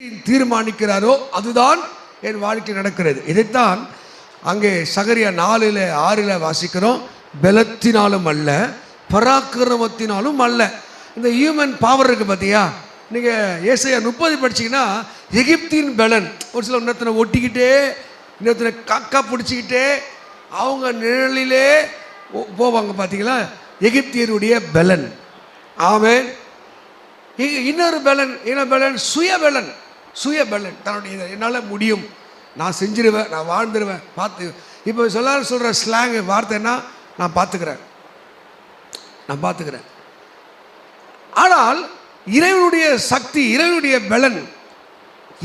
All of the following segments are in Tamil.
தீர்மானிக்கிறாரோ அதுதான் என் வாழ்க்கை நடக்கிறது. இதைத்தான் அங்கே சகரியா 4:6 வாசிக்கிறோம். பலத்தினாலும் அல்ல, பராக்கிரமத்தினாலும் அல்ல. இந்த ஹியூமன் பவர் இருக்கு பார்த்தியா? நீங்கள் ஏசாயா 30 படிச்சிங்கன்னா எகிப்தின் பலன். ஒரு சில இன்னொருத்தனை ஒட்டிக்கிட்டே, இன்னொருத்தனை காக்கா பிடிச்சிக்கிட்டே அவங்க நிழலிலே போவாங்க பார்த்தீங்களா? எகிப்தியருடைய பலன். ஆமென். இன்னொரு பலன், என்ன பலன்? சுயபலன். சுயபலன், தன்னுடைய என்னால் முடியும், நான் செஞ்சிருவேன், நான் வாழ்ந்துருவேன், பார்த்து. இப்போ சொல்கிற ஸ்லாங் வார்த்தை என்ன? நான் பார்த்துக்கிறேன், நான் பார்த்துக்கிறேன். ஆனால் இறைவனுடைய சக்தி, இறைவனுடைய பலன்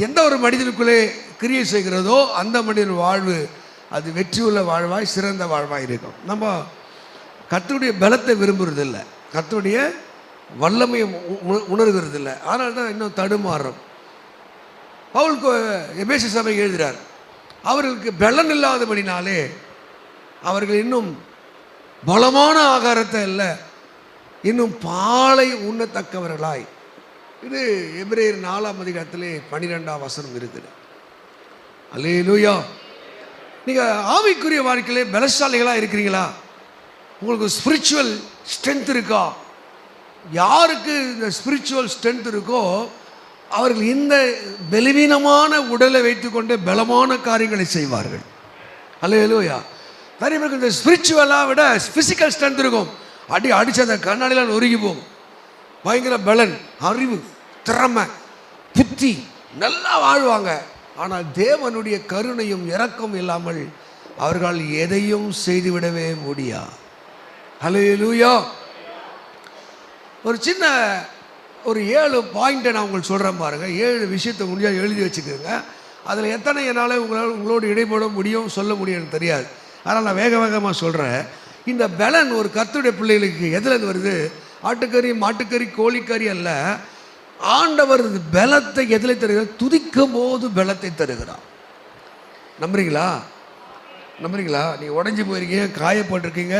எந்த ஒரு மனிதனுக்குள்ளே கிரியை செய்கிறதோ அந்த மனிதன் வாழ்வு அது வெற்றியுள்ள வாழ்வாய், சிறந்த வாழ்வாய் இருக்கும். நம்ம கர்த்தருடைய பலத்தை விரும்புறதில்லை, கர்த்தருடைய வல்லமையை உணர்கிறது இல்லை. அதனால தான் இன்னும் தடுமாறுறோம். பவுல் எபேசு சபை எழுதுகிறார், அவர்களுக்கு பலன் இல்லாதபடினாலே அவர்கள் இன்னும் பலமான ஆகாரத்தை இல்லை, இன்னும் பாலை உண்ணத்தக்கவர்களாய். இது எபிரேயர் 4:12 இருக்குது. அல்லேலூயா. நீங்கள் ஆவிக்குரிய வாழ்க்கையிலே பலசாலிகளாக இருக்கிறீங்களா? உங்களுக்கு ஸ்பிரிச்சுவல் ஸ்ட்ரென்த் இருக்கா? யாருக்கு இந்த ஸ்பிரிச்சுவல் ஸ்ட்ரென்த் இருக்கோ அவர்கள் இந்த பலவீனமான உடலை வைத்துக்கொண்டு பலமான காரியங்களை செய்வார்கள். அல்லேலூயா. நிறைய பேருக்கு இந்த ஸ்பிரிச்சுவலாக விட ஃபிசிக்கல் ஸ்ட்ரென்த் இருக்கும். அடிச்ச அந்த கண்ணாடிலாம் நொறுங்கி போகும். பயங்கர பலன், அறிவு, திறமை, புத்தி, நல்லா வாழ்வாங்க. ஆனால் தேவனுடைய கருணையும் இரக்கம் இல்லாமல் அவர்கள் எதையும் செய்துவிடவே முடியாது. அல்லேலூயா. ஒரு சின்ன ஒரு 7 பாயிண்ட்டை நான் உங்களுக்கு சொல்கிறேன் பாருங்கள். 7 விஷயத்தை முடிஞ்சால் எழுதி வச்சுக்கோங்க. அதில் எத்தனை என்னால் உங்களோடு இடைப்பட முடியும் சொல்ல முடியும் எனக்கு தெரியாது. ஆனால் நான் வேகமாக சொல்கிறேன். இந்த பலன் ஒரு கர்த்தருடைய பிள்ளைகளுக்கு எதுலேருந்து வருது? ஆட்டுக்கறி, மாட்டுக்கறி, கோழிக்கறி அல்ல. ஆண்டவர் பலத்தை எதில் தருகிறார்? துதிக்கும் போது பலத்தை தருகிறார். நம்புறீங்களா? நம்புறீங்களா? நீங்கள் உடஞ்சி போயிருக்கீங்க, காயப்பட்டிருக்கீங்க,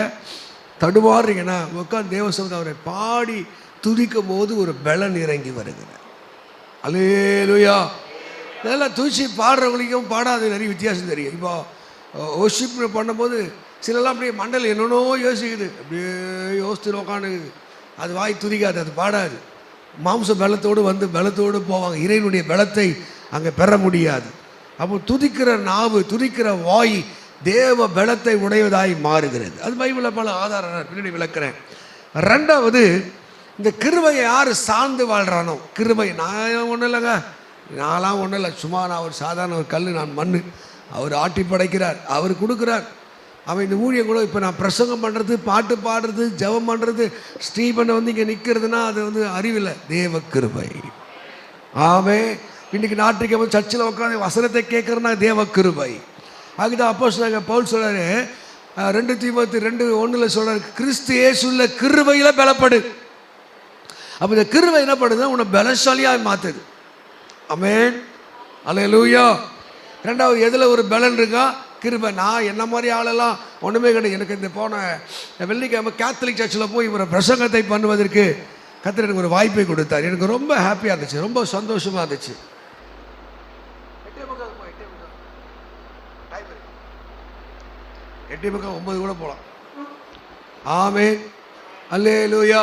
தடுமாறுறீங்கன்னா உட்காந்து தேவசபை அவரை பாடி துதிக்கும் போது ஒரு பலன் இறங்கி வருகிறார். அல்லேலூயா. இதெல்லாம் தூசி பாடுறவங்களுக்கும் பாடாத நிறைய வித்தியாசம் தெரியும். இப்போ ஒர்ஷிப் பண்ணும்போது சிலலாம் அப்படியே மண்டல் என்னென்னோ யோசிக்குது, அப்படியே யோசித்து உட்காந்துக்குது. அது வாய் துதிக்காது, அது பாடாது. மாம்ச பலத்தோடு வந்து பலத்தோடு போவாங்க. இறைவனுடைய பலத்தை அங்கே பெற முடியாது. அப்போ துதிக்கிற நாவு, துதிக்கிற வாய் தேவ பலத்தை உடையதாய் மாறுகிறது. அது பைபிளில் பல ஆதாரம் பின்னாடி விளக்குறேன். 2வது, இந்த கிருபையை யார் சார்ந்து வாழ்கிறானோ, கிருபை. நான் ஒன்றும் இல்லைங்க, நான்லாம் ஒன்றும் இல்லை, சும்மா நான் ஒரு சாதாரண ஒரு கல், நான் மண். அவர் ஆட்டி படைக்கிறார், அவர் கொடுக்குறார். அவன் இந்த ஊழியம் கூட இப்போ நான் பிரசங்கம் பண்ணுறது, பாட்டு பாடுறது, ஜெபம் பண்ணுறது, ஸ்ரீபனை வந்து இங்கே நிற்கிறதுனா அது வந்து அறிவில்லை, தேவ கிருபை. ஆமே. இன்றைக்கி நாட்டுக்கு சர்ச்சில் உட்காந்து வசனத்தை கேட்குறேன்னா தேவ கிருபை. அதுதான் அப்போஸ்தலனாகிய பவுல் சொல்கிறாரு, 2 தீமோத்தேயு 2:1 சொல்கிறார், கிறிஸ்து இயேசுவுள்ள கிருபையில் பலப்படு. அப்போ இந்த கிருபை என்ன பண்ணுதுன்னா உன்னை பலசாலியாக மாற்றுது. ஆமென். அல்லேலூயா. 2வது, எதில் ஒரு பலன் இருக்கா? கிருபை. நான் என்ன மாதிரி ஆளெல்லாம் ஒன்றுமே கிடையாது. எனக்கு இந்த போன வெள்ளிக்கிழமை கேத்தலிக் சர்ச்சில் போய் இவரை பிரசங்கத்தை பண்ணுவதற்கு கர்த்தர் எனக்கு ஒரு வாய்ப்பை கொடுத்தார். எனக்கு ரொம்ப ஹாப்பியாக இருந்துச்சு, ரொம்ப சந்தோஷமாக இருந்துச்சு. 8:09 கூட போகலாம். ஆமென். அல்லேலூயா.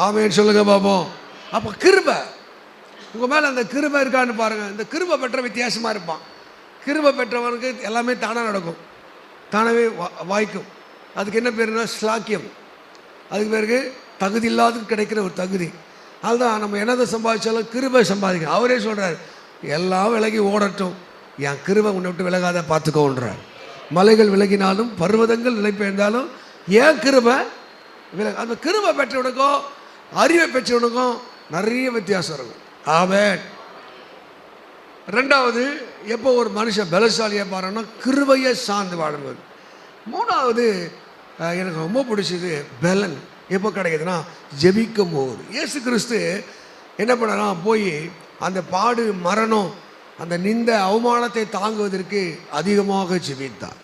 ஆமென் சொல்லுங்க பாப்போம். அப்போ கிருபை உங்கள் மேலே அந்த கிருபை இருக்கான்னு பாருங்கள். இந்த கிருபை பெற்ற வித்தியாசமாக இருப்பான். கிருபை பெற்றவனுக்கு எல்லாமே தானாக நடக்கும், தானாகவே வாய்க்கும். அதுக்கு என்ன பேருன்னா ஸ்லாக்கியம். அதுக்கு பேருக்கு தகுதி இல்லாததுக்கு கிடைக்கிற ஒரு தகுதி. அதுதான் நம்ம என்னதை சம்பாதிச்சாலும் கிருபை சம்பாதிக்கணும். அவரே சொல்கிறார், எல்லாம் விலகி ஓடட்டும், என் கிருபை உன்னை விட்டு விலகாத பார்த்துக்கோன்றார். மலைகள் விலகினாலும் பர்வதங்கள் நிலைப்பெயர்ந்தாலும் ஏன் கிருபை விலக. அந்த கிருபை பெற்றவனுக்கும் அறிவை பெற்றவனுக்கும் நிறைய வித்தியாசம் இருக்கும். ஆமென். 2வது, எப்போ ஒரு மனுஷன் பலசாலியாக பாருன்னா கிருபையை சார்ந்து வாழும்போது. 3வது, எனக்கு ரொம்ப பிடிச்சது பலன் எப்போ கிடைக்குதுன்னா ஜெபிக்கும் போது. இயேசு கிறிஸ்து என்ன பண்ணனா, போய் அந்த பாடு, மரணம், அந்த நிந்த அவமானத்தை தாங்குவதற்கு அதிகமாக ஜெபித்தார்.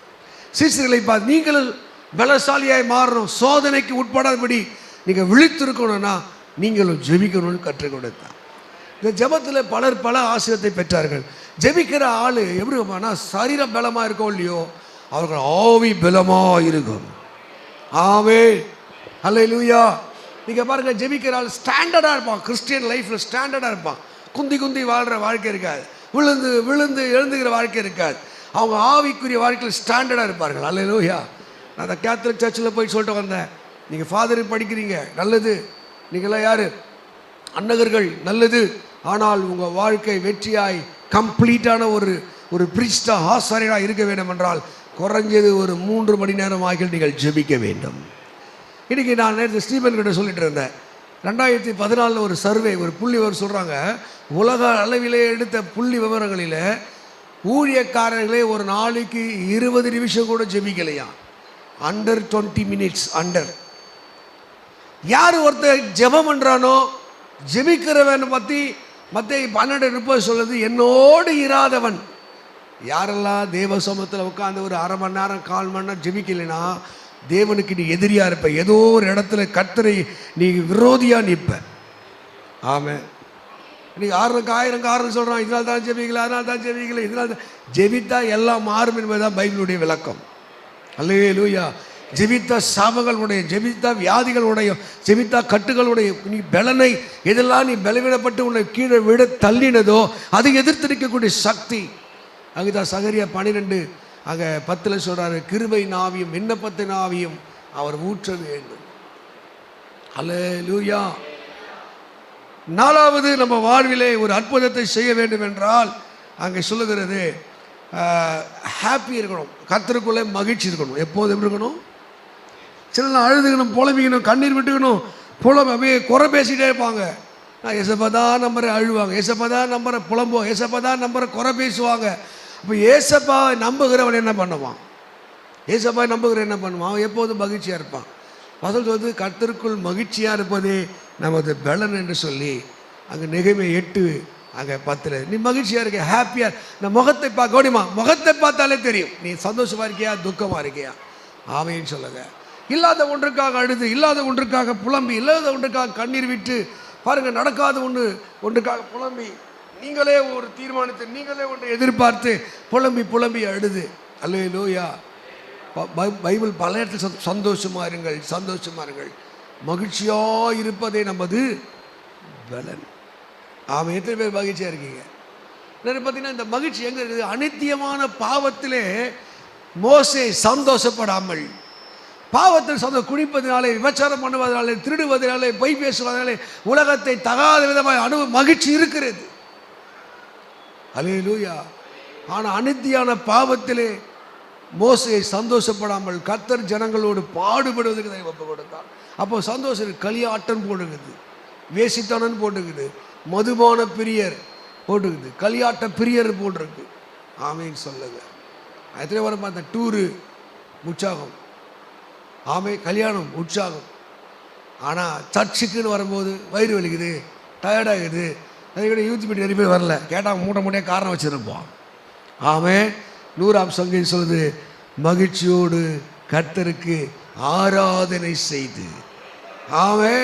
சீசர்களை பார்த்து, நீங்கள் பலசாலியாய் மாறணும், சோதனைக்கு உட்படாதபடி நீங்கள் விழித்திருக்கணும்னா நீங்களும் ஜெபிக்கணும்னு கற்றுக் கொடுத்தார். இந்த ஜெபத்தில் பலர் பல ஆசீர்வாதத்தை பெற்றார்கள். ஜெபிக்கிற ஆள் எப்படி இருப்பான்னா, சரீரம் பலமாக இருக்கோ இல்லையோ, அவர்கள் ஆவி பலமாக இருக்கும். ஆமென், அல்லேலூயா. நீங்கள் பாருங்கள், ஜெபிக்கிற ஆள் ஸ்டாண்டர்டாக இருப்பான். கிறிஸ்டியன் லைஃப்பில் ஸ்டாண்டர்டாக இருப்பான். குந்தி குந்தி வாழ்கிற வாழ்க்கை இருக்காது, விழுந்து விழுந்து எழுந்துக்கிற வாழ்க்கை இருக்காது. அவங்க ஆவிக்குரிய வாழ்க்கையில் ஸ்டாண்டர்டாக இருப்பார்கள். அல்லேலூயா. நான் அந்த கேத்தலிக் சர்ச்சில் போய் சொல்லிட்டு வந்தேன், நீங்கள் ஃபாதர் படிக்கிறீங்க நல்லது, நீங்களாம் யார் அன்னகர்கள் நல்லது, ஆனால் உங்கள் வாழ்க்கை வெற்றியாய் கம்ப்ளீட்டான ஒரு பிரிஸ்டா ஆசாரியராக இருக்க வேண்டும் என்றால் குறைஞ்சது ஒரு 3 மணி நேரம் ஆகிய நீங்கள் ஜெபிக்க வேண்டும். இன்றைக்கி நான் நேற்று ஸ்டீபன் கிட்ட சொல்லிட்டு இருந்தேன், 2014 ஒரு சர்வே, ஒரு புள்ளி விவரம் சொல்கிறாங்க, உலக அளவிலே எடுத்த புள்ளி விவரங்களில் ஊழியக்காரர்களே ஒரு நாளைக்கு 20 நிமிஷம் கூட ஜெபிக்கலையா. Under 20 minutes. அண்டர் யார் ஒருத்தர் ஜெபம் பண்ணுறானோ, ஜெபிக்கிறவன் பற்றி மத்தேயு 12:30 சொல்லுது, என்னோடு இராதவன். யாரெல்லாம் தேவ சமூகத்தில் உட்காந்து ஒரு அரை மணி நேரம் 1/4 மணி நேரம் ஜெபிக்கலைன்னா தேவனுக்கு நீ எதிரியாக இருப்ப. ஏதோ ஒரு இடத்துல கர்த்தரை நீ விரோதியாக நிற்ப. ஆமாம். இன்னைக்கு 1000 காரணம் சொல்கிறான், இதனால் தான் ஜெபிக்கல, அதனால் தான் ஜெபிக்கல, இதனால் தான். ஜெபித்தா எல்லாம் மாறும் என்பதுதான் பைபிளுடைய விளக்கம். அல்லேலூயா. ஜெபித்தா சாபங்களுடைய, ஜெபித்தா வியாதிகளுடைய, ஜெபித்தா கட்டுகளுடைய, நீ பலனை எதெல்லாம் நீ பலவீனப்பட்டு உன்னை கீழே விட தள்ளினதோ அதை எதிர்த்து நிற்கக்கூடிய சக்தி. அங்குதான் சகரியா 12 அங்கே 10 சொல்கிறாரு, கிருபையின் ஆவியும் விண்ணப்பத்தின் ஆவியும் அவர் ஊற்ற வேண்டும். அல்லேலூயா. 4வது, நம்ம வாழ்விலே ஒரு அற்புதத்தை செய்ய வேண்டும் என்றால் அங்கே சொல்லுகிறது ஹாப்பி இருக்கணும், கர்த்தருக்குள்ளே மகிழ்ச்சி இருக்கணும். எப்போதும் இருக்கணும். சில அழுதுக்கணும், புலம்பிக்கணும், கண்ணீர் விட்டுக்கணும், அப்படியே குறை பேசிகிட்டே இருப்பாங்க. நான் ஏசப்பா தான் நம்பரை அழுவாங்க, ஏசப்பா தான் நம்பரை புலம்புவோம், ஏசப்பா தான் நம்பரை குறை பேசுவாங்க. அப்போ ஏசப்பா நம்புகிறவன் என்ன பண்ணுவான்? ஏசப்பா நம்புகிற என்ன பண்ணுவான்? அவன் எப்போதும் மகிழ்ச்சியாக இருப்பான். வசனம் சொல்வது, கர்த்தருக்குள் மகிழ்ச்சியாக இருப்பதே நமது பலன் என்று சொல்லி அங்கே நெகேமியா 8 அங்கே 10 நீ மகிழ்ச்சியாக இருக்க, ஹாப்பியாக. இந்த முகத்தை கவனிமா, முகத்தை பார்த்தாலே தெரியும் நீ சந்தோஷமாக இருக்கியா துக்கமாக இருக்கியா. ஆமைன்னு சொல்லுங்க. இல்லாத ஒன்றுக்காக அழுது, இல்லாத ஒன்றுக்காக புலம்பி, இல்லாத ஒன்றுக்காக கண்ணீர் விட்டு பாருங்கள், நடக்காத ஒன்றுக்காக புலம்பி, நீங்களே ஒரு தீர்மானத்தை, நீங்களே ஒன்றை எதிர்பார்த்து புலம்பி புலம்பி அழுது. அல்லேலூயா. பைபிள் பல இடத்துல சந்தோஷமாக இருங்கள், சந்தோஷமாக இருங்கள், மகிழ்ச்சியாக இருப்பதே நமது பலன். ஆமாம். எத்தனை பேர் மகிழ்ச்சியாக இருக்கீங்க? பார்த்தீங்கன்னா இந்த மகிழ்ச்சி எங்கே இருக்குது? அநித்தியமான பாவத்திலே மோசே சந்தோஷப்படாமல், பாவத்தில் குடிப்பதினாலே, விபச்சாரம் பண்ணுவதனாலே, திருடுவதனாலே, பொய் பேசுவதனாலே உலகத்தை தகாத விதமாக மகிழ்ச்சி இருக்கிறது. அல்லேலூயா. ஆனால் அநித்தியான பாவத்திலே மோசே சந்தோஷப்படாமல் கர்த்தர் ஜனங்களோடு பாடுபடுவதற்கு தான் ஒப்பு கொடுத்தார். அப்போ சந்தோஷம் களியாட்டம் போட்டுக்குது, வேசித்தனன் போட்டுக்குது, மதுபான பிரியர் போட்டுக்குது, களியாட்ட பிரியர் போட்டிருக்கு. ஆமைன்னு சொல்லுங்க. எத்தனை வரும் அந்த டூரு உற்சாகம், ஆமை கல்யாணம் உற்சாகம். ஆனால் சர்ச்சுக்குன்னு வரும்போது வயிறு வலிக்குது, டயர்டாகுது. அதுக்கூட யூத் மீட்டிங் நிறைய பேர் வரல, கேட்டால் மூட்டையாக காரணம் வச்சுருப்போம். ஆமே. 100ஆம் சங்கீதம் சொல்லுது, மகிழ்ச்சியோடு கர்த்தருக்கு ஆராதனை செய்து. ஆமே.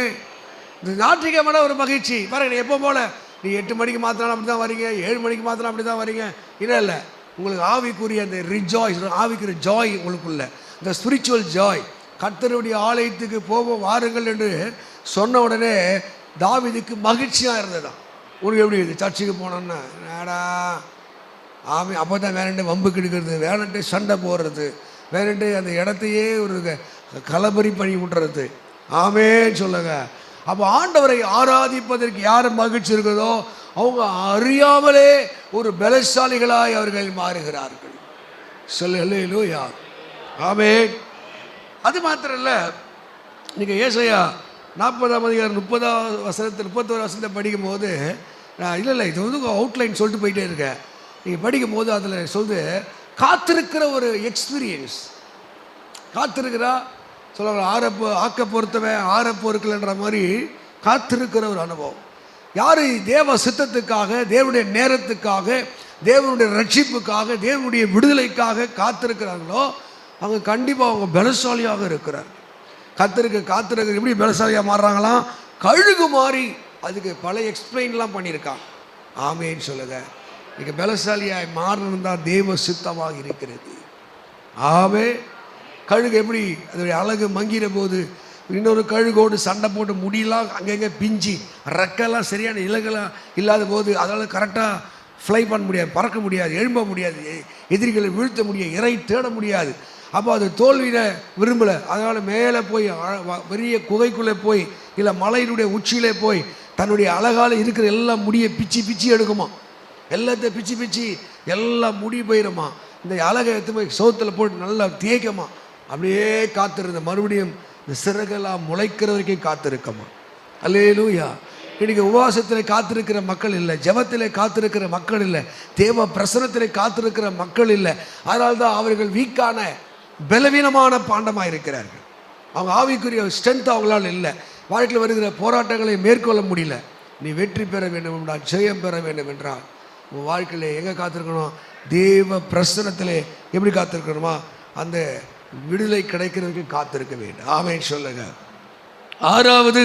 இந்த ஞாயிற்றுக்கிழமை ஒரு மகிழ்ச்சி பாருங்க. எப்போ போல நீ 8 மணிக்கு மாத்தினாலும் அப்படி தான் வரீங்க, 7 மணிக்கு மாத்தினாலும் அப்படி தான் வரீங்க. இல்லை உங்களுக்கு ஆவிக்குரிய அந்த ரிஜாய்ஸ், ஆவிக்குரிய ஜாய் உங்களுக்குள்ள, இந்த ஸ்பிரிச்சுவல் ஜாய். கர்த்தருடைய ஆலயத்துக்கு போவோம் வாருங்கள் என்று சொன்ன உடனே தாவீதுக்கு மகிழ்ச்சியாக இருந்ததான். உனக்கு எப்படி இருக்குது? சர்ச்சுக்கு போனோன்னா நேடா ஆமை. அப்போ தான் வேணுன்ட்டு வம்பு கெடுக்கிறது, வேணுன்ட்டு சண்டை போடுறது, வேணுன்ட்டு அந்த இடத்தையே ஒரு கலபரி பண்ணி விட்டுறது. ஆமேன்னு சொல்லுங்க. அப்போ ஆண்டவரை ஆராதிப்பதற்கு யார் மகிழ்ச்சி இருக்கிறதோ அவங்க அறியாமலே ஒரு பலசாலிகளாய் அவர்கள் மாறுகிறார்கள். அல்லேலூயா. ஆமென். அது மாத்திரம் இல்லை, நீங்கள் ஏசாயா 40ஆம் அதிகாரம் 30 வசனத்தில் 31 வசனத்தை படிக்கும் போது, இல்லை இது அவுட்லைன் சொல்லிட்டு போயிட்டே இருக்கேன். நீங்கள் படிக்கும் போது அதில் சொல்லுது, காத்திருக்கிற ஒரு எக்ஸ்பீரியன்ஸ். காத்திருக்கிறா சொல்லுவாங்க, ஆக்க பொறுத்தவன் பொறுக்கலன்ற மாதிரி காத்திருக்கிற ஒரு அனுபவம். யார் தேவ சித்தத்துக்காக, தேவனுடைய நேரத்துக்காக, தேவனுடைய ரட்சிப்புக்காக, தேவனுடைய விடுதலைக்காக காத்திருக்கிறாங்களோ அவங்க கண்டிப்பாக அவங்க பலசாலியாக இருக்கிறார். காத்திருக்க எப்படி பலசாலியாக மாறுறாங்களாம்? கழுகு மாறி அதுக்கு பல எக்ஸ்பிளைன்லாம் பண்ணியிருக்கான். ஆமேன்னு சொல்லுங்க. நீங்கள் பலசாலியாய் மாறணும் தான் தேவ சித்தமாக இருக்கிறது. ஆமே. கழுகு எப்படி அதோடைய அழகு மங்கிற போது இன்னொரு கழுகோடு சண்டை போட்டு முடியலாம் அங்கங்கே பிஞ்சு ரெக்கெல்லாம் சரியான இலகெல்லாம் இல்லாத போது அதனால் கரெக்டாக ஃப்ளை பண்ண முடியாது, பறக்க முடியாது, எழும்ப முடியாது, எதிரிகளை வீழ்த்த முடியாது, இறை தேட முடியாது. அப்போ அது தோல்வியை விரும்பலை. அதனால் மேலே போய் பெரிய குகைக்குள்ளே போய் இல்லை மலையினுடைய உச்சியிலே போய் தன்னுடைய அழகால் இருக்கிற எல்லாம் முடியை பிச்சு பிச்சு எடுக்குமா, எல்லாத்தையும் பிச்சு பிச்சு எல்லாம் முடி போயிடுமா. இந்த அழகை எடுத்து போய் சோத்தில் போட்டு நல்லா தேய்க்கமா, அப்படியே காத்திருந்த மறுபடியும் இந்த சிறகெல்லாம் முளைக்கிற வரைக்கும் காத்திருக்கமா. அல்லேலூயா. இன்னைக்கு உபவாசத்தில் காத்திருக்கிற மக்கள் இல்லை, ஜெபத்தில் காத்திருக்கிற மக்கள் இல்லை, தேவ பிரசனத்தில் காத்திருக்கிற மக்கள் இல்லை. அதனால்தான் அவர்கள் வீக்கான பலவீனமான பாண்டமாக இருக்கிறார்கள். அவங்க ஆவிக்குரிய ஸ்ட்ரென்த் அவங்களால் இல்லை. வாழ்க்கையில் வருகிற போராட்டங்களை மேற்கொள்ள முடியல. நீ வெற்றி பெற வேண்டும் என்றால், ஜெயம் பெற வேண்டும் என்றால் உன் வாழ்க்கையில் எங்கே காத்திருக்கணும்? தேவ பிரசனத்திலே எப்படி காத்திருக்கணுமா? அந்த விடுதலை கிடைக்கிறதுக்கு காத்திருக்க வேண்டும். ஆமென் சொல்லுங்க. ஆறாவது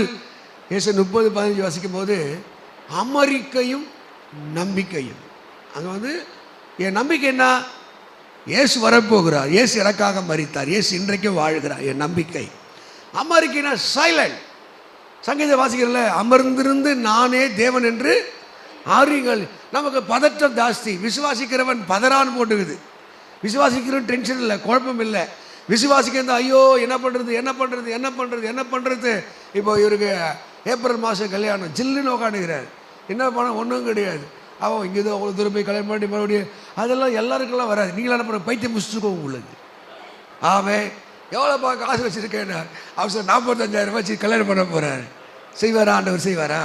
ஏசு 30:15 வாசிக்கும் போது அமெரிக்கையும் நம்பிக்கையும். அங்கே என் நம்பிக்கை என்ன? இயேசு வரப்போகிறார், இயேசு எனக்காக மரித்தார், இயேசு இன்றைக்கும் வாழ்கிறார். என் நம்பிக்கை. அமெரிக்கைனா சைலண்ட். சங்கீத வாசிக்கிறல அமர்ந்திருந்து நானே தேவன் என்று ஆறுங்கள். நமக்கு பதற்றம் ஜாஸ்தி. விசுவாசிக்கிறவன் பதறான்னு போட்டுக்குது. விசுவாசிக்கிறவன் டென்ஷன் இல்லை, குழப்பம் இல்லை. விசுவாசிக்க ஐயோ என்ன பண்ணுறது என்ன பண்ணுறது என்ன பண்ணுறது என்ன பண்ணுறது. இப்போ இவருக்கு ஏப்ரல் மாதம் கல்யாணம், ஜில்லுன்னு உட்காந்துக்கிறார். என்ன பண்ண ஒன்றும் கிடையாது. அவன் இங்கே அவ்வளோ தூரம் போய் கல்யாணம் பண்ணி மறுபடியும் அதெல்லாம் எல்லாருக்கெல்லாம் வராது. நீங்களும் என்ன பண்ண பைத்தியம் முடிச்சுக்கோங்க உங்களுக்கு. ஆமாம். எவ்வளோப்பா காசு வச்சுருக்கேன்னு அவர் 45,000 வச்சு கல்யாணம் பண்ண போகிறார். செய்வாரா? ஆண்டவர் செய்வாரா?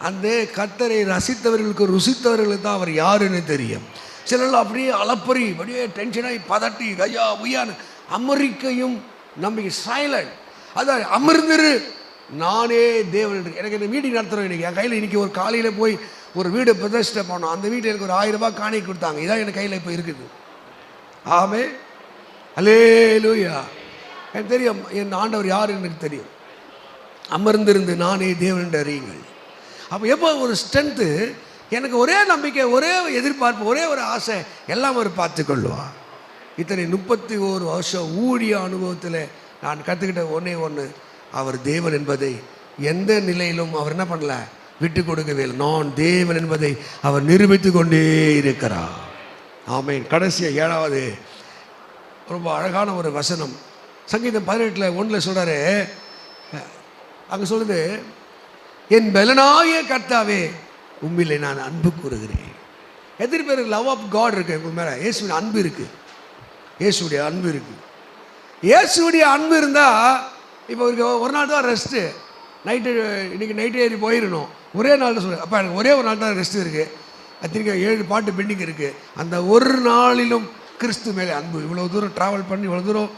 அந்த கர்த்தரை ரசித்தவர்களுக்கு ருசித்தவர்களுக்கு தான் அவர் யாருன்னு தெரியும். சிலர் அப்படியே அளப்பறி அப்படியே டென்ஷனாகி பதட்டி ஐயா உய்யான்னு. அமெரிக்கையும் நம்பிக்கை சைலண்ட். அதான் அமர்ந்திரு நானே தேவன் என்று. எனக்கு இந்த மீட்டிங் நடத்துகிறோம். இன்றைக்கி என் கையில் இன்றைக்கி ஒரு காலையில் போய் ஒரு வீடு பிரதிஷ்டை பண்ணோம். அந்த வீட்டில் எனக்கு ஒரு 1000 ரூபாய் காணிக்கை கொடுத்தாங்க. இதான் என் கையில் இப்போ இருக்குது. ஆமே. அல்லேலூயா. எனக்கு தெரியும் என் ஆண்டவர் யார் எனக்கு தெரியும். அமர்ந்திருந்து நானே தேவன் என்று அறியுங்கள். அப்போ எப்போ ஒரு ஸ்ட்ரென்த்து, எனக்கு ஒரே நம்பிக்கை, ஒரே எதிர்பார்ப்பு, ஒரே ஒரு ஆசை, எல்லாம் அவர் பார்த்துக்கொள்ளுவா. இத்தனை 31 வருஷம் ஊழிய அனுபவத்தில் நான் கற்றுக்கிட்ட ஒன்று, அவர் தேவன் என்பதை எந்த நிலையிலும் அவர் என்ன பண்ணல, விட்டு கொடுக்கவே இல்லை. நான் தேவன் என்பதை அவர் நிரூபித்து கொண்டே இருக்கிறார். ஆமென். கடைசியாக 7வது ரொம்ப அழகான ஒரு வசனம் சங்கீதம் 18:1 சொல்கிறாரு. அங்கே சொல்லுது, என் பலனாகிய கர்த்தாவே உம்மிலே நான் அன்பு கூறுகிறேன். எத்தனை பேருக்கு லவ் ஆஃப் காட் இருக்குது உங்கள் மேலே? இயேசுடைய அன்பு இருக்குது. இயேசுடைய அன்பு இருக்குது. இயேசுடைய அன்பு இருந்தால் இப்போ ஒரு நாள் தான் ரெஸ்ட்டு. இன்றைக்கி நைட்டு ஏறி போயிடணும். ஒரே நாள் தான் சொல்லுங்கள். அப்போ எனக்கு ஒரே ஒரு நாள் தான் ரெஸ்ட்டு இருக்குது. அத்தனைக்கு 7 பாட்டு பெண்டிங் இருக்குது. அந்த ஒரு நாளிலும் கிறிஸ்து மேலே அன்பு. இவ்வளோ தூரம் ட்ராவல் பண்ணி இவ்வளோ தூரம்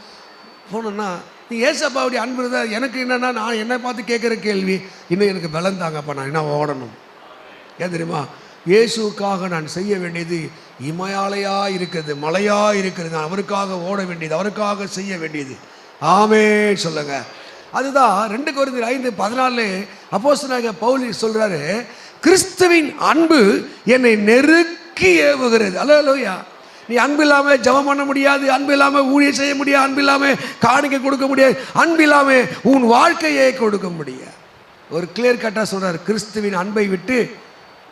போனோன்னா நீ ஏசப்பாவுடைய அன்பு இருந்தால் எனக்கு என்னென்னா, நான் என்னை பார்த்து கேட்குற கேள்வி, இன்னும் எனக்கு பலம் தாங்கப்பா, நான் என்ன ஓடணும். ஏன் தெரியுமா? இயேசுக்காக நான் செய்ய வேண்டியது இமயாலையாக இருக்கிறது, மலையாக இருக்கிறது. நான் அவருக்காக ஓட வேண்டியது, அவருக்காக செய்ய வேண்டியது. ஆமே சொல்லுங்க. அதுதான் 2 கொரிந்தியர் 5:14 அப்போஸ்தலனாகிய பவுல் சொல்கிறாரு, கிறிஸ்துவின் அன்பு என்னை நெருக்கி ஏவுகிறது. அல்லேலூயா. நீ அன்பு இல்லாமல் ஜெபம் பண்ண முடியாது, அன்பு இல்லாமல் ஊழியம் செய்ய முடியாது, அன்பு இல்லாமல் காணிக்கை கொடுக்க முடியாது, அன்பு இல்லாமல் உன் வாழ்க்கையை கொடுக்க முடியாது. ஒரு கிளியர் கட்டாக சொல்கிறார், கிறிஸ்துவின் அன்பை விட்டு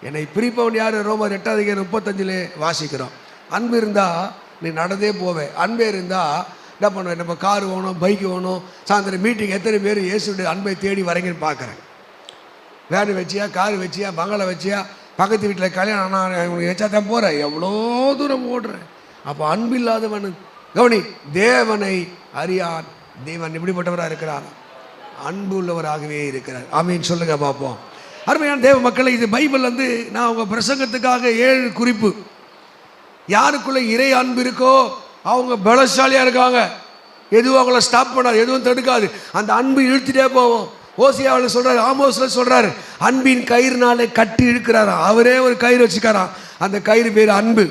என்னை பிரிப்பவன் யார்? ரோமர் 8:35 வாசிக்கிறோம். அன்பு இருந்தால் நீ நடந்தே போவேன். அன்பே இருந்தால் என்ன பண்ணுவேன்? நம்ம கார் வேணும், பைக்கு வேணும். சாயந்தரம் மீட்டிங் எத்தனை பேர் இயேசுடைய அன்பை தேடி வரீங்கன்னு பார்க்குறேன். வேனு வச்சியா, கார் வச்சியா, பங்களா வச்சியா, பக்கத்து வீட்டில் கல்யாணம் ஆனால் உனக்கு வச்சா தான் போகிறேன், எவ்வளோ தூரம் ஓடுறேன். அப்போ அன்பு இல்லாதவன் கவனி, தேவனை அறியான். தேவன் எப்படிப்பட்டவராக இருக்கிறார்? அன்பு உள்ளவராகவே இருக்கிறார். ஆமீன் சொல்லுங்க பார்ப்போம். அருமையான தேவ மக்களை, இது பைபிள் நான் உங்கள் பிரசங்கத்துக்காக 7 குறிப்பு. யாருக்குள்ளே இறை அன்பு இருக்கோ அவங்க பலசாலியாக இருக்காங்க. எதுவும் அவங்கள ஸ்டாப் பண்ணாது, எதுவும் தடுக்காது. அந்த அன்பு இழுத்துட்டே போவோம். ஓசியாவில் சொல்கிறார், ஆமோஸில் சொல்கிறார், அன்பின் கயிறுனாலே கட்டி இழுக்கிறாரா. அவரே ஒரு கயிறு வச்சுக்காராம். அந்த கயிறு பேர் அன்பு.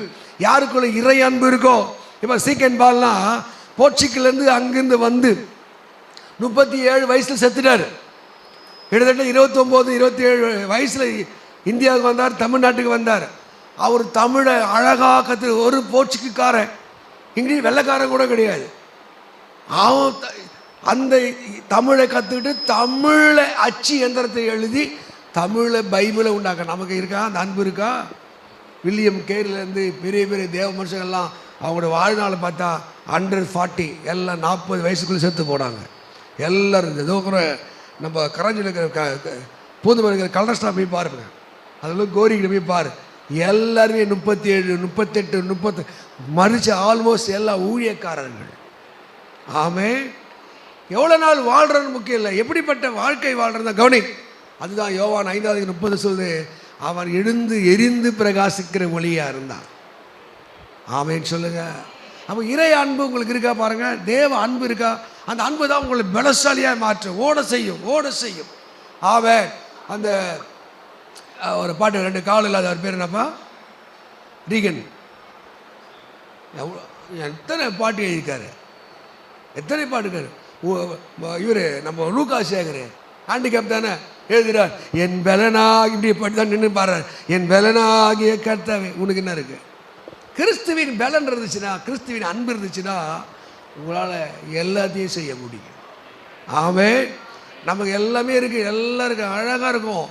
யாருக்குள்ள இறை அன்பு இருக்கோ, இப்போ சீக்கன் பால்லாம் போர்ச்சுகல்லேருந்து அங்கேருந்து வந்து 37 வயசில் செத்துட்டார். கிட்டத்தட்ட 29, 27 வயசில் இந்தியாவுக்கு வந்தார், தமிழ்நாட்டுக்கு வந்தார். அவர் தமிழை அழகாக கற்று, ஒரு போர்ச்சுகீக்காரன் இங்கிலீஷ் வெள்ளைக்காரன் கூட கிடையாது. அவன் அந்த தமிழை கற்றுக்கிட்டு தமிழை அச்சு எந்திரத்தை எழுதி தமிழை பைபிளை உண்டாக்க நமக்கு இருக்கா அந்த அன்பு இருக்கா? வில்லியம் கேரிலேருந்து பெரிய பெரிய தேவ மனுஷங்கள்லாம் அவங்களோட வாழ்நாளை பார்த்தா 140, எல்லாம் 40 வயசுக்குள்ளே சேர்த்து போனாங்க எல்லோரும். ஏதோ கூட நம்ம கரஞ்சில் இருக்கிற பூந்தமல்லி இருக்கிற கலரஸ்டா போய் பாருங்க, அதில் கோரிக்கிட்ட போய் பாரு, எல்லாருமே 37, 38, 30 மறிச்ச ஆல்மோஸ்ட் எல்லா ஊழியக்காரர்கள். ஆமே, எவ்வளோ நாள் வாழ்கிறன்னு முக்கியம் இல்லை, எப்படிப்பட்ட வாழ்க்கை வாழ்கிறதா கவனி. அதுதான் யோவான் 5:30 சொல்லுது, அவன் எழுந்து எரிந்து பிரகாசிக்கிற ஒளியாக இருந்தான். ஆமேன்னு சொல்லுங்க. அப்போ இறை அன்பு உங்களுக்கு இருக்கா பாருங்க, தேவ அன்பு இருக்கா? அந்த அன்பு தான் உங்களை பலசாலியாக மாற்றும், ஓட செய்யும். ஆவே அந்த ஒரு பாட்டு, 2 கால் இல்லாத அவர் பேர் என்னப்பா, ரீகன். எத்தனை பாட்டு எழுதியிருக்காரு, எத்தனை பாட்டுக்காரு. இவர் நம்ம லூக்கா சேகர் ஹேண்டிகேப் தானே எழுதுகிறார். என் பலனாகி இப்படி பட்டு தான் நின்று பாடுறார், என் பலனாகிய கர்த்தாவே. உனக்கு என்ன இருக்கு? கிறிஸ்துவின் பலன் இருந்துச்சுன்னா, கிறிஸ்துவின் அன்பு இருந்துச்சுன்னா உங்களால் எல்லாத்தையும் செய்ய முடியும். ஆமே, நமக்கு எல்லாமே இருக்குது, எல்லாம் இருக்குது, அழகாக இருக்கும்,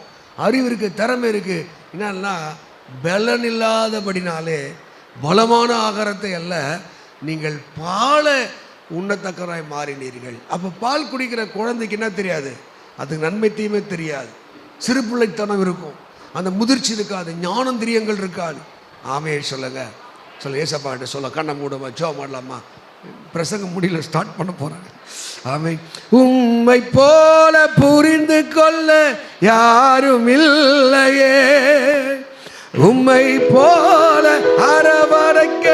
அறிவு இருக்குது, திறமை இருக்குது. என்னன்னா பலன் இல்லாதபடினாலே பலமான ஆகாரத்தை அல்ல, நீங்கள் பாலை உண்ணத்தக்கராய் மாறினீர்கள். அப்போ பால் குடிக்கிற குழந்தைக்கு என்ன தெரியாது? அதுக்கு நன்மை தீமை தெரியாது, சிறு பிள்ளைத்தனம் இருக்கும், அந்த முதிர்ச்சி இருக்காது, ஞானம் திரியங்கள் இருக்காது. ஆமே சொல்லுங்க, சொல்ல ஏசப்பாட்ட சொல்ல, கண்ணை மூடமா ஜோ பண்ணலாமா, பிரசங்கம் முடியல, ஸ்டார்ட் பண்ண போறாங்க. ஆமே, உம்மை போல புரிந்து கொள்ள யாரும் இல்லையே, உம்மை போல அரவணைக்க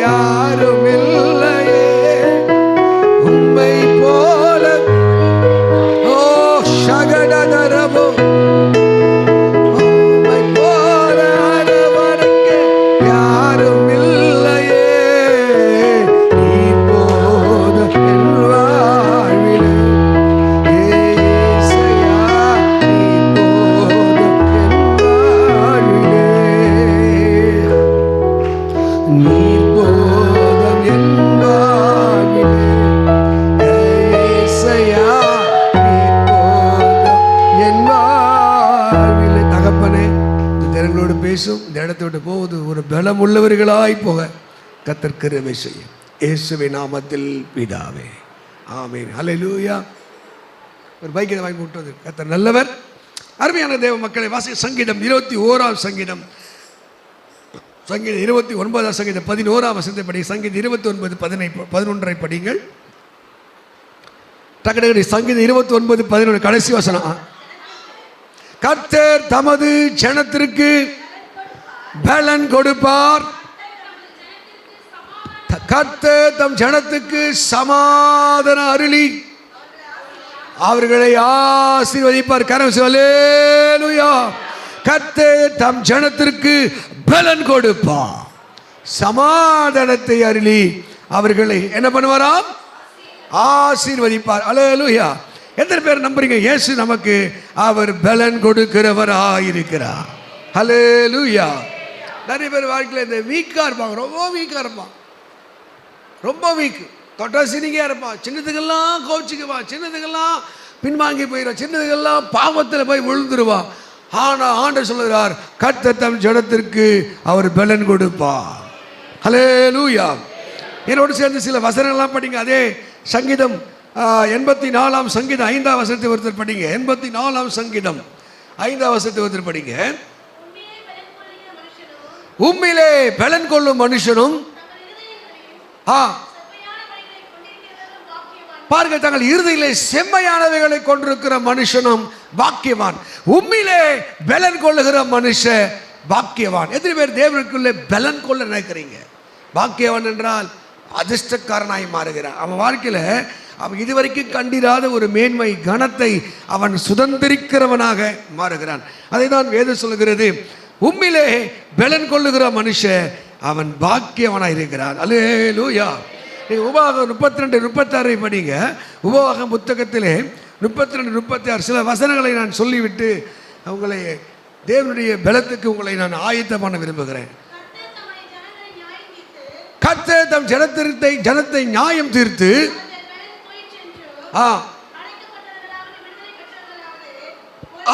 யாரும் இல்லையே, உம்மை போல ஓ சகடதரபோ, உம்மை போல அரவணைக்க யாரும் இல்லையே, நீ போதும் என் வாழ்விலே, ஏசையா நீ போதும் என் வாழ்விலே, நீ போதும் என் வாழ்விலே, ஏசையா நீ போதும் என் வாழ்விலே. தகப்பனே, இந்த ஜனங்களோடு பேசும், இந்த இடத்தை விட்டு போவது ஒரு பலம் உள்ளவர்களாய் போக கர்த்தர் கிருபை செய்யும். இயேசுவின் நாமத்தில் பிதாவே, ஆமென். ஹல்லேலூயா. ஒரு பைக்கை வாங்கி விட்டு வந்து கர்த்தர் நல்லவர். அருமையான தேவ மக்களை, வாசி சங்கீதம் 21ஆம் சங்கீதம், சங்கீதம் 29ஆம் சங்கீதம் 11ஆம் வசனத்தை படி, சங்கீதம் 29, 11 படிங்கள். டக்கடகடி சங்கீதம் 29, 11 கடைசி வசனம். கர்த்தர் தமது ஜனத்திற்கு பலன் கொடுப்பார், கர்த்தர் தம் ஜனத்துக்கு சமாதான அருளி அவர்களை ஆசீர்வதிப்பார். கரம் அல்லேலூயா. கர்த்தர் தம் ஜனத்திற்கு பலன் கொடுப்பார், சமாதானத்தை அருளி அவர்களை என்ன பண்ணுவாராம்? ஆசீர்வதிப்பார். அல்லேலூயா. எத்தனை பேர் நம்புறீங்க இயேசு நமக்கு அவர் பலன் கொடுக்கிறவராயிருக்கிறார்? அல்லேலூயா. நிறைய பேர் வாழ்க்கையில் இந்த வீக்காக இருப்பாங்க, ரொம்ப வீக்காக இருப்பான், ரொம்ப வீக், தொட்டா சினிக்காக இருப்பான், சின்னதுக்கெல்லாம் கோச்சிக்குவான், சின்னதுக்கெல்லாம் பின்வாங்கி போயிடுவான், சின்னதுக்கெல்லாம் பாவத்தில் போய் விழுந்துருவான். ஆனால் ஆண்டவர் சொல்லுகிறார், கர்த்தர் தம் ஜனத்திற்கு அவர் பலன் கொடுப்பார். ஹல்லேலூயா. என்னோடு சேர்ந்து சில வசனங்கள்லாம் படிங்க. அதே சங்கீதம் 84ஆம் சங்கீதம் 5ஆம் வசனத்தை ஒருத்தர் படிங்க. 84ஆம் சங்கீதம் 5ஆம் வசனத்தை ஒருத்தர் படிங்க. உம்மிலே பலன் கொள்ளும் மனுஷனும் பாருங்க, தங்கள் இருதயிலே செம்மையானவைகளை கொண்டிருக்கிற மனுஷனும் பாக்கியவான். உம்மிலே பலன் கொள்ளுகிற மனுஷன் பாக்கியவான். எத்தனை பேர் தேவனுக்குள்ளே பலன் கொள்ள நினைக்கிறீங்க? பாக்கியவான் என்றால் அதிர்ஷ்டக்காரனாய் மாறுகிறான். அவன் வாழ்க்கையில் அவன் இதுவரைக்கும் கண்டிராத ஒரு மேன்மை கனத்தை அவன் சுதந்திரிக்கிறவனாக மாறுகிறான். அதை தான் வேதம் சொல்லுகிறது, உம்மிலே பலன் கொள்ளுகிற மனுஷன் அவன் பாக்கியவனாக இருக்கிறான். அல்லேலூயா. நீங்கள் உபாகம் 32, 36 படிங்க. உபாகம் புத்தகத்திலே 32, 36 சில வசனங்களை நான் சொல்லிவிட்டு உங்களை தேவனுடைய பலத்துக்கு உங்களை நான் ஆயத்தம் பண்ண விரும்புகிறேன். கர்த்தர் தம் ஜனத்தை நியாயம் தீர்த்து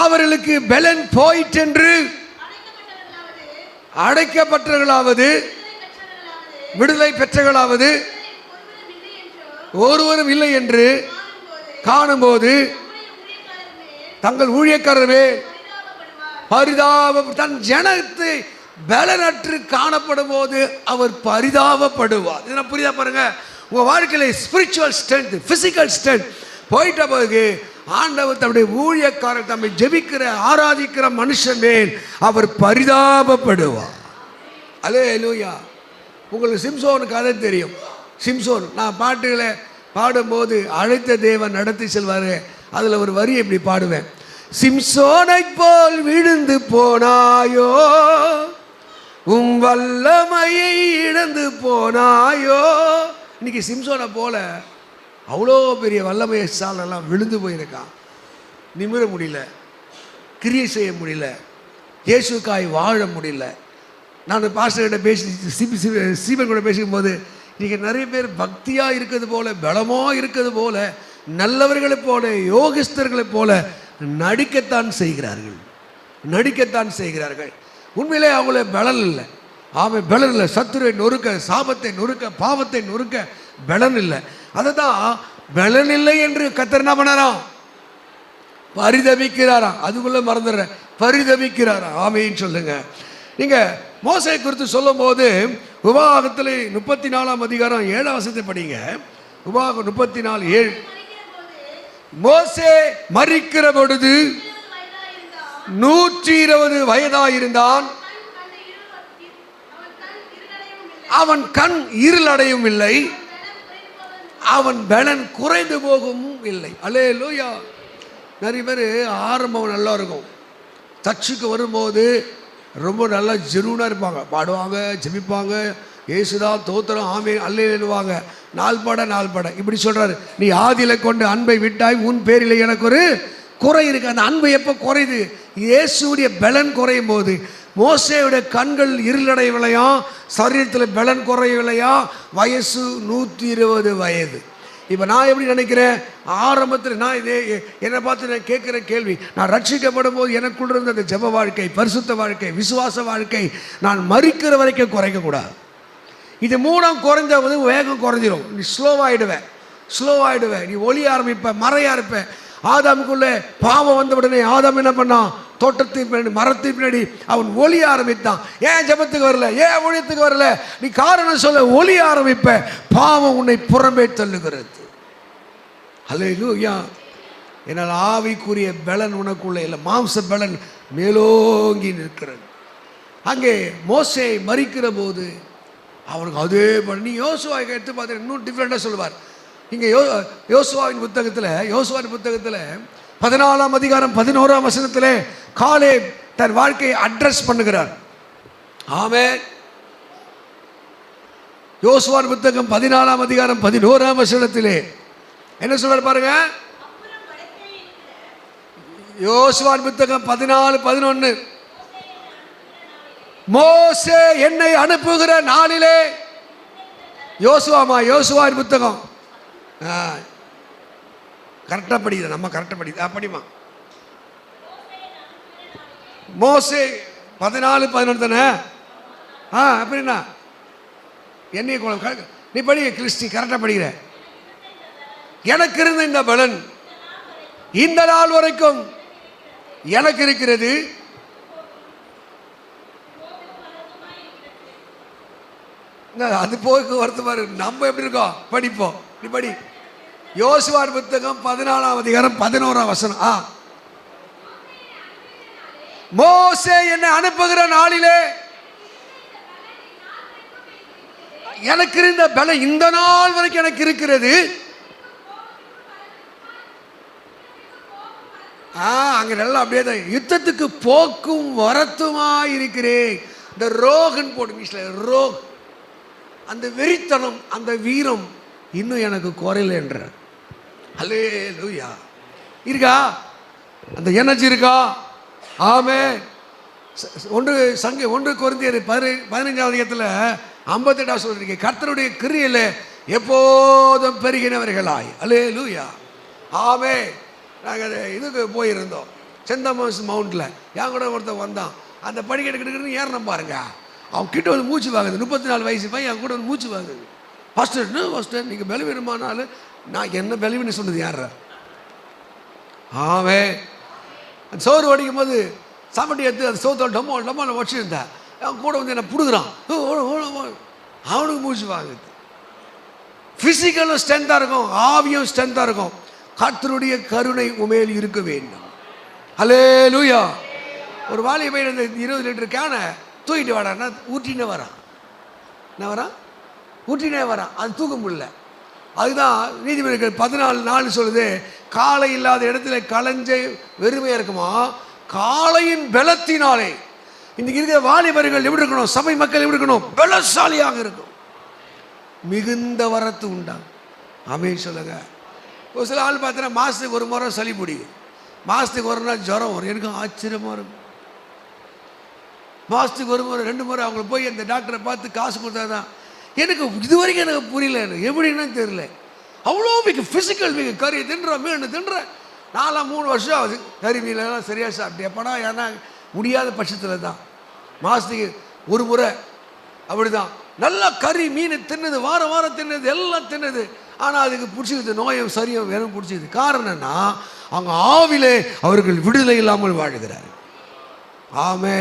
அவர்களுக்கு பலன் போயிற்றென்று அடைக்கப்பட்டவர்களாவது விடுதலை பெற்றவர்களாவது ஒருவரும் இல்லை என்று காணும்போது தங்கள் ஊழியக்காரரே பரிதாபம் தன் ஜனத்தை பலனற்று காணப்படும் போது அவர் பரிதாபப்படுவார். இதை புரியா பாருங்க. உங்க வாழ்க்கையில ஸ்பிரிச்சுவல் ஸ்ட்ரென்த், பிசிக்கல் ஸ்ட்ரென்த் போயிட்ட பிறகு ஆண்டவர் தம்முடைய ஊழியக்காரர் தம்மை ஜெபிக்கிற ஆராதிக்கிற மனுஷன் மேல் அவர் பரிதாபப்படுவார். அல்லேலூயா. உங்களுக்கு சிம்சோன் கதை தெரியும். சிம்சோன் நான் பாட்டுகளை பாடும்போது அழைத்த தேவன் நடத்தி செல்வாரு. அதில் ஒரு வரி இப்படி பாடுவேன். சிம்சோனை போல் விழுந்து போனாயோ, வல்லமையை இழந்து போனாயோ. இன்னைக்கு சிம்சோனை போல அவ்வளோ பெரிய வல்லமையை சாலெல்லாம் விழுந்து போயிருக்கான். நிமிர முடியல, கிரியை செய்ய முடியல, இயேசுக்காய் வாழ முடியல. நான் பாஸ்டர்கிட்ட பேசி சீவன் கூட பேசிக்கும்போது இன்றைக்கி நிறைய பேர் பக்தியாக இருக்கிறது போல, பலமாக இருக்கிறது போல, நல்லவர்களைப் போல, யோகிஸ்தர்களைப் போல நடிக்கத்தான் செய்கிறார்கள். உண்மையிலே அவங்கள பலன் இல்லை. பலன் இல்லை. சத்துரை நொறுக்க, சாபத்தை நொறுக்க, பாவத்தை நொறுக்க பலன் இல்லை. அதை தான் பலன் இல்லை என்று கர்த்தர் என்ன பண்ணாராம்? பரிதபிக்கிறாராம். அதுக்குள்ள மறந்துடுற, பரிதபிக்கிறாராம். ஆமென் சொல்லுங்க. நீங்க மோசே குறித்து சொல்லும் போது உபாகத்தில் 34 அதிகாரம் 7 வசனத்தை படிங்க. உபாகம் 34:7. மோசே மரிக்கிற பொழுது 120 வயதாயிருந்தான். அவன் கண் இருளடையும் இல்லை, அவன் பலன் குறைந்து போகவும் இல்லை. அல்லேலூயா. நிறைய பேர் ஆரம்பம் நல்லா இருக்கும், சர்ச்சுக்கு வரும்போது ரொம்ப நல்லா ஜெனூனாக இருப்பாங்க, பாடுவாங்க, ஜெபிப்பாங்க, ஏசுதான் தோத்திரம் ஆமென் அல்லேலூவாங்க. நாள் பாட இப்படி சொல்கிறாரு. நீ ஆதியில கொண்டு அன்பை விட்டாய், உன் பேரில் எனக்கு ஒரு குறை இருக்கு. அந்த அன்பு எப்போ குறையுது? இயேசுடைய பலன் குறையும் போது. மோசேயுடைய கண்கள் இருளடையவில்லையா, சரீரத்தில் பலன் குறையவில்லையா, வயசு 120 வயது. இப்போ நான் எப்படி நினைக்கிறேன், ஆரம்பத்தில் நான் இதே என்னை பார்த்து நான் கேட்குற கேள்வி, நான் ரட்சிக்கப்படும் போது எனக்குள்ள இருந்த அந்த ஜெப வாழ்க்கை, பரிசுத்த வாழ்க்கை, விசுவாச வாழ்க்கை நான் மரிக்கிற வரைக்கும் குறைக்கக்கூடாது. இது மூணாம் குறைஞ்ச போது வேகம் குறைஞ்சிரும். நீ ஸ்லோவாகிடுவேன், நீ ஒளிய ஆரம்பிப்ப, மறையா இருப்ப. ஆதாமுக்குள்ளே பாவம் வந்த உடனே ஆதாம் என்ன பண்ணான்? தோட்டத்தின் பின்னாடி, மரத்தின் பின்னாடி அவன் ஒளிய ஆரம்பித்தான். ஏன் ஜெபத்துக்கு வரல, ஏன் ஊழியத்துக்கு வரல? நீ காரணம் சொல்ல, ஒளிய ஆரம்பிப்ப, பாவம் உன்னை புறம்பே தள்ளுகிறது. அல்லேலூயா. என்னால் ஆவிக்குரிய பலன் உனக்குள்ள இல்லை, மாம்ச பலன் மேலோங்கி நிற்கிறது. அங்கே மோசே மரிக்கிற போது அவனுக்கு அதே பண்ணி. நீ யோசுவா எடுத்து பார்த்தீங்கன்னா இன்னும் டிஃப்ரெண்டாக சொல்லுவார். இங்கே யோசுவாவின் புத்தகத்தில் 14 அதிகாரம் 11 வசனத்தில் காலேப் தன் வாழ்க்கையை அட்ரஸ் பண்ணுகிறார். ஆமென். யோசுவாவின் புத்தகம் 14 அதிகாரம் 11 வசனத்திலே என்ன சொல்றார் பாருங்க. யோசுவாவின் புத்தகம் 14:11. மோசே என்னை அனுப்புகிற நாளிலே. யோசுவாவின் புத்தகம் கரெக்டாக படிக்கிற, நம்ம கரெக்டாக படிமா. மோசே 14:11 தானே? அப்படின்னா என்னைய நீ படி கிறிஸ்டி, கரெக்டாக படிக்கிற. எனக்கு இருந்த இந்த பலன் இந்த நாள் வரைக்கும் எனக்கு இருக்கிறது. அது போக்கு வருத்தமாரு. நம்ம எப்படி இருக்கோம்? படிப்போம். நீ படி. யோசுவாவின் புத்தகம் 14 அதிகாரம் 11 வசனம். மோசே என்னை அனுப்புகிற நாளிலே எனக்கு இருந்த பலம் இந்த நாள் வரைக்கும் எனக்கு இருக்கிறது. அங்க நல்லா அப்படியே தான். யுத்தத்துக்கு போக்கும் வரத்துமாய் இருக்கிறேன். இந்த ரோகன் போடு மீஸ்ல ரோக், அந்த வெறித்தனம், அந்த வீரம் இன்னும் எனக்கு குறையல என்ற. அல்லேலூயா. இருக்கா? அந்த எனர்ஜி இருக்கா? ஆமே. ஒன்று கொரிந்தியர் 15வது அதிகாரத்தில் 58 சொல்றீங்க, கர்த்தருடைய கிரியையில் எப்போதும் பெருகினவர்களாய். அல்லேலூயா. ஆமே. நாங்கள் இதுக்கு போயிருந்தோம், சென்ட் தாமஸ் மவுண்டில். என் கூட ஒருத்தன் வந்தான், அந்த படிக்கட்டு ஏறணும் பாருங்க, அவன் கிட்ட வந்து மூச்சு வாங்குது. 34 வயசு பையன் என் கூட வந்து மூச்சு வாங்குது. ஃபஸ்ட்டு நீங்கள் பலவீனமானாலும் நான் என்ன பலவீனம் சொன்னது யார்? ஆமே. அந்த சோறு வடிக்கும் போது சாமட்டி எடுத்து அந்த சோத்தோட டம்மாவில் வச்சுருந்தேன். அவன் கூட வந்து என்னை பிடுங்குறான், அவனுக்கு மூச்சு வாங்குது. ஃபிசிக்கலும் ஸ்ட்ரென்த்தாக இருக்கும், ஆவியும் ஸ்ட்ரென்த்தாக இருக்கும். கர்த்தருடைய கருணை உமேல் இருக்க வேண்டும். அல்லேலூயா. ஒரு வாலிப பையன் இந்த 20 லிட்டர் கேனை தூக்கிட்டு வாடான்னா ஊற்றினே வரான். என்ன வரான்? ஊற்றினே வரான். அது தூக்க முடியல. அதுதான் நீதிமன்றங்கள் 14:4 சொல்லுது, காலை இல்லாத இடத்துல களஞ்சை வெறுமையாக இருக்குமா, காலையின் பலத்தினாலே. இன்றைக்கி இருக்கிற வாலிபர்கள் எப்படி இருக்கணும்? சபை மக்கள் எப்படி இருக்கணும்? பலசாலியாக இருக்கும், மிகுந்த வரத்து உண்டாங்க. ஆமென் சொல்லுங்க. ஒரு சில ஆள் பார்த்தீங்கன்னா மாதத்துக்கு ஒரு முறை சளி பிடிக்கும், மாதத்துக்கு ஒரு நாள் ஜுரம் வரும். எனக்கு ஆச்சரியமாக இருக்கும். மாதத்துக்கு ஒரு முறை 2 முறை அவங்கள போய் அந்த டாக்டரை பார்த்து காசு கொடுத்தா தான். எனக்கு இது வரைக்கும் எனக்கு புரியல, எனக்கு எப்படின்னு தெரியல. அவ்வளோ ஃபிசிக்கல் கறி தின்றோம், மீன் தின்றேன். 3 வருஷம் ஆகுது கறி மீனெல்லாம் சரியாக சாப்பிட்டு. எப்படா? ஏன்னா முடியாத பட்சத்தில் தான். மாதத்துக்கு ஒரு முறை அப்படி தான். நல்லா கறி மீன் தின்னது, வாரம் தின்னது, எல்லாம் தின்னது. ஆனால் அதுக்கு பிடிச்சிது, நோயும் சரியும் வேணும் பிடிச்சிது. காரணம் என்ன? அவங்க ஆவிலே அவர்கள் விடுதலை இல்லாமல் வாழ்கிறார். ஆமே.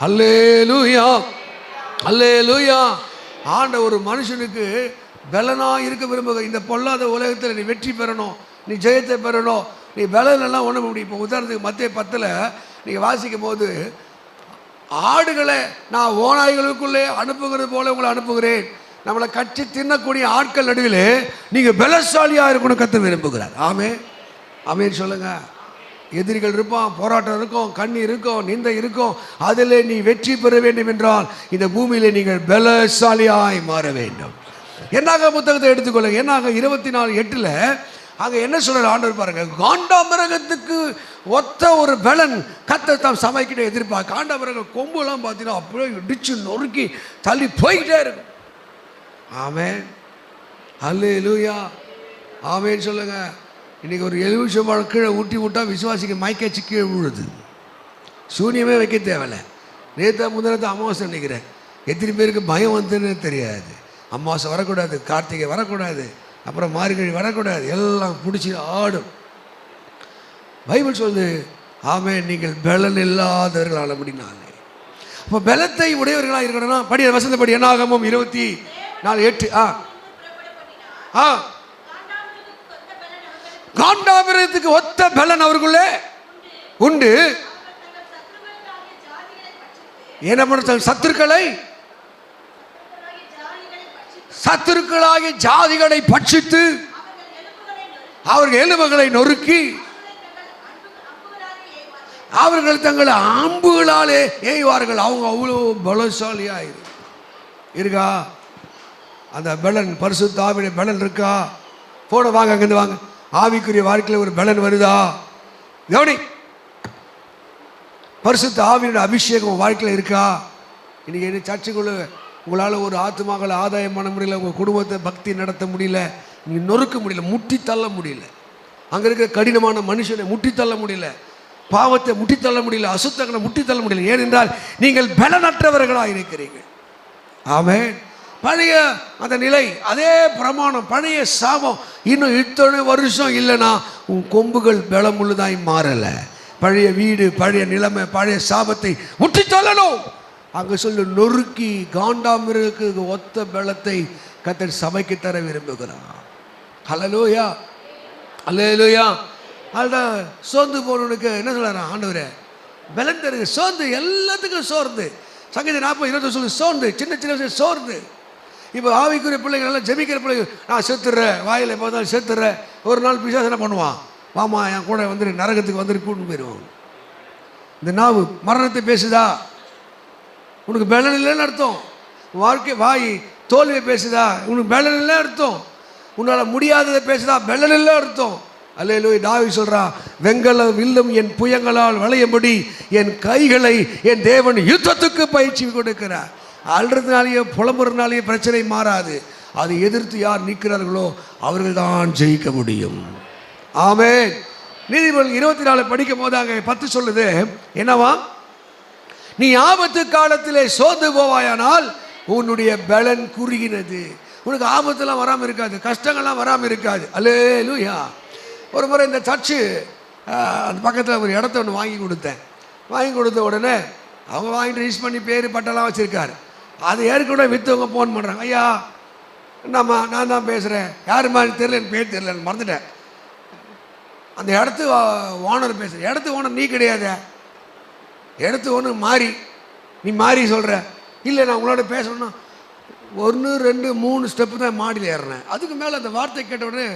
அல்லேலூயா, அல்லேலூயா. ஆண்ட ஒரு மனுஷனுக்கு பலனாக இருக்க விரும்புக. இந்த பொல்லாத உலகத்தில் நீ வெற்றி பெறணும், நீ ஜெயத்தை பெறணும், நீ பலனெல்லாம் ஒன்று முடியும். இப்போ உதாரணத்துக்கு மத்திய 10 நீங்கள் வாசிக்கும் போது, ஆடுகளை நான் ஓநாய்களுக்குள்ளே அனுப்புகிறது போல உங்களை அனுப்புகிறேன். நம்மளை கட்சி தின்னக்கூடிய ஆட்கள் நடுவில் நீங்கள் பலசாலியாக இருக்கணும் கத்த விரும்புகிறார். ஆமே. ஆமேன்னு சொல்லுங்க. எதிரிகள் இருப்பான், போராட்டம் இருக்கும், கண்ணி இருக்கும், நிந்தை இருக்கும். அதில் நீ வெற்றி பெற வேண்டும் என்றால் இந்த பூமியில் நீங்கள் பலசாலியாய் மாற வேண்டும். என்னாக புத்தகத்தை எடுத்துக்கொள்ளுங்க. என்னாக 24:8 அங்கே என்ன சொல்ற ஆண்டவர் பாருங்க, காண்டாமிருகத்துக்கு ஒத்த ஒரு பலன் கர்த்தர் தாம் சபைக்கிட்ட எதிர்பார்க்க. காண்டாமிருகம் கொம்புலாம் பார்த்தீங்கன்னா அப்படியே இடிச்சு நொறுக்கி தள்ளி போய்கிட்டே இருக்கும். ஆமென். அல்லேலூயா. ஆமென் சொல்லுங்க. இன்னைக்கு ஒரு எலுமிச்சம்பழம் கீழே ஊட்டி விட்டா விசுவாசிக்கு மயக்காச்சு கீழே விழுது. சூனியமே வைக்க தேவையில்லை. முந்தினத்தை அமாவாசை நினைக்கிறேன். எத்தனை பேருக்கு பயம் வந்துன்னு தெரியாது. அமாவாசை வரக்கூடாது, கார்த்திகை வரக்கூடாது, அப்புறம் மார்கழி வரக்கூடாது, எல்லாம் பிடிச்சி ஆடும். பைபிள் சொல்லுது, ஆமென், நீங்கள் பலன் இல்லாதவர்களால் அப்படின்னாலே. அப்போ பலத்தை உடையவர்களாக இருக்கணும்னா படி வசந்தப்படி. என்னாகமம் 24:8. காண்டாமிருகத்துக்கு ஒத்த பலன் அவர்களுக்குள்ளே உண்டு. என்ன பண்ண? சத்துருக்களாகிய ஜாதிகளை பட்சித்து அவர்கள் எலும்புகளை நொறுக்கி அவர்கள் தங்கள் அம்புகளாலே ஏய்வார்கள். அவங்க அவ்வளோ பலசாலியா இருக்கா? அந்த பலன், பரிசுத்த ஆவியுடைய பலன் இருக்கா? போட வாங்க, அங்கிருந்து வாங்க. ஆவிக்குரிய வாழ்க்கையில் ஒரு பலன் வருதா? கவனி. பரிசுத்த ஆவியோட அபிஷேகம் வாழ்க்கையில் இருக்கா? இன்னைக்கு என்ன சர்ச்சுக்குள்ள உங்களால் ஒரு ஆத்மாக்களை ஆதாயம் பண்ண முடியல, உங்கள் குடும்பத்தை பக்தி நடத்த முடியல, நீங்கள் நொறுக்க முடியல, முட்டி தள்ள முடியல. அங்கே இருக்கிற கடினமான மனுஷனை முட்டி தள்ள முடியல, பாவத்தை முட்டி தள்ள முடியல, அசுத்தங்களை முட்டி தள்ள முடியல. ஏனென்றால் நீங்கள் பலனற்றவர்களாக இருக்கிறீர்கள். ஆமென். பழைய அந்த நிலை, அதே பிரமாணம், பழைய சாபம் இன்னும் இத்தனை வருஷம் இல்லைன்னா உன் கொம்புகள் பலம் உள்ளதாய் மாறலை. பழைய வீடு, பழைய நிலைமை, பழைய சாபத்தை முட்டி தள்ளணும். அங்கே சொல்லு, நொறுக்கி காண்டாமிருகத்துக்கு ஒத்த பலத்தை கர்த்தர் சபைக்கு தர விரும்புகிறான். ஹல்லேலூயா, ஹல்லேலூயா. அதுதான் சோர்ந்து போனவனுக்கு என்ன சொல்கிறான் ஆண்டவரே? பலன் தருது. சோர்ந்து, எல்லாத்துக்கும் சோர்ந்து. சங்கீதம் 40:20 சொல்லு, சோர்ந்து, சின்ன சின்ன விஷயம் சோர்ந்து. இப்போ ஆவிக்குரிய பிள்ளைகள் எல்லாம் ஜெபிக்கிற பிள்ளைகள், நான் செத்துறேன், வாயில் எப்போ தான் செத்துறேன். ஒரு நாள் பிசாசு என்ன பண்ணுவான்? வாமா என் கூட வந்துரு, நரகத்துக்கு வந்துட்டு கூட்டின்னு போயிடுவான். இந்த நாவு மரணத்தை பேசுதா? உனக்கு பலன் இல்லைன்னு அர்த்தம். வாழ்க்கை வாய் தோல்வியை பேசுதா? உனக்கு பலன் இல்லை அர்த்தம். உன்னால் முடியாததை பேசுதா? பலன் இல்லை அர்த்தம். அல்லேலூயா. தாவீது சொல்றான், வெங்கல வில்லும் என் புயங்களால் வளையும்படி என் கைகளை என் தேவன் யுத்தத்துக்கு பயிற்சி கொடுக்கிறார். அல்றதுனாலேயே புலம்புறதுனாலேயே பிரச்சனை மாறாது. அதை எதிர்த்து யார் நிற்கிறார்களோ அவர்கள் தான் ஜெயிக்க முடியும். ஆமென். நீதிமொழிகள் 24 படிக்கும் போது அங்கே 10 சொல்லுது என்னவா, நீ ஆபத்து காலத்திலே சோர்ந்து போவாயானால் உன்னுடைய பலன் குறுகினது. உனக்கு ஆபத்துலாம் வராமல் இருக்காது, கஷ்டங்கள்லாம் வராமல் இருக்காது. அல்லேலூயா. ஒரு முறை இந்த சர்ச்சு அந்த பக்கத்தில் ஒரு இடத்த ஒன்று வாங்கி கொடுத்தேன். வாங்கி கொடுத்த உடனே அவங்க வாங்கிட்டு ரிஜிஸ்ட் பண்ணி பேர் பட்டெல்லாம் வச்சுருக்காரு. அது ஏற்கனவே விற்றவங்க ஃபோன் பண்ணுறாங்க, ஐயா என்னம்மா நான் தான் பேசுகிறேன், யாருமா தெரியல, எனக்கு பேர் தெரியலன்னு மறந்துட்டேன். அந்த இடத்து ஓனர் பேசுகிறேன். இடத்து ஓனர் நீ கிடையாது, இடத்து ஓனர் மாறி, நீ மாறி சொல்கிற. இல்லை நான் உங்களோட பேசணும்னா 1 2 3 ஸ்டெப்பு தான் மாடியில் ஏறினேன். அதுக்கு மேலே அந்த வார்த்தை கேட்ட உடனே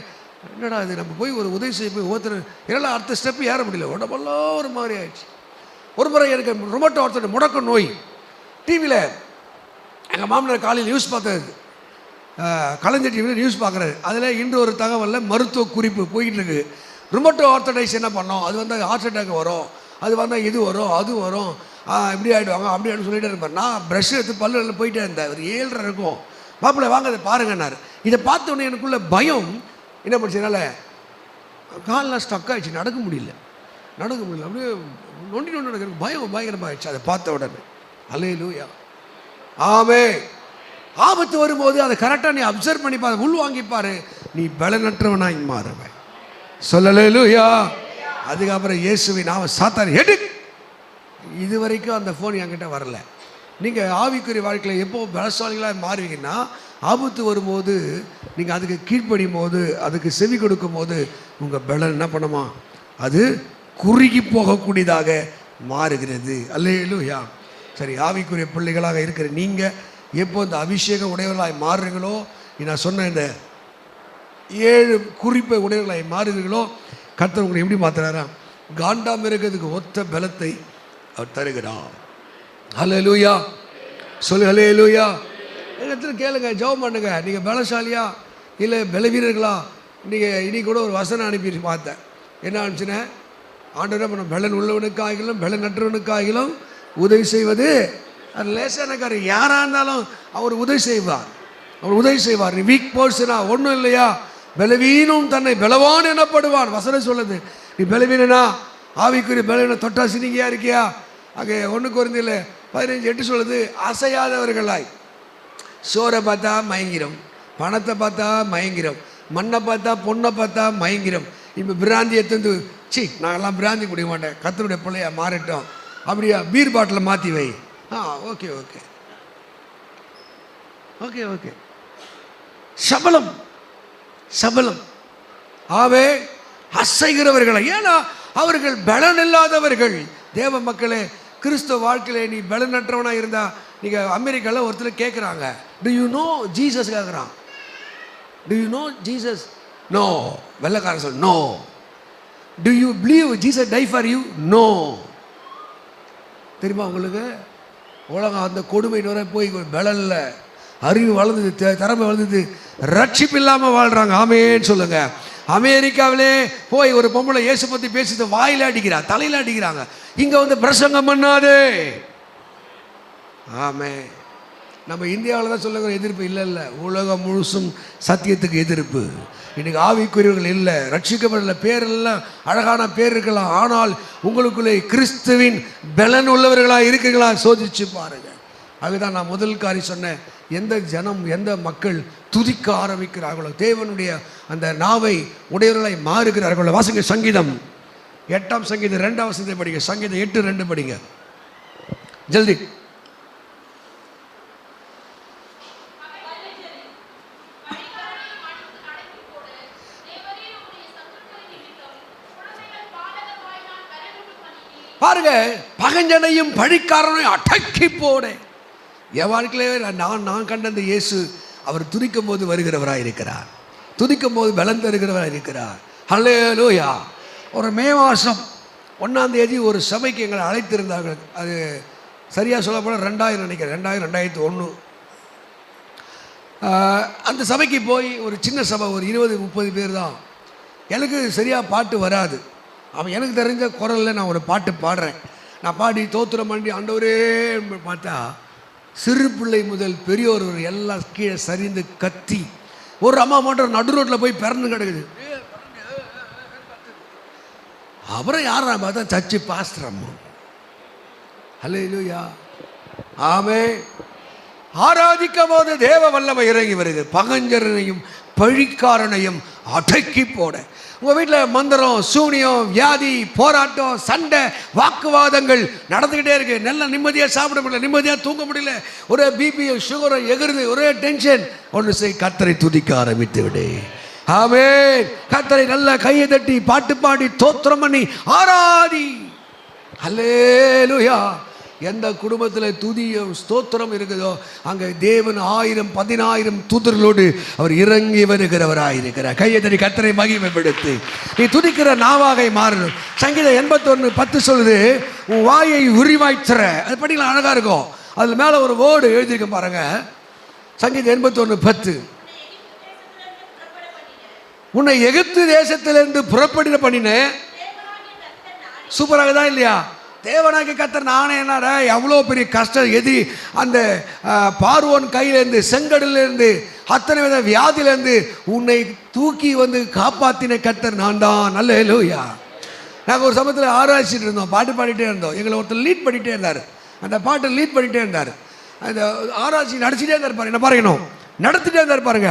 என்னடா இது, நம்ம போய் ஒரு உதவி செய்ய போய் ஒருத்தர் என்னால் அடுத்த ஸ்டெப்பு ஏற முடியல, உடம்பெல்லாம் ஒரு மாதிரி ஆயிடுச்சு. ஒரு முறை எனக்கு ரொமட்டோ ஒருத்தர் முடக்க நோய். டிவியில் எங்கள் மாமனார் காலையில் நியூஸ் பார்த்தது, கலைஞர் டிவியில் நியூஸ் பார்க்குறாரு. அதில் இன்று ஒரு தகவலில் மருத்துவ குறிப்பு போயிட்டு இருக்கு. ரொமட்டோ ஆர்த்தடைஸ் என்ன பண்ணோம், அது வந்து ஹார்ட் அட்டாக் வரும், அது வந்தால் இது வரும் அது வரும், இப்படி ஆகிடுவாங்க அப்படி ஆகிடும் சொல்லிகிட்டே இருப்பார். நான் ப்ரஷ் எடுத்து பல்லில் போயிட்டே இருந்தேன். ஒரு 7:30 இருக்கும். மாப்பிள்ளை வாங்க அதை பாருங்கன்னாரு. இதை பார்த்தோன்னே எனக்குள்ள பயம் என்ன பண்ணுச்சுனால காலெலாம் ஸ்டக் ஆகிடுச்சு, நடக்க முடியல. அப்படியே நொண்டி நடக்கிறது பயம் பயங்கரமாகிடுச்சு அதை பார்த்த உடனே. அல்லேலூயா. ஆமென். ஆபத்து வரும்போது அதை கரெக்டாக நீ அப்சர்வ் பண்ணி பாரு, உள்வாங்கிப்பாரு, நீ பலனற்றவனாய் மாறுவேன். சொல்லலேலூயா. அதுக்கப்புறம் இயேசுவை நான் சாத்தான் எடு. இது வரைக்கும் அந்த ஃபோன் என்கிட்ட வரல. நீங்கள் ஆவிக்குரிய வாழ்க்கையில் எப்போ பலசாலிகளாக மாறுவீங்கன்னா, ஆபத்து வரும்போது நீங்கள் அதுக்கு கீழ்ப்படியும் போது, அதுக்கு செவி கொடுக்கும் போது உங்கள் பலன் என்ன பண்ணுமா, அது குறுகி போகக்கூடியதாக மாறுகிறது. அல்லேலூயா. சரி, ஆவிக்குரிய பிள்ளைகளாக இருக்கிற நீங்கள் எப்போ இந்த அபிஷேக உடையவர்களாய் மாறுறீங்களோ, நான் சொன்ன இந்த 7 குறிப்பை உடையவர்களாய் மாறுகிறீர்களோ, கர்த்தர் உங்களை எப்படி மாற்றுறாரா, காண்டாம இருக்கிறதுக்கு ஒத்த பலத்தை அவர் தருகிறார். ஹல்லேலூயா. சொல்லு ஹல்லேலூயா. இடத்துல கேளுங்க, ஜெபம் பண்ணுங்க. நீங்கள் பலசாலியா இல்லை பலவீரர்களா? நீங்கள் இன்னைக்கு கூட ஒரு வசனம் அனுப்பி பார்த்தேன். என்ன அனுப்பிச்சுன்னா, ஆண்டவரே பண்ண பலன் உள்ளவனுக்காகிலும் பலன் நற்றவனுக்காகிலும் உதவி செய்வது அது லேசான காரியம். யாராக இருந்தாலும் அவர் உதவி செய்வார், அவர் உதவி செய்வார். நீ வீக் பர்சனா ஒன்றும் இல்லையா, பலவீனும் தன்னை பலவான் எனப்படுவான் வசனம் சொல்லுது. நீ பலவீனனா, ஆவிக்குரிய பலவீன தொட்டா சினிங்கியா இருக்கியா? அங்கே 1 கொரிந்தியர் 15:8 சொல்லுது, அசையாதவர்களாய். சோரை பார்த்தா மயங்கிரும், பணத்தை பார்த்தா மயங்கிரும், மண்ணை பார்த்தா பொண்ணை பார்த்தா மயங்கிரும். இப்போ பிராந்தி எடுத்து நாங்கள்லாம் பிராந்தி குடிக்க மாட்டேன், கர்த்தருடைய பிள்ளையா மாறிட்டோம். அப்படியா, பீர் பாட்டில் மாற்றி வை. Okay okay okay okay. சபலம் சபலம். ஆவே அசைகிறவர்களை, ஏன்னா அவர்கள் பலன் இல்லாதவர்கள். தேவ மக்களே, கிறிஸ்துவ வாழ்க்கையிலே நீ பலனற்றவனாக இருந்தா, நீங்கள் அமெரிக்காவில் ஒருத்தர் கேட்குறாங்க, டு யூ நோ ஜீசஸ் கேட்குறான். Do you know Jesus? No. வெள்ளைக்காரன் சொல் no. Do you believe Jesus die for you? No. தெரியுமா உங்களுக்கு? உலகம் அந்த கொடுமை வர போய் பலனில் அறிவு வளர்ந்தது, திறமை வளர்ந்தது, ரட்சிப்பு இல்லாமல் வாழ்கிறாங்க. ஆமேன்னு சொல்லுங்க. அமெரிக்காவிலே போய் ஒரு பொம்பளை இயேசு பற்றி பேசிட்டு வாயில் அடிக்கிறா, தலையில் அடிக்கிறாங்க. இங்கே வந்து பிரசங்கம் பண்ணாதே. ஆமே. நம்ம இந்தியாவில் தான் சொல்லுங்கிற எதிர்ப்பு இல்லை இல்லை, உலகம் முழுசும் சத்தியத்துக்கு எதிர்ப்பு. இன்னைக்கு ஆவிக்குரியவர்கள் இல்லை, ரட்சிக்கப்படல, பேரெல்லாம் அழகான பேர் இருக்கலாம், ஆனால் உங்களுக்குள்ளே கிறிஸ்துவின் பலன் உள்ளவர்களாக இருக்கிறீங்களா சோதிச்சு பாருங்க. அதுதான் நான் முதல் காரி சொன்னேன், எந்த ஜனம் எந்த மக்கள் துதிக்க ஆரம்பிக்கிறார்களோ, தேவனுடைய அந்த நாவை உடையவர்களாய் மாறுகிறார்களோ. வாசிங்க சங்கீதம் 8ஆம் சங்கீதம் 2ஆம் வசனத்தை படிங்க. சங்கீதம் 8:2 படிங்க ஜல்தி. பாருங்க, பகஞ்சனையும் பழிக்காரனையும் அடக்கி போட. என் வாழ்க்கையிலே நான் கண்ட அந்த இயேசு, அவர் துதிக்கும் போது வருகிறவராக இருக்கிறார், துதிக்கும் போது பலன் தருகிறவராக இருக்கிறார். ஹல்லேலூயா. ஒரு மே மாதம் 1ஆம் தேதி ஒரு சபைக்கு எங்களை அழைத்திருந்தார்கள். அது சரியாக சொல்ல போனால் 2000 நினைக்கிறேன், 2001. அந்த சபைக்கு போய் ஒரு சின்ன சபை, ஒரு 20-30 பேர் தான். எனக்கு சரியாக பாட்டு வராது. அவன் எனக்கு தெரிஞ்ச குரலில் நான் ஒரு பாட்டு பாடுறேன். நான் பாடி தோத்திரம் பண்ணி ஆண்டவரே பார்த்தா சிறு பிள்ளை முதல் பெரியோர் எல்லாம் கீழே சரிந்து கத்தி ஒரு அம்மா மட்டும் நடு ரோட்டில் போய் பிறந்து கிடக்குது. அப்புறம் யாரா பார்த்தா சர்ச்சு பாஸ்டர் அம்மா. ஹல்லேலூயா, ஆமென். ஆராதிக்கும் போது தேவ வல்லமை இறங்கி வருது. பகஞ்சரனையும் பழிக்காரனையும் அடக்கி போட. உங்கள் வீட்டில் மந்திரம், சூனியம், வியாதி, போராட்டம், சண்டை, வாக்குவாதங்கள் நடந்துக்கிட்டே இருக்கு. நல்லா நிம்மதியாக சாப்பிட முடியல, நிம்மதியாக தூங்க முடியல, ஒரே பிபி சுகரை எகிருது, ஒரே டென்ஷன். ஒன்று செய், கர்த்தரை துதிக்க ஆரம்பித்து விடு. ஆமென். கர்த்தரை நல்லா கையை தட்டி பாட்டு பாடி தோத்திரம் பண்ணி ஆராதி. ஹல்லேலூயா. எந்த குடும்பத்தில் துதியும் ஸ்தோத்திரம் இருக்குதோ அங்கே தேவன் 1000-10,000 தூதர்களோடு அவர் இறங்கி வருகிறவராயிருக்கிறார். கையை தட்டி கர்த்தரை மகிமைப்படுத்தி நீ துதிக்கிற நாவாகை மாறணும். சங்கீதம் 81:10 சொல்லுது, உன் வாயை உரிவாய்த்துற. அது படிக்கலாம், அழகா இருக்கும். அதில் மேலே ஒரு வேர்டு எழுதியிருக்க பாருங்க. சங்கீதம் 81:10, உன்னை எகிப்து தேசத்திலிருந்து புறப்படின பண்ணினேன். சூப்பராக தான் இல்லையா? தேவனாகிய கர்த்தர் நானே. என்னடா எவ்வளோ பெரிய கஷ்டம் எதிரி அந்த பார்வோன் கையிலேருந்து, செங்கடலேருந்து, அத்தனை வித வியாதியிலேருந்து உன்னை தூக்கி வந்து காப்பாற்றின கர்த்தர் நான் தான். அல்லேலூயா. நாங்கள் ஒரு சமயத்தில் ஆராய்ச்சிட்டு இருந்தோம், பாட்டு பாடிட்டே இருந்தோம். எங்களை ஒருத்தர் லீட் பண்ணிகிட்டே இருந்தார். அந்த பாட்டை லீட் பண்ணிகிட்டே இருந்தார். அந்த ஆராய்ச்சி நடிச்சிட்டே இருந்தார் பாருங்க. என்ன பாருங்கணும் நடத்திட்டே இருந்தார் பாருங்க.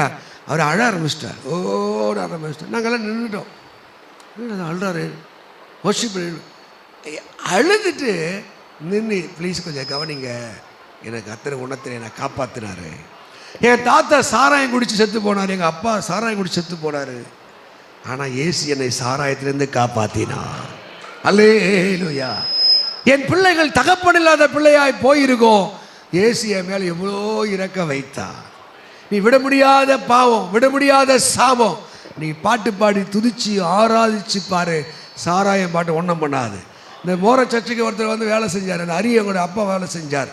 அவர் அழ ஆரம்பிச்சிட்டார். ஓட ஆரம்பிச்சிட்டார். நாங்கள்லாம் நின்றுட்டோம். அழுறாரு, வர்ஷிப் அழுதுட்டு நின்று, ப்ளீஸ் கொஞ்சம் கவனிங்க, எனக்கு அத்தனை உணர்த்தின என்னை காப்பாற்றினாரு. என் தாத்தா சாராயம் குடித்து செத்து போனார், எங்கள் அப்பா சாராயம் குடிச்சு செத்து போனார். ஆனால் இயேசு என்னை சாராயத்திலேருந்து காப்பாற்றினார். அல்லேலூயா. என் பிள்ளைகள் தகப்பன் இல்லாத பிள்ளையாய் போயிருக்கோம், இயேசு என் மேலே எவ்வளோ இறக்க வைத்தார். நீ விட முடியாத பாவம், விட முடியாத சாபம், நீ பாட்டு பாடி துதிச்சு ஆராதிச்சு பாரு. சாராயம் பாட்டு ஒன்றும் பண்ணாது. இந்த மோர சர்ச்சுக்கு ஒருத்தர் வந்து வேலை செஞ்சார். அந்த அரியவங்களோட அப்பா வேலை செஞ்சார்.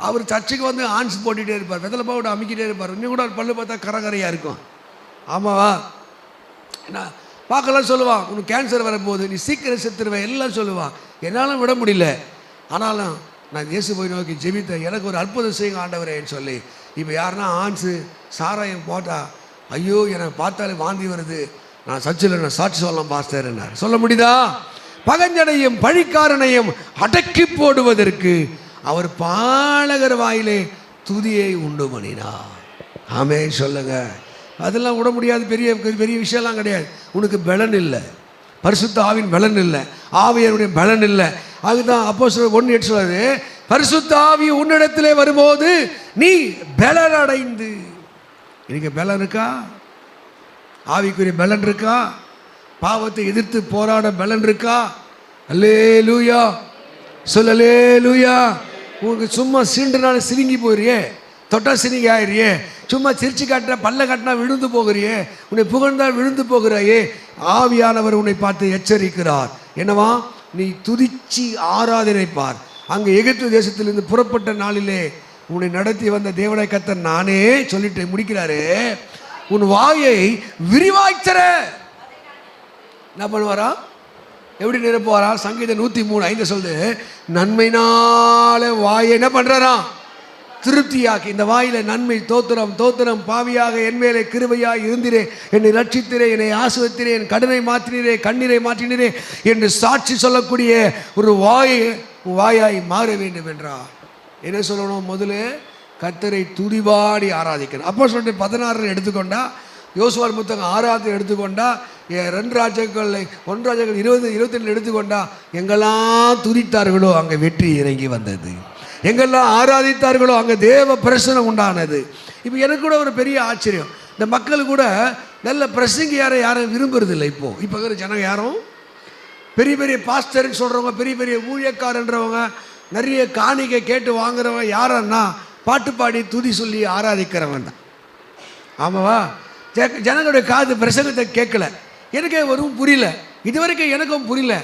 அவர் சர்ச்சுக்கு வந்து ஆன்ஸ் போட்டுகிட்டே இருப்பார், வெத்தலை பாவோட அமைக்கிட்டே இருப்பார். இன்னும் கூட பல்லு பார்த்தா கரகரையாக இருக்கும். ஆமாவா? என்ன பார்க்கலாம் சொல்லுவான், உனக்கு கேன்சர் வரப்போகுது, நீ சீக்கிரம் செத்துருவேன் எல்லாம் சொல்லுவான். என்னாலும் விட முடியல. ஆனாலும் நான் இயேசு போய் நோக்கி ஜெபித்தேன், எனக்கு ஒரு அற்புதம் செய்யுங்க ஆண்டவரேன்னு சொல்லி. இப்போ யாருன்னா ஆன்ஸு சாராயம் போட்டால், ஐயோ எனக்கு பார்த்தாலே வாந்தி வருது, நான் சர்ச்சில் நான் சாட்சி சொல்லலாம் பாஸ்டர்னார். சொல்ல முடியுதா? பகஞ்சனையும் பழிக்காரனையும் அடக்கி போடுவதற்கு அவர் பாலகர் வாயிலே துதியை உண்டு பண்ணினார். ஆமென் சொல்லுங்க. அதெல்லாம் விட முடியாது. பெரிய பெரிய விஷயம்லாம் கிடையாது. உனக்கு பலன் இல்லை, பரிசுத்த ஆவியின் பலன் இல்லை, ஆவியனுடைய பலன் இல்லை. அதுதான் அப்போஸ்தலர் 1:8 சொல்றாரு, பரிசுத்த ஆவி உன்னிடத்திலே வரும்போது நீ பலன் அடைந்து. இன்னைக்கு பலன் இருக்கா? ஆவிக்குரிய பலன் இருக்கா? பாவத்தை எதிர்த்து போராட பலன் இருக்கா? அல்லேலூயா சொல், அல்லேலூயா. உங்களுக்கு சும்மா சீண்டுனாலும் சிரிங்கி போயிறியே, தொட்டா சிரிங்கி ஆயிரியே, சும்மா சிரிச்சு காட்டினா பல்ல காட்டினா விழுந்து போகிறியே, உன்னை புகழ்ந்தால் விழுந்து போகிறாயே. ஆவியானவர் உன்னை பார்த்து எச்சரிக்கிறார். என்னவா? நீ துதிச்சு ஆராதனைப்பார். அங்கே எகிப்து தேசத்திலிருந்து புறப்பட்ட நாளிலே உன்னை நடத்தி வந்த தேவனை கர்த்தர் நானே சொல்லிட்டு முடிக்கிறாரு. உன் வாயை விரிவாய்த்தர. என்ன பண்ணுவாரா? எப்படி நிரப்புவாரா? சங்கீதம் 103:5 சொல்லுது, நன்மைனால வாயை என்ன பண்றாரா? திருப்தியாக்கி. இந்த வாயில நன்மை, தோத்திரம் தோத்திரம், பாவியாக என் மேலே கிருபையாய் இருந்திரே, என்னை ரட்சித்திரே, என்னை ஆசீர்வதித்திரே, என் கடனை மாற்றினீரே, கண்ணீரை மாற்றினீரே என்று சாட்சி சொல்லக்கூடிய ஒரு வாயாய் மாற வேண்டும் என்றார். என்ன சொல்லணும்? முதல்ல கர்த்தரை துதிபாடி ஆராதிக்கணும். அப்போஸ்தலர் 16 எடுத்துக்கொண்டா, யோசுவாவின் புத்தகம் 6 எடுத்துக்கொண்டா, 2 ராஜாக்கள் 1 ராஜாக்கள் 20-22 எடுத்துக்கொண்டா, எங்கெல்லாம் துதித்தார்களோ அங்கே வெற்றி இறங்கி வந்தது, எங்கெல்லாம் ஆராதித்தார்களோ அங்கே தேவ பிரசனம் உண்டானது. இப்போ எனக்கு கூட ஒரு பெரிய ஆச்சரியம், இந்த மக்கள் கூட நல்ல பிரசங்க யாரும் விரும்புறதில்லை. இப்போ இருக்கிற ஜனங்க யாரும் பெரிய பெரிய பாஸ்டர்ன்னு சொல்கிறவங்க, பெரிய பெரிய ஊழியக்காரன்றவங்க, நிறைய காணிக்கை கேட்டு வாங்குறவங்க யாரன்னா பாட்டு பாடி துதி சொல்லி ஆராதிக்கிறவன் தான். ஆமாவா? ஜனங்களுடைய காது பிரசங்கத்தை கேட்கல. எனக்கே வரும் புரியல, இதுவரைக்கும் எனக்கும் புரியல.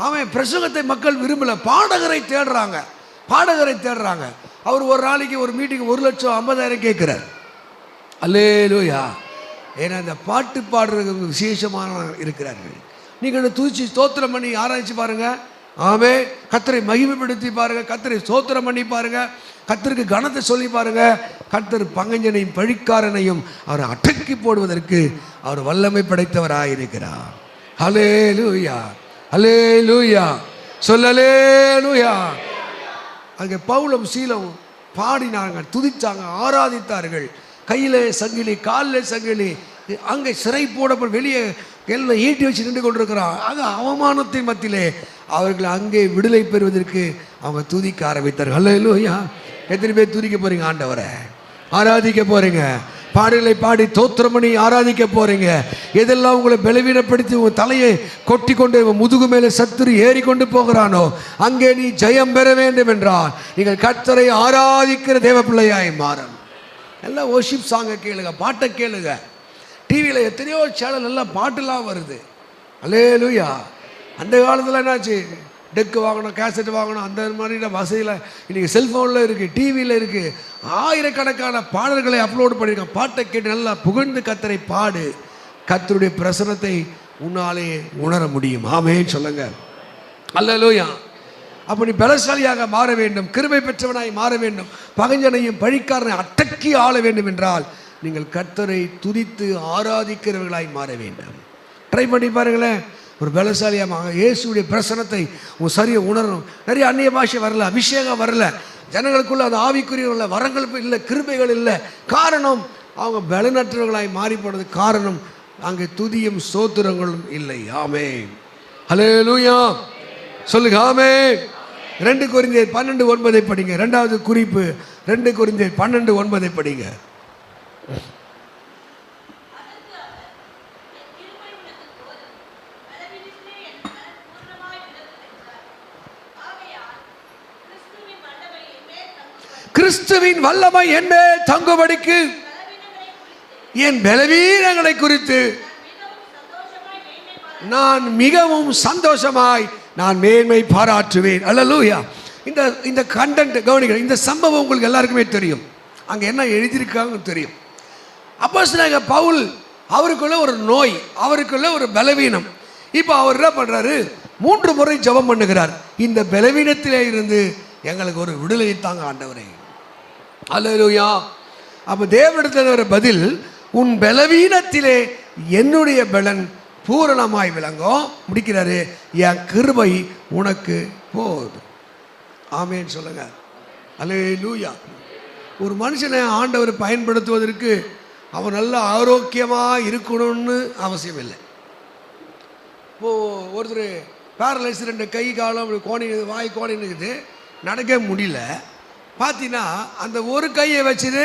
அவன் பிரசங்கத்தை மக்கள் விரும்பல, பாடகரை தேடுறாங்க, பாடகரை தேடுறாங்க. அவர் ஒரு நாளைக்கு ஒரு மீட்டிங் 1,50,000 கேட்குறார். அல்லேலூயா. ஏன்னா இந்த பாட்டு பாடுறது விசேஷமான இருக்கிறார்கள். நீங்கள் தூச்சி ஸ்தோத்திரம் பண்ணி ஆராய்ச்சி பாருங்க. ஆமே, கர்த்தரை மகிமைப்படுத்தி பாருங்க, கர்த்தரை ஸ்தோத்திரம் பண்ணி பாருங்க, கர்த்தருக்கு கனத்தை சொல்லி பாருங்க. கர்த்தர் பங்கஞ்சனையும் பழிக்காரனையும் அவர் அடக்கி போடுவதற்கு அவர் வல்லமை படைத்தவராயிருக்கிறார். ஹல்லேலூயா, ஹல்லேலூயா, சொல்லலேலூயா. அங்கே பவுலும் சீலும் பாடினாங்க, துதித்தாங்க, ஆராதித்தார்கள். கையில் சங்கிலி, காலில் சங்கிலி, அங்கே சிறை போடப்பட்டு வெளியே எல்லாம் ஈட்டி வச்சு நின்று கொண்டிருக்கிறான். அது அவமானத்தின் மத்தியிலே அவர்கள் அங்கே விடுதலை பெறுவதற்கு அவங்க துதிக்க ஆரம்பித்தார்கள். ஹல்லேலூயா. எத்தனை பேர் துதிக்க போறீங்க? ஆண்டவரை ஆராதிக்க போறீங்க, பாடலை பாடி தோத்திரம் பண்ணி ஆராதிக்க போறீங்க. எதெல்லாம் உங்களை பலவீனப்படுத்தி உங்க தலையை கொட்டி கொண்டு முதுகு மேலே சத்துரு ஏறி கொண்டு போகிறானோ அங்கே நீ ஜெயம் பெற வேண்டும் என்றால் நீங்கள் கர்த்தரை ஆராதிக்கிற தேவ பிள்ளையாய் மாறணும். எல்லாம் வொர்ஷிப் சாங்கை கேளுங்க, பாட்டை கேளுங்க. டிவியில் எத்தனையோ சேனல் எல்லாம் பாட்டுலாம் வருது. அல்லேலூயா. அந்த காலத்தில் என்னாச்சு, டெக்கு வாங்கணும், கேசட் வாங்கணும், அந்த மாதிரி வசதியில் இன்றைக்கி செல்ஃபோனில் இருக்குது, டிவியில் இருக்குது. ஆயிரக்கணக்கான பாடல்களை அப்லோடு பண்ணியிருக்கேன். பாட்டை கேட்டு நல்லா புகழ்ந்து கர்த்தரை பாடு. கர்த்தருடைய பிரசன்னத்தை உன்னாலே உணர முடியும். ஆமென் சொல்லுங்க. அல்லேலூயா. அப்போ நீ பலசாலியாக மாற வேண்டும், கிருபை பெற்றவனாய் மாற வேண்டும், பகைஞனையும் பழிக்காரனை அடக்கி ஆள வேண்டும் என்றால் நீங்கள் கர்த்தரை துதித்து ஆராதிக்கிறவர்களாய் மாற வேண்டும். ட்ரை பண்ணி பாருங்களேன். ஒரு பலசாலியாக இயேசுடைய பிரசனத்தை உங்கள் சரியை உணரணும். நிறைய அந்நிய பாஷை வரல, அபிஷேகம் வரல, ஜனங்களுக்குள்ள அந்த ஆவிக்குரிய வரங்கள் இல்லை, கிருபைகள் இல்லை. காரணம் அவங்க பலனற்றவர்களாய் மாறி போனது. காரணம் அங்கே துதியும் ஸ்தோத்திரங்களும் இல்லை. ஆமென், ஹல்லேலூயா சொல்லுங்க. ஆமென். 2 கொரிந்தியர் 12:9 படிங்க. 2வது குறிப்பு 2 கொரிந்தியர் 12:9 படிங்க. கிறிஸ்துவின் வல்லமை என்மேல் தங்கும்படிக்கு என் பலவீனங்களை குறித்து நான் மிகவும் சந்தோஷமாய் நான் மேன்மை பாராட்டுவேன். அல்லேலூயா. இந்த கண்டென்ட் கவனிக்கிறேன். இந்த சம்பவம் உங்களுக்கு எல்லாருக்குமே தெரியும். அங்கே என்ன எழுதியிருக்காங்கன்னு தெரியும். அப்போஸ்தலனாகிய பவுல் அவருக்குள்ள ஒரு நோய், அவருக்குள்ள ஒரு பலவீனம். இப்போ அவர் என்ன பண்ணுறாரு, 3 முறை ஜெபம் பண்ணுகிறார். இந்த பலவீனத்திலே இருந்து எங்களுக்கு ஒரு விடுதலை தாங்க ஆண்டவரே. அல்லேலூயா. அப்போ தேவனிடத்தில் ஒரு பதில், உன் பலவீனத்திலே என்னுடைய பலன் பூரணமாய் விளங்கும். முடிக்கிறாரு, என் கிருபை உனக்கு போதும். ஆமென் சொல்லுங்க. அல்லேலூயா. ஒரு மனுஷனை ஆண்டவர் பயன்படுத்துவதற்கு அவன் நல்ல ஆரோக்கியமாக இருக்கணும்னு அவசியம் இல்லை. இப்போது ஒருத்தர் பேரலைஸ், 2 கை காலம் கோணி, வாய் கோணி இருக்குது, நடக்க முடியல. பார்த்தீங்கன்னா அந்த ஒரு கையை வச்சுட்டு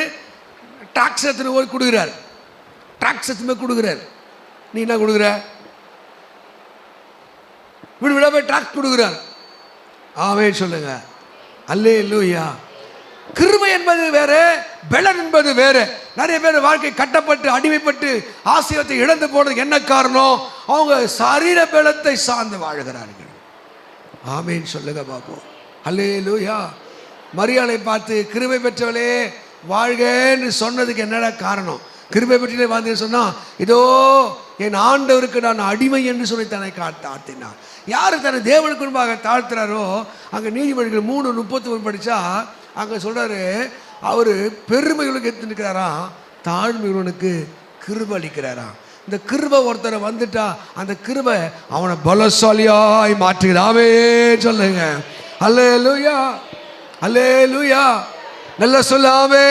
டாக்ஸ் எத்தனை போய் கொடுக்குறார், டாக்ஸ் எத்தனை கொடுக்குறார். நீ என்ன கொடுக்குற? விடு விட போய் டாக்ஸ் கொடுக்குறார். ஆமென் சொல்லுங்க. அல்லேலூயா. கிருபை என்பது வேற, பலன் என்பது வேற. நிறைய பேர் வாழ்க்கை கட்டப்பட்டு அடிமைப்பட்டு ஆசீர்வாதத்தை இழந்து போனதுக்கு என்ன காரணம்? அவங்க சரீர பலத்தை சார்ந்து வாழ்கிறார்கள். ஆமென் சொல்லுங்க பாப்போம். அல்லேலூயா. மரியாதை பார்த்து கிருபை பெற்றவளே வாழ்கன்னு சொன்னதுக்கு என்னடா காரணம்? கிருபை பெற்றே வாழ்ந்து சொன்னா, இதோ என் ஆண்டவருக்கு நான் அடிமை என்று சொல்லி தன்னை தாழ்த்தினார். யார் தன்னை தேவனுக்கு முன்பாக தாழ்த்துறாரோ, அங்கே நீதிமொழிகள் 3:31 படித்தா அங்கே சொல்கிறாரு, அவர் பெருமைகளுக்கு எடுத்துருக்கிறாராம், தாழ்மைகளுக்கு கிருபை அளிக்கிறாராம். இந்த கிருபை ஒருத்தரை வந்துட்டா அந்த கிருபை அவனை பலசாலியாய் மாற்றுகிறாவே. சொல்லுங்க அல்லேலூயா, அல்லேலூயா. நல்ல சொல்லாமே.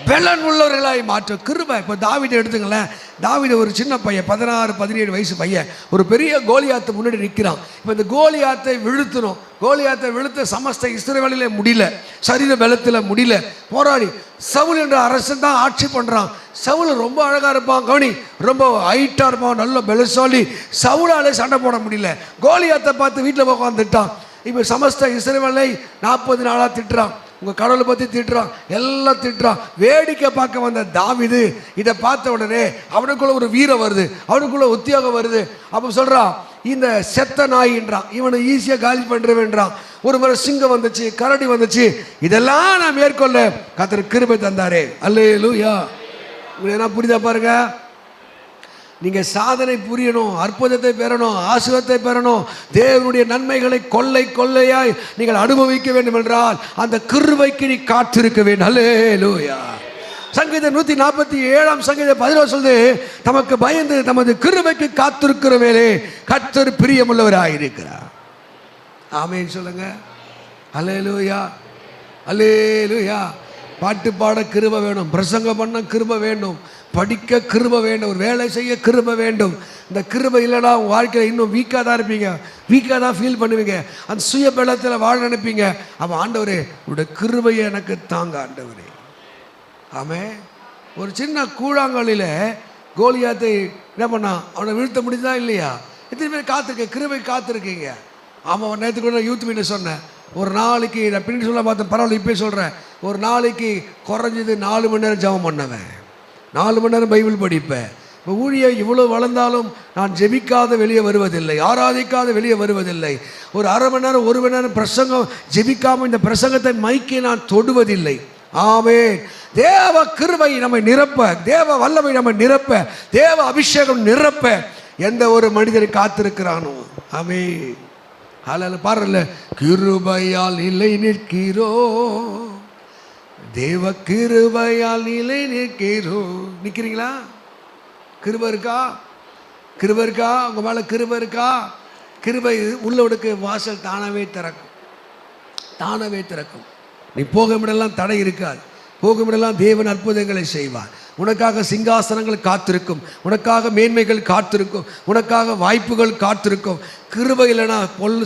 பலன் உள்ளவர்களாய் மாற்ற கிருபை. இப்போ தாவீதை எடுத்துங்களேன். தாவீது ஒரு சின்ன பையன், 16-17 வயசு பையன், ஒரு பெரிய கோலியாத்தை முன்னாடி நிற்கிறான். இப்போ இந்த கோலியாத்தை வீழ்த்தணும். கோலியாத்தை வீழ்த்த சமஸ்த இஸ்ரவேலிலே முடியல, சரீர பலத்தில் முடியல. போராடி சவுல் என்ற அரசன் தான் ஆட்சி பண்ணுறான். சவுல் ரொம்ப அழகாக இருப்பான், கவனி, ரொம்ப ஹைட்டாக இருப்பான், நல்ல பலசாலி. சவுலாலே சண்டை போட முடியல. கோலியாத்தை பார்த்து வீட்டில் உட்காந்துட்டான். இப்போ சமஸ்த இஸ்ரவேலை 40 நாளாக திட்டுறான். உங்கள் கடவுளை பற்றி திட்டுறான், எல்லாம் திட்டுறான். வேடிக்கை பார்க்க வந்த தாவீது இதை பார்த்த உடனே அவனுக்குள்ள ஒரு வீரம் வருது, அவனுக்குள்ள உத்தியோகம் வருது. அப்போ சொல்கிறான், இந்த செத்த நாயின்றான், இவனை ஈஸியாக காலி பண்ணுறவேன்றான். ஒரு முறை சிங்கம் வந்துச்சு, கரடி வந்துச்சு, இதெல்லாம் நான் மேற்கொள்ள கர்த்தர் கிருபை தந்தாரே. அல்லேலூயா. உங்களுக்கு என்ன புரியுதா பாருங்க. நீங்கள் சாதனை புரியணும், அற்புதத்தை பெறணும், ஆசீர்வாதத்தை பெறணும், தேவனுடைய நன்மைகளை கொள்ளை கொள்ளையாய் நீங்கள் அனுபவிக்க வேண்டும் என்றால் அந்த கிருபைக்கு நீ காத்திருக்க வேண்டும். அல்லேலூயா. சங்கீதம் 147 சங்கீதம் 11 சொல்லுது, தமக்கு பயந்து தமது கிருபைக்கு காத்திருக்கிறவேளே கர்த்தர் பிரியமுள்ளவராயிருக்கிறார். ஆமென் சொல்லுங்க. அல்லேலூயா, அல்லேலூயா. பாட்டு பாட கிருபை வேணும், பிரசங்கம் பண்ண கிருபை வேண்டும், படிக்க கிருபை வேண்டும், ஒரு வேலை செய்ய கிருபை வேண்டும். இந்த கிருபை இல்லைனா உங்கள் வாழ்க்கையில் இன்னும் வீக்காக தான் இருப்பீங்க, வீக்காக தான் ஃபீல் பண்ணுவீங்க, அந்த சுய பலத்தில் வாழ நினைப்பீங்க. அப்போ ஆண்டவரே உங்களுடைய கிருபையை எனக்கு தாங்க ஆண்டவரே. ஆமே. ஒரு சின்ன கூழாங்கல்லில் கோலியாத்தை என்ன பண்ணான், அவனை வீழ்த்த முடியுதா இல்லையா? எத்தனை பேர் காத்திருக்க கிருபை காத்திருக்கீங்க? ஆமாம், நேற்று கூட யூத் மீட்டில் சொன்னேன், ஒரு நாளைக்கு நான் பின்னாடி சொல்ல பார்த்தேன், பரவாயில்ல இப்போ சொல்கிறேன், ஒரு நாளைக்கு குறைஞ்சது 4 மணி நேரம் ஜெபம் பண்ணுவேன், 4 மணி நேரம் பைபிள் படிப்பேன். இப்போ ஊழியம் இவ்வளோ வளர்ந்தாலும் நான் ஜெபிக்காத வெளியே வருவதில்லை, ஆராதிக்காத வெளியே வருவதில்லை. ஒரு அரை மணி நேரம் 1 மணி நேரம் பிரசங்கம் ஜெபிக்காமல் இந்த பிரசங்கத்தை மைக்கை நான் தொடுவதில்லை. ஆமென். தேவ கிருபை நம்மை நிரப்ப, தேவ வல்லமை நம்மை நிரப்ப, தேவ அபிஷேகம் நிரப்ப எந்த ஒரு மனிதரை காத்திருக்கிறானோ. ஆமென். அதில் பாருல, கிருபையால் நிலை நிற்கிறோ, தேவ கிருபையால் நிலை நிற்கிறோ. நிற்கிறீங்களா? கிருபை இருக்கா? கிருபை இருக்கா? உங்க மேல கிருபை இருக்கா? கிருபை உள்ளவனுக்கு வாசல் தானாவே திறக்கும், தானாவே திறக்கும். நீ போகுமிடெல்லாம் தடை இருக்காது, போகுமிடெல்லாம் தேவன் அற்புதங்களை செய்வார். உனக்காக சிங்காசனங்கள் காத்திருக்கும், உனக்காக மேன்மைகள் காத்திருக்கும், உனக்காக வாய்ப்புகள் காத்திருக்கும். கிருபை இல்லைனா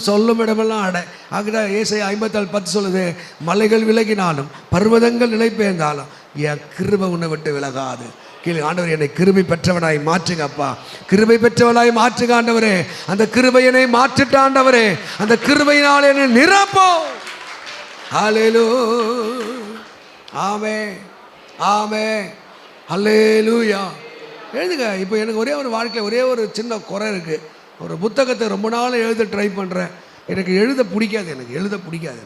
சொல்லும் இடமெல்லாம் அடை. அங்கதான் ஏசாயா 54:10 சொல்லுது, மலைகள் விலகினாலும் பர்வதங்கள் நிலை பெயர்ந்தாலும் என் கிருபை உன்னை விட்டு விலகாது. கீழே ஆண்டவர் என்னை கிருபை பெற்றவனாய் மாற்றுங்க அப்பா, கிருபை பெற்றவனாய் மாற்றுங்க ஆண்டவரே. அந்த கிருபையினை மாற்றிட்ட ஆண்டவரே, அந்த கிருபையினால் என்னை நிரப்போம். ஹல்லேலூயா. ஆமென், ஆமென், ஹல்லேலூயா. எழுதுங்க. இப்போ எனக்கு ஒரே ஒரு வாழ்க்கையில் ஒரே ஒரு சின்ன குறை இருக்குது. ஒரு புத்தகத்தை ரொம்ப நாள் எழுத ட்ரை பண்ணுறேன், எனக்கு எழுத பிடிக்காது, எனக்கு எழுத பிடிக்காது.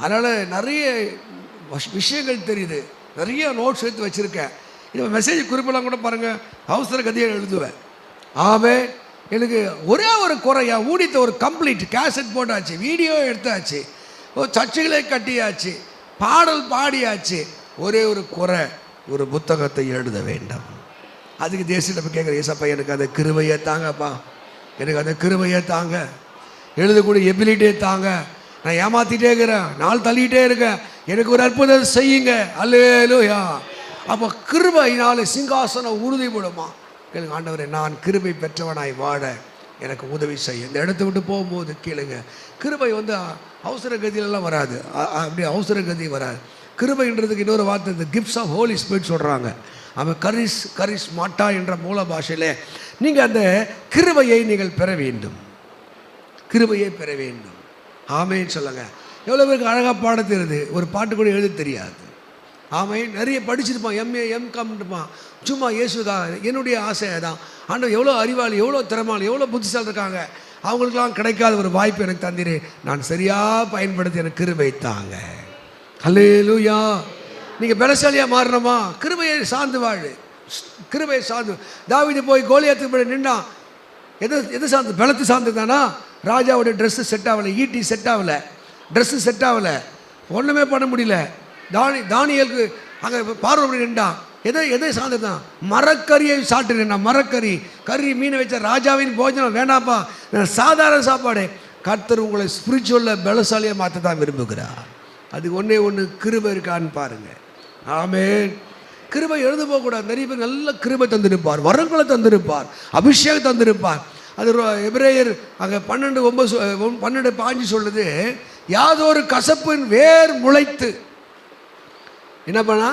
அதனால் நிறைய விஷயங்கள் தெரியுது, நிறைய நோட்ஸ் எடுத்து வச்சுருக்கேன். இப்போ மெசேஜ் குறிப்பெல்லாம் கூட பாருங்கள், அவசர கதையாக எழுதுவேன். ஆமென். எனக்கு ஒரே ஒரு குறை, என் ஊழியத்தை ஒரு கம்ப்ளீட் கேசட் போட்டாச்சு, வீடியோ எடுத்தாச்சு, சர்ச்சைகளை கட்டியாச்சு, பாடல் பாடியாச்சு. ஒரே ஒரு குறை, ஒரு புத்தகத்தை எழுத வேண்டும். அதுக்கு தேசியில போய் கேட்குறேன், ஏசப்பா எனக்கு அந்த கிருபையை தாங்கப்பா, எனக்கு அந்த கிருபையை தாங்க, எழுதக்கூடிய எபிலிட்டியை தாங்க. நான் ஏமாத்திட்டே இருக்கிறேன், நாள் தள்ளிகிட்டே இருக்கேன், எனக்கு ஒரு அற்புதம் செய்யுங்க. அல்லேலூயா. அப்போ கிருபையினால சிங்காசனம் உறுதிப்படுமா? கேளுங்க, ஆண்டவரே நான் கிருபை பெற்றவனாய் வாழ எனக்கு உதவி செய்ய. இந்த இடத்த விட்டு போகும்போது கேளுங்க, கிருபை அவசர கதியிலெல்லாம் வராது, அப்படி அவசர கதி வராது. கிருபைன்றதுக்கு இன்னொரு வார்த்தை, இந்த கிஃப்ட்ஸ் ஆஃப் ஹோலி ஸ்பிரிட் சொல்கிறாங்க. அவன் கரிஸ் மாட்டா என்ற மூல பாஷையில் நீங்கள் அந்த கிருபையை நீங்கள் பெற வேண்டும், கிருபையை பெற வேண்டும். ஆமைன்னு சொல்லுங்க. எவ்வளோ பேருக்கு அழகாக பாட தெரியுது, ஒரு பாட்டு கூட எழுத தெரியாது. ஆமை. நிறைய படிச்சிருப்பான், எம்ஏ எம்காம் இருப்பான், சும்மா இயேசுக்காக. என்னுடைய ஆசை தான், ஆண்டவர் எவ்வளோ அறிவாளி, எவ்வளோ திறமாளி, எவ்வளோ புத்திசாலி இருக்காங்க, அவங்களுக்கெல்லாம் கிடைக்காத ஒரு வாய்ப்பு எனக்கு தந்திரே, நான் சரியாக பயன்படுத்தி எனக்கு கிருபை தாங்க. அல்லேலூயா. நீங்கள் பலசாலியாக மாறணுமா? கிருபையை சார்ந்து வாழு, கிருபையை சார்ந்து. தாவீது போய் கோலியாத்துக்கு போய் நின்றான், எது சார்ந்து? பலத்து சார்ந்து தானா? ராஜாவுடைய ட்ரெஸ்ஸு செட் ஆகலை, ஈட்டி செட் ஆகலை, ட்ரெஸ்ஸு செட் ஆகலை, ஒன்றுமே பண்ண முடியல. தானியலுக்கு அங்கே பார்வை நின்றான், எதை சார்ந்து தான்? மரக்கறியை சாப்பிட்டு நின்றான். மரக்கறி, கறி, மீனை வச்ச ராஜாவின் போஜனம் வேண்டாப்பா, சாதாரண சாப்பாடு. கர்த்தர் உங்களை ஸ்பிரிச்சுவலில் பலசாலியாக மாற்ற தான் விரும்புகிறார். அது ஒன்றே ஒன்று, கிருபை இருக்கான்னு பாருங்கள். ஆமென். கிருபை எழுத போகக்கூடாது. நிறைய பேர் நல்ல கிருபை தந்திருப்பார், வரங்களை தந்திருப்பார், அபிஷேகம் தந்திருப்பார். அது எபிரேயர் அங்கே 12:5 சொல்லுது, யாதொரு கசப்பின் வேர் முளைத்து என்ன பண்ணா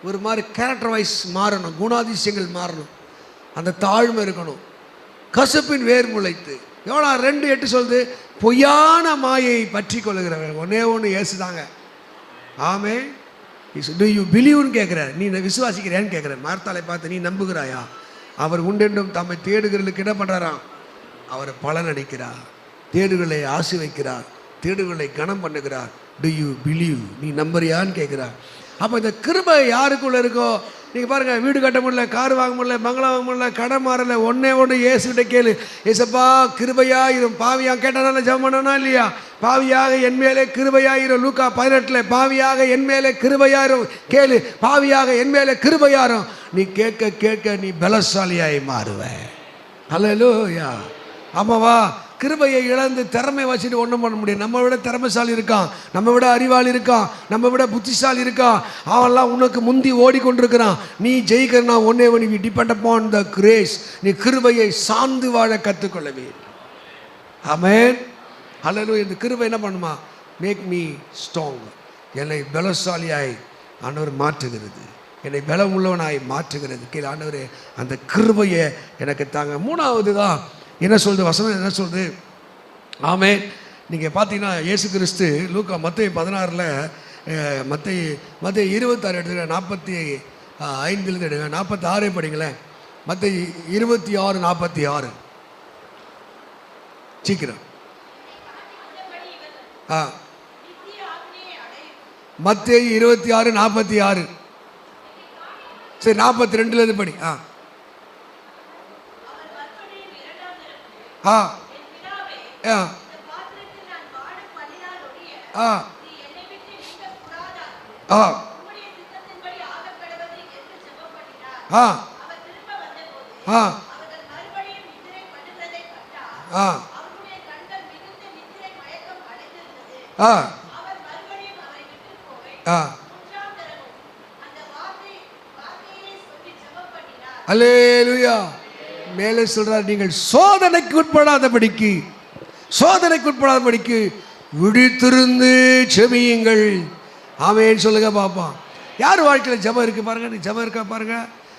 ஒரு மாதிரி கேரக்டர் வைஸ் மாறணும், குணாதிசயங்கள் மாறணும், அந்த தாழ்மை இருக்கணும். கசப்பின் வேர் முளைத்து. எவ்வளோ 2:8 சொல்லுது, பொய்யான மாயை பற்றி கொள்ளுகிறவர்கள். ஒன்றே ஒன்று ஏசுதாங்க. ஆமே. டு யூ பிலீவ்னு கேட்குறாரு, நீ விசுவாசிக்கிறேன்னு கேட்குறேன். மார்த்தாலை பார்த்து நீ நம்புகிறாயா? அவர் உண்டென்றும் தம்மை தேடுகிறதுக்கு என்ன பண்ணுறாராம்? அவர் பலன் அளிக்கிறார், தேடுகளை ஆசி வைக்கிறார், தேடுகளை கனம் பண்ணுகிறார். To you believe? நீ நம்புறியான்னு கேட்குறார். அப்போ இந்த கிருபை யாருக்குள்ள இருக்கோ, நீங்கள் பாருங்கள், வீடு கட்ட முடியல, கார் வாங்க முடியல, பங்களா வாங்க முடியல, கடை மாறல, ஒன்றே ஒன்று இயேசுகிட்ட கேளு. ஏசப்பா கிருபையாயிரும். பாவியாக கேட்டானால ஜெபம் பண்ணனா இல்லையா? பாவியாக என் மேலே கிருபையாயிரும். லூக்கா 18 பாவியாக என் மேலே கிருபையாயிரும் கேளு. பாவியாக என் மேலே கிருபையாயிரும். நீ கேட்க கேட்க நீ பலசாலியாய் மாறுவ. அல்லேலூயா. ஆமாவா? கிருபையை இழந்து திறமை வச்சுட்டு ஒன்றும் பண்ண முடியும். நம்ம விட திறமைசாலி இருக்கான், நம்ம விட அறிவாளி இருக்கான், நம்ம விட புத்திசாலி இருக்கான். அவன்லாம் உனக்கு முந்தி ஓடிக்கொண்டிருக்கிறான். நீ ஜெயிக்கிறனா ஒன்னே ஒன்று, we depend upon the grace. நீ கிருபையை சார்ந்து வாழ கற்றுக்கொள்ள வேண்டும். ஆமென். அல்லேலூயா. இந்த கிருபை என்ன பண்ணுமா? Make me strong. என்னை பலசாலியாய் ஆண்டவர் மாற்றுகிறது, என்னை பலம் உள்ளவனாய் மாற்றுகிறது. கீழே ஆண்டவர் அந்த கிருபையை எனக்கு தாங்க. மூணாவது தான் என்ன சொல்லுது வசனம், என்ன சொல்லுது? ஆமென். நீங்கள் பார்த்தீங்கன்னா இயேசு கிறிஸ்து லூக்கா மத்தேயு 16 மத்தேயு 26 எடுத்துக்க, 45 எடுங்க, 46 படிங்களேன். மத்தேயு 26 46 சீக்கிரம். மத்தேயு 26 46 சரி, 42 படி. அல்லேலூயா. மேலே சொல்றார், நீங்கள் சோதனைக்கு உட்படாதபடிக்கு விழித்திருந்து ஜெபியுங்கள். ஆமென் சொல்லுங்க பாப்பா. யார் வாழ்க்கையில் ஜெபம் இருக்கு பாருங்க. நீ ஜெபம் இருக்கா பாருங்க.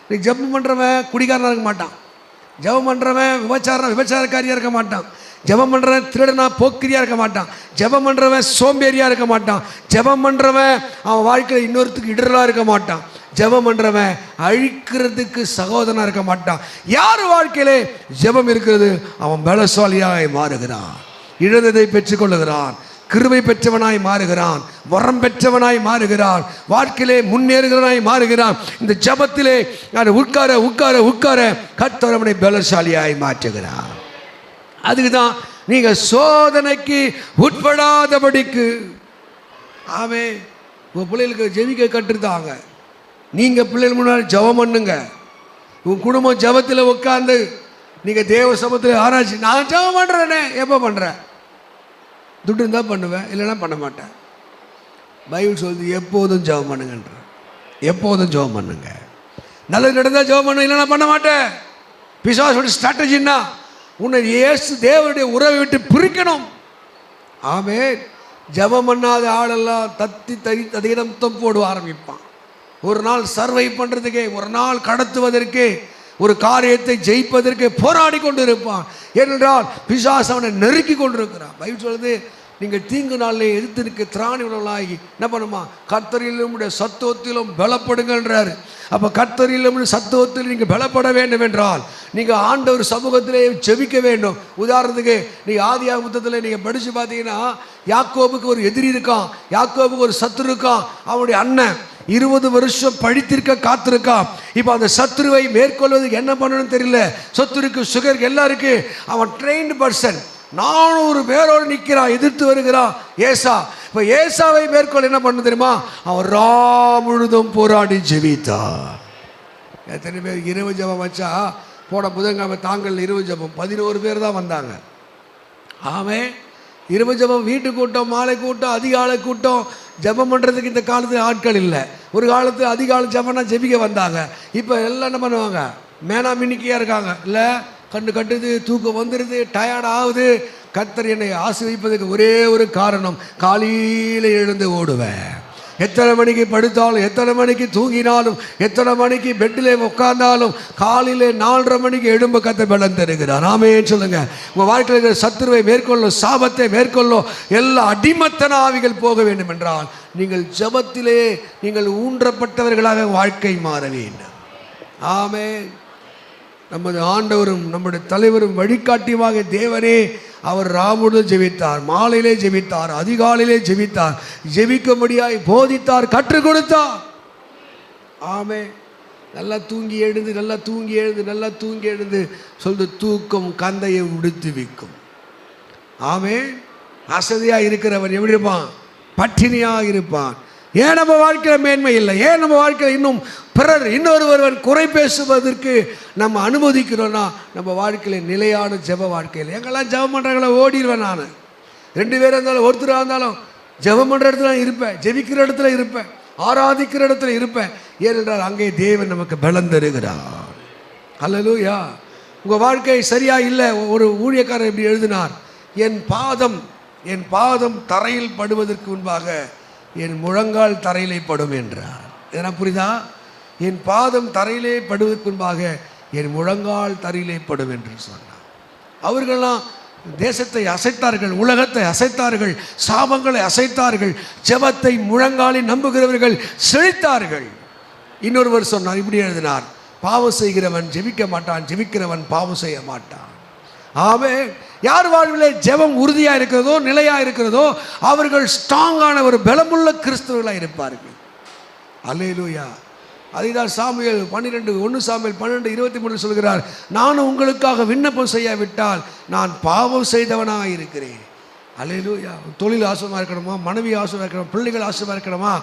நீ ஜெபம் பண்றவன் குடிகாரனா இருக்க மாட்டான். ஜெபம் பண்றவன் விபச்சாரக்காரியா இருக்க மாட்டான். ஜெபம் பண்றவன் திருடனா போக்கிரியா இருக்க மாட்டான். ஜெபம் பண்றவன் சோம்பேறியா இருக்க மாட்டான். ஜெபம் பண்றவன் அவன் வாழ்க்கையில் இன்னொருத்துக்கு இடரலா இருக்க மாட்டான். ஜெபம் பண்றவன் அழிக்கிறதுக்கு சகோதரனா இருக்க மாட்டான். யார் வாழ்க்கையிலே ஜெபம் இருக்கிறது அவன் பலசாலியாய் மாறுகிறான், இழந்ததை பெற்றுக்கொள்ளுகிறான், கிருபை பெற்றவனாய் மாறுகிறான், வரம் பெற்றவனாய் மாறுகிறான், வாழ்க்கையிலே முன்னேறுகிறவனாய் மாறுகிறான். இந்த ஜெபத்திலே உட்கார உட்கார உட்கார கர்த்தர் அவனை பலசாலியாய் மாற்றுகிறான். அதுக்குதான் நீங்க சோதனைக்கு உட்படாதபடிக்கு. ஆமென். உங்க பிள்ளைகளுக்கு ஜெபிக்க கற்றுத்தாங்க. நீங்க பிள்ளைகள் முன்னாடி ஜெபம் பண்ணுங்க. உங்க குடும்பம் ஜெபத்தில் உட்கார்ந்து நீங்க தேவ சமூகத்தில் ஆராய்ச்சி. நான் ஜெபம் பண்றேனே, எப்போ பண்றேன்? துட்டு இருந்தால் பண்ணுவேன், இல்லைன்னா பண்ண மாட்டேன். பைபிள் சொல்லுது எப்போதும் ஜெபம் பண்ணுங்கன்ற. எப்போதும் ஜெபம் பண்ணுங்க. நல்லது நடந்தால் ஜெபம் பண்ணுவேன், இல்லைன்னா பண்ண மாட்டேன். பிசாசோட ஸ்ட்ராட்டஜின்னா உன்னை இயேசு தேவனுடைய உறவை விட்டு பிரிக்கணும். ஆமென். ஜெபம் பண்ணாத ஆளெல்லாம் தத்தி ததியிடம் போட ஆரம்பிப்பான். ஒரு நாள் சர்வை பண்ணுறதுக்கே, ஒரு நாள் கடத்துவதற்கே, ஒரு காரியத்தை ஜெயிப்பதற்கு போராடி கொண்டு இருப்பான். ஏனென்றால் பிசாசு அவனை நெருக்கி கொண்டிருக்கிறான். பைபிள் சொல்லுது, நீங்கள் தீங்கு நாளிலே எதிர்த்து நிற்க திராணி உணவலாகி என்ன பண்ணுமா? கர்த்தரிலும் சத்துவத்திலும் பலப்படுங்கன்றாரு. அப்போ கர்த்தரிலும் சத்துவத்தில் நீங்கள் பலப்பட வேண்டும் என்றால் நீங்கள் ஆண்டவர் சமூகத்திலே ஜெபிக்க வேண்டும். உதாரணத்துக்கு நீங்கள் ஆதியாகம புத்தகத்தில் நீங்கள் படித்து பார்த்தீங்கன்னா, யாக்கோபுக்கு ஒரு எதிரி இருக்கான், யாக்கோபுக்கு ஒரு சத்துரு இருக்கான். அவனுடைய அண்ணன் 20 வருஷம் படித்திருக்க காத்திருக்கான். இப்போ அந்த சத்துருவை மேற்கொள்வதுக்கு என்ன பண்ணணும்னு தெரியல. சத்துருக்கு சுகர் எல்லாம் இருக்கு. அவன் ட்ரெயின்டு பர்சன், 400 பேரோடு நிற்கிறான், எதிர்த்து வருகிறான் ஏசா. இப்போ ஏசாவை மேற்கொள்ள என்ன பண்ண தெரியுமா? அவன் ரா முழுதும் போராடி ஜெபித்தான். எத்தனை பேர் இரவு ஜெபம் வச்சா? போன புதன்கிழமை தாங்கள் இரவு ஜெபம் 11 பேர் தான் வந்தாங்க. ஆமென். இரவு ஜெபம் வீட்டு கூட்டம், மாலை கூட்டம், அதிகாலை கூட்டம். ஜெபம் பண்ணுறதுக்கு இந்த காலத்தில் ஆட்கள் இல்லை. ஒரு காலத்தில் அதிகாலை ஜெபம்னா ஜெபிக்க வந்தாங்க. இப்போ எல்லாம் என்ன பண்ணுவாங்க? மேனா மின்னிக்கையாக இருக்காங்க. இல்லை, கண்ணு கட்டுது, தூக்கம் வந்துடுது, டயர்ட் ஆகுது. கர்த்தர் என்னை ஆசீர்வதிப்பதற்கு ஒரே ஒரு காரணம், காலையில் எழுந்து ஓடுவேன். எத்தனை மணிக்கு படுத்தாலும், எத்தனை மணிக்கு தூங்கினாலும், எத்தனை மணிக்கு பெட்டிலே உட்கார்ந்தாலும் காலையில் 4:30 மணிக்கு எழும்ப கர்த்தர் பலன் தருகிறார். ஆமென் சொல்லுங்க. உங்கள் வாழ்க்கையில் இருக்கிற சத்துருவை மேற்கொள்ளும், சாபத்தை மேற்கொள்ளும், எல்லா அடிமத்தன ஆவிகள் போக வேண்டும் என்றால் நீங்கள் ஜெபத்திலே நீங்கள் ஊன்றப்பட்டவர்களாக வாழ்க்கை மாற வேண்டும். ஆமென். நமது ஆண்டவரும் நம்முடைய தலைவரும் வழிகாட்டியமாக தேவனே அவர் ராமுடு ஜெபித்தார், மாலையிலே ஜெபித்தார், அதிகாலையிலே ஜெபித்தார், ஜெபிக்கும்படியாய் போதித்தார், கற்றுக் கொடுத்தார். ஆமென். நல்லா தூங்கி எழுந்து நல்லா தூங்கி எழுந்து நல்லா தூங்கி எழுந்து சொல்லுது, தூக்கம் கந்தையை உடுத்து விக்கும். ஆமே. அசதியாக இருக்கிறவன் எப்படி இருப்பான்? பட்டினியாக இருப்பான். ஏன் நம்ம வாழ்க்கையில் மேன்மை இல்லை? ஏன் நம்ம வாழ்க்கையில் இன்னும் பிறர் இன்னொருவன் குறை பேசுவதற்கு நம்ம அனுமதிக்கிறோன்னா நம்ம வாழ்க்கையில் நிலையான ஜெப வாழ்க்கையில். எங்கெல்லாம் ஜெபம் பண்ணுறாங்களோ ஓடிடுவேன் நான். 2 பேர் இருந்தாலும் ஒருத்தராக இருந்தாலும் ஜெபம் பண்ணுற இடத்துல இருப்பேன், ஜெபிக்கிற இடத்துல இருப்பேன், ஆராதிக்கிற இடத்துல இருப்பேன். ஏனென்றால் அங்கே தேவன் நமக்கு பலம் தருகிறார். அல்லேலூயா. உங்கள் வாழ்க்கை சரியா இல்லை. ஒரு ஊழியக்காரர் இப்படி எழுதினார், என் பாதம் தரையில் படுவதற்கு முன்பாக என் முழங்கால் தரையிலே படும் என்றார். எதனா புரியுதா? என் பாதம் தரையிலே படுவதற்கு முன்பாக என் முழங்கால் தரையிலே படும் என்று சொன்னார். அவர்களெல்லாம் தேசத்தை அசைத்தார்கள், உலகத்தை அசைத்தார்கள், சாபங்களை அசைத்தார்கள், ஜெபத்தை முழங்காலில் நம்புகிறவர்கள் செழித்தார்கள். இன்னொருவர் சொன்னார், இப்படி எழுதினார், பாவம் செய்கிறவன் ஜெபிக்க மாட்டான், ஜெபிக்கிறவன் பாவம் செய்ய மாட்டான். ஆமென். யார் வாழ்விலே ஜெபம் உறுதியாக இருக்கிறதோ, நிலையாக இருக்கிறதோ, அவர்கள் ஸ்ட்ராங்கான ஒரு பலமுள்ள கிறிஸ்தவர்களாக இருப்பார்கள். அல்லேலூயா. அதுதான் சாமுவேல் 1 சாமுவேல் 12:23 சொல்கிறார், நானும் உங்களுக்காக விண்ணப்பம் செய்யாவிட்டால் நான் பாவம் செய்தவனாக இருக்கிறேன். அல்லேலூயா. தொழில் ஆசீர்வாதமாக இருக்கணுமா, மனைவி ஆசீர்வாதமாக இருக்கணுமா, பிள்ளைகள் ஆசீர்வாதமாக இருக்கணுமா,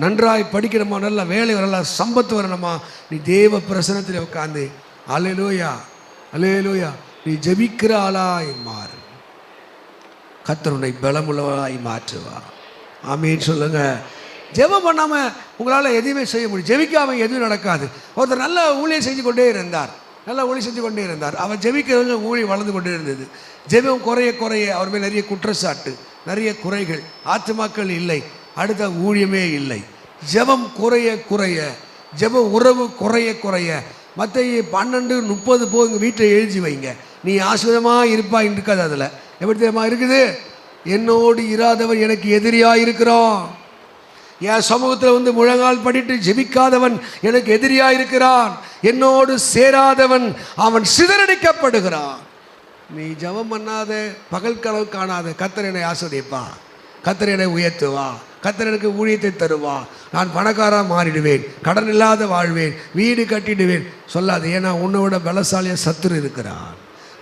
நன்றாய் படிக்கணுமா, நல்ல வேலை நல்ல சம்பத்து வரணுமா, நீ தேவ பிரசன்னத்தில் உட்கார்ந்து அல்லேலூயா அல்லேலூயா நீ ஜெபிக்கிற ஆளாய் மாறு. கர்த்தர் உன்னை பலமுள்ளவராய் மாற்றுவா. ஆமென் சொல்லுங்க. ஜெபம் பண்ணாமல் உங்களால் எதுவுமே செய்ய முடியும். ஜெபிக்காமல் எதுவும் நடக்காது. ஒருத்தர் நல்ல ஊழியம் செஞ்சு கொண்டே இருந்தார், அவர் ஜெபிக்கிறவங்க ஊழியம் வளர்ந்து கொண்டே இருந்தது. ஜெபம் குறைய குறைய அவர் மேல் நிறைய குற்றச்சாட்டு, நிறைய குறைகள், ஆத்துமாக்கள் இல்லை, அடுத்த ஊழியமே இல்லை. ஜெபம் குறைய குறைய, ஜெப உறவு குறைய குறைய, மத்தேயு 12:30 போங்க வீட்டை எழுதி வைங்க, நீ ஆசீர்வாதமாக இருப்பாய் இருக்காது. அதில் எப்படி தெரியுமா இருக்குது? என்னோடு இராதவன் எனக்கு எதிரியாக இருக்கிறான். என் சமூகத்தில் வந்து முழங்கால் படிட்டு ஜெபிக்காதவன் எனக்கு எதிரியாக இருக்கிறான். என்னோடு சேராதவன் அவன் சிதறடிக்கப்படுகிறான். நீ ஜெபம் பண்ணாத, பகல் கனவு காணாத, கர்த்தர் என்னை ஆசீர்வதிப்பா, கர்த்தர் என்னை உயர்த்துவா, கர்த்தர் எனக்கு ஊழியத்தை தருவா, நான் பணக்காராக மாறிடுவேன், கடன் இல்லாத வாழ்வேன், வீடு கட்டிடுவேன் சொல்லாது. ஏன்னா உன்னை விட பலசாலியாக சத்துரு இருக்கிறான்,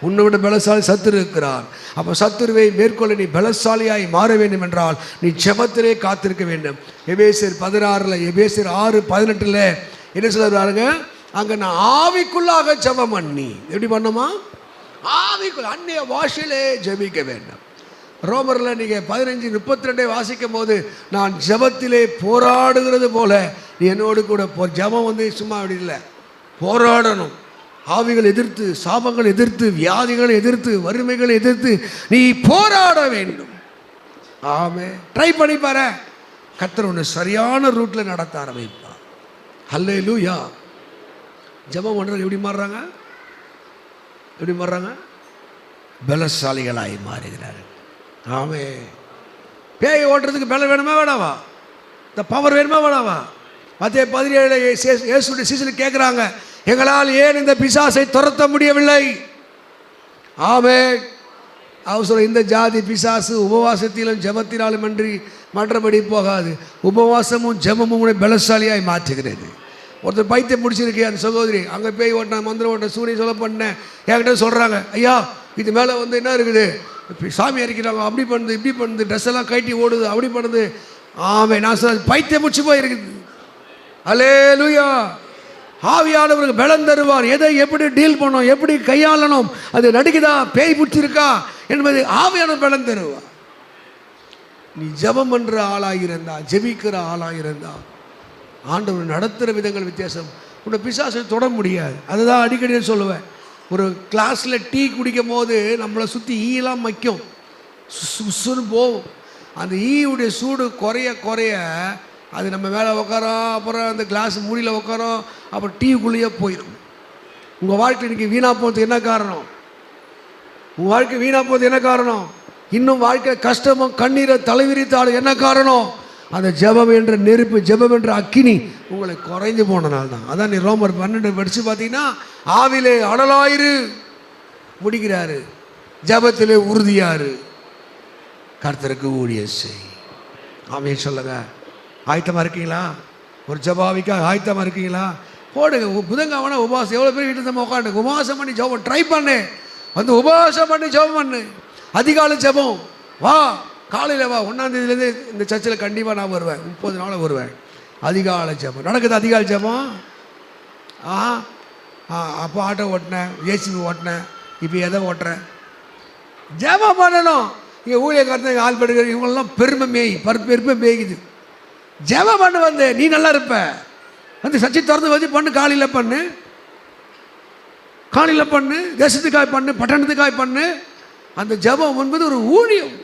உன்னை விட பலசாலி சத்துரு இருக்கிறான். அப்போ சத்துருவை மேற்கொள்ள நீ பலசாலியாய் மாற வேண்டும் என்றால் நீ ஜெபத்திலே காத்திருக்க வேண்டும். எபேசியர் 6:18 என்ன சொல்றாருங்க? அங்கே நான் ஆவிக்குள்ளாக ஜெபம் பண்ணி, எப்படி பண்ணுமா? ஆவிக்குள் அந்நிய பாஷையிலே ஜெபிக்க வேண்டும். ரோமரில் நீங்கள் 15:32 வாசிக்கும் போது, நான் ஜெபத்திலே போராடுகிறது போல நீ என்னோடு கூட ஜெபம் வந்து சும்மா அப்படி இல்லை, போராடணும். ஆவிகள் எதிர்த்து, சாபங்கள் எதிர்த்து, வியாதிகளை எதிர்த்து, வறுமைகளை எதிர்த்து நீ போராட வேண்டும். ஆமே. ட்ரை பண்ணி பாரு, கர்த்தர் ஒன்று சரியான ரூட்டில் நடத்த ஆரம்பிப்பா. ஹல்லேலூயா. ஜெபம் பண்ணுறது எப்படி மாறுறாங்க? பலசாலிகளாய் மாறுகிறார்கள். ஆமே. பேயை ஓட்டுறதுக்கு பலம் வேணுமா வேணாவா? இந்த பவர் வேணுமா வேணாவா? மத்தேயு 17 இயேசுடைய சீசனுக்கு கேட்குறாங்க, எங்களால் ஏன் இந்த பிசாசை துரத்த முடியவில்லை? ஆமே. அவசரம் இந்த ஜாதி பிசாசு உபவாசத்திலும் ஜெபத்தினாலும் அன்றி மற்றபடி போகாது. உபவாசமும் ஜெபமும் உடைய பலசாலியாய் மாற்றுகிறது. ஒருத்தர் பைத்தியம் முடிச்சிருக்கு, அந்த சகோதரி அங்கே பேய் ஓட்டின, மந்திரம் ஓட்டின, சூரிய சொல்ல பண்ணேன், என்கிட்ட சொல்கிறாங்க, ஐயா இது மேலே வந்து என்ன இருக்குது, சாமி அரைக்கிறாங்க, அப்படி பண்ணுது இப்படி பண்ணுது, ட்ரெஸ் எல்லாம் கட்டி ஓடுது, அப்படி பண்ணுது. ஆமே. நான் சொல்ல பைத்தியம் முடிச்சு போயிருக்குது. அல்லேலூயா. ஆவியானவருக்கு பலம் தருவார். எதை எப்படி டீல் பண்ணணும், எப்படி கையாளணும், அது நடிக்குதா, பேய் பிடிச்சிருக்கா என்பது ஆவியானவர் பலம் தருவார். நீ ஜெபம் பண்ணுற ஆளாயிருந்தா, ஜெபிக்கிற ஆளாயிருந்தா, ஆண்டவர் நடத்துகிற விதங்கள் வித்தியாசம். உன்னை பிசாசை தொட முடியாது. அதுதான் அடிக்கடி சொல்லுவேன். ஒரு கிளாஸில் டீ குடிக்கும் போது நம்மளை சுற்றி ஈலாம் வைக்கும், சுன்னு போகும். அந்த ஈயுடைய சூடு குறைய குறைய அது நம்ம மேலே உட்காரோம், அப்புறம் அந்த கிளாஸ் மூடியில் உட்காரோம், அப்புறம் டீக்குள்ளேயே போயிடும். உங்கள் வாழ்க்கை இன்றைக்கி வீணாக போகிறதுக்கு என்ன காரணம்? உங்கள் வாழ்க்கை வீணாக போகிறது என்ன காரணம்? இன்னும் வாழ்க்கை கஷ்டமும் கண்ணீரை தலைவிரித்தாலும் என்ன காரணம்? அந்த ஜெபம் என்ற நெருப்பு, ஜெபம் என்ற அக்கினி உங்களை குறைந்து போனனால தான். அதான் நீ ரோமர் 12 படித்து பார்த்தீங்கன்னா, ஆவிலே அடலாயிரு முடிக்கிறாரு, ஜெபத்திலே உறுதியாரு, கர்த்தருக்கு ஊழியம் செய். ஆமென் சொல்லுங்க. ஆயத்தமாக இருக்கீங்களா? ஒரு ஜெபாவிக்காக ஆயத்தமாக இருக்கீங்களா? போடுங்க. புதன்கிழமை உபவாசம். எவ்வளோ பேர் வீட்டில் தான் உட்காந்து உபவாசம் பண்ணி ஜெபம் ட்ரை பண்ணு. வந்து உபவாசம் பண்ணி ஜெபம் பண்ணு. அதிகாலை ஜெபம் வா, காலையில் வா. 1ஆம் தேதியிலேருந்து இந்த சர்ச்சில் கண்டிப்பாக நான் வருவேன். 30 நாள் வருவேன். அதிகாலை ஜெபம் நடக்குது. அதிகாலை ஜெபம். அப்போ ஆட்டோ ஓட்டினேன், ஏசிபி ஓட்டினேன், இப்போ எதை ஓட்டுறேன்? ஜெபம் பண்ணணும். இங்கே ஊழியக்காரத்தை ஆள் படுகிற இவங்களெல்லாம் பெருமை மேய்க்குது. ஜெபம் பண்ணு. வந்து நீ நல்லா இருப்ப. வந்து சர்ச்சை திறந்து வச்சு பண்ணு. காலையில் பண்ணு, காலையில் பண்ணு, தேசத்துக்காக பண்ணு, பட்டணத்துக்காக பண்ணு. அந்த ஜெபம் என்பது ஒரு ஊழியம்.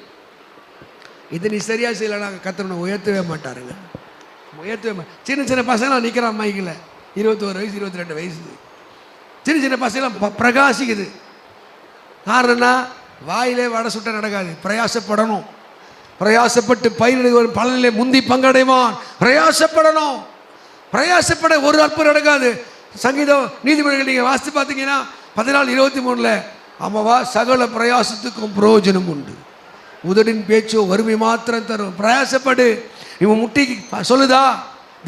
இதை நீ சரியாக செய்யலைன்னா கர்த்தர் உயர்த்தவே மாட்டாருங்க. சின்ன சின்ன பசங்களாம் நிற்கிறான் மைக்கில். 21 வயசு 22 வயசு சின்ன சின்ன பசங்களாம் பிரகாசிக்குது. காரணம்னா வாயிலே வடை சுட்ட நடக்காது. பிரயாசப்படணும். பிரயாசப்பட்டு பயிரிடுவன் பலனிலே முந்தி பங்கடைவான். பிரயாசப்படணும். பிரயாசப்பட ஒரு அற்புதம் நடக்காது. சங்கீதம் நீதிமொழிகள் நீங்கள் வாசித்து பார்த்தீங்கன்னா 14:23 ஆமாவா, சகல பிரயாசத்துக்கும் பிரயோஜனம் உண்டு, உதடின் பேச்சோ வறுமை மாத்திரம் தரும். பிரயாசப்படு. இவன் முட்டிக்கு சொல்லுதா,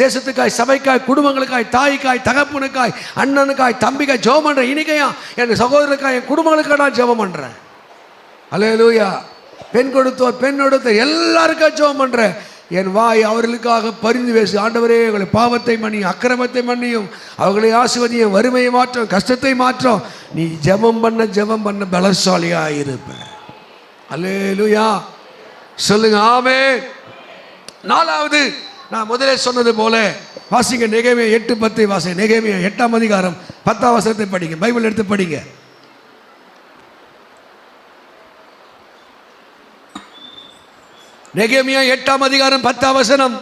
தேசத்துக்காய், சபைக்காய், குடும்பங்களுக்காய், தாய்க்காய், தகப்பனுக்காய், அண்ணனுக்காய், தம்பிக்காய் ஜெபம் பண்ணுறேன். இனிக்கையா என் சகோதரருக்காய், என் குடும்பங்களுக்காக நான் ஜெபம் பண்ணுறேன். அல்லேலூயா. பெண் கொடுத்தோர், பெண் கொடுத்தோர் எல்லாருக்காக ஜெபம் பண்ணுறேன். என் வாய் அவர்களுக்காக பரிந்து பேசு. ஆண்டவரே, எங்களை பாவத்தை மன்னியும், அக்கிரமத்தை மன்னியும், அவர்களை ஆசீர்வதியும், வறுமையை மாற்றும், கஷ்டத்தை மாற்றும். நீ ஜெபம் பண்ண பலசாலியாக இருப்ப. அல்லேலூயா. சொல்லுங்க ஆமென். 4வது, நான் முதலே சொன்னது போல வாசிங்க. நெகேமியா 8:10 வாசிங்க. நெகேமியா 8ஆம் அதிகாரம் 10ஆம் வசனத்தை படிங்க. பைபிள் எடுத்து படிங்க. நெகேமியா 8ஆம் அதிகாரம் 10ஆம் வசனம்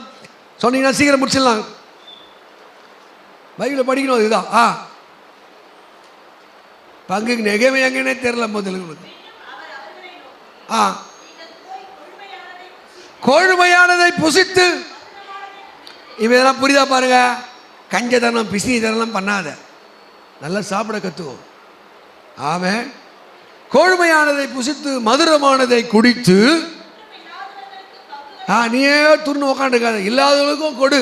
சொன்னீங்கன்னா சீக்கிரம் முடிச்சிடலாம். பைபிளை படிக்கணும். இதுதான் பங்கு. நெகேமியா எங்கன்னே தெரியல முதல்ல. கொழுமையானதை புசித்து, இவெல்லாம் புரியுதா பாருங்க. கஞ்சதனம் பிசினிதனம் பண்ணாத, நல்லா சாப்பிட கத்துவோம். ஆமென். கொழுமையானதை புசித்து மதுரமானதை குடித்து, நீயே துண்ணு உக்காண்டுக்காத, இல்லாதவர்களுக்கும் கொடு.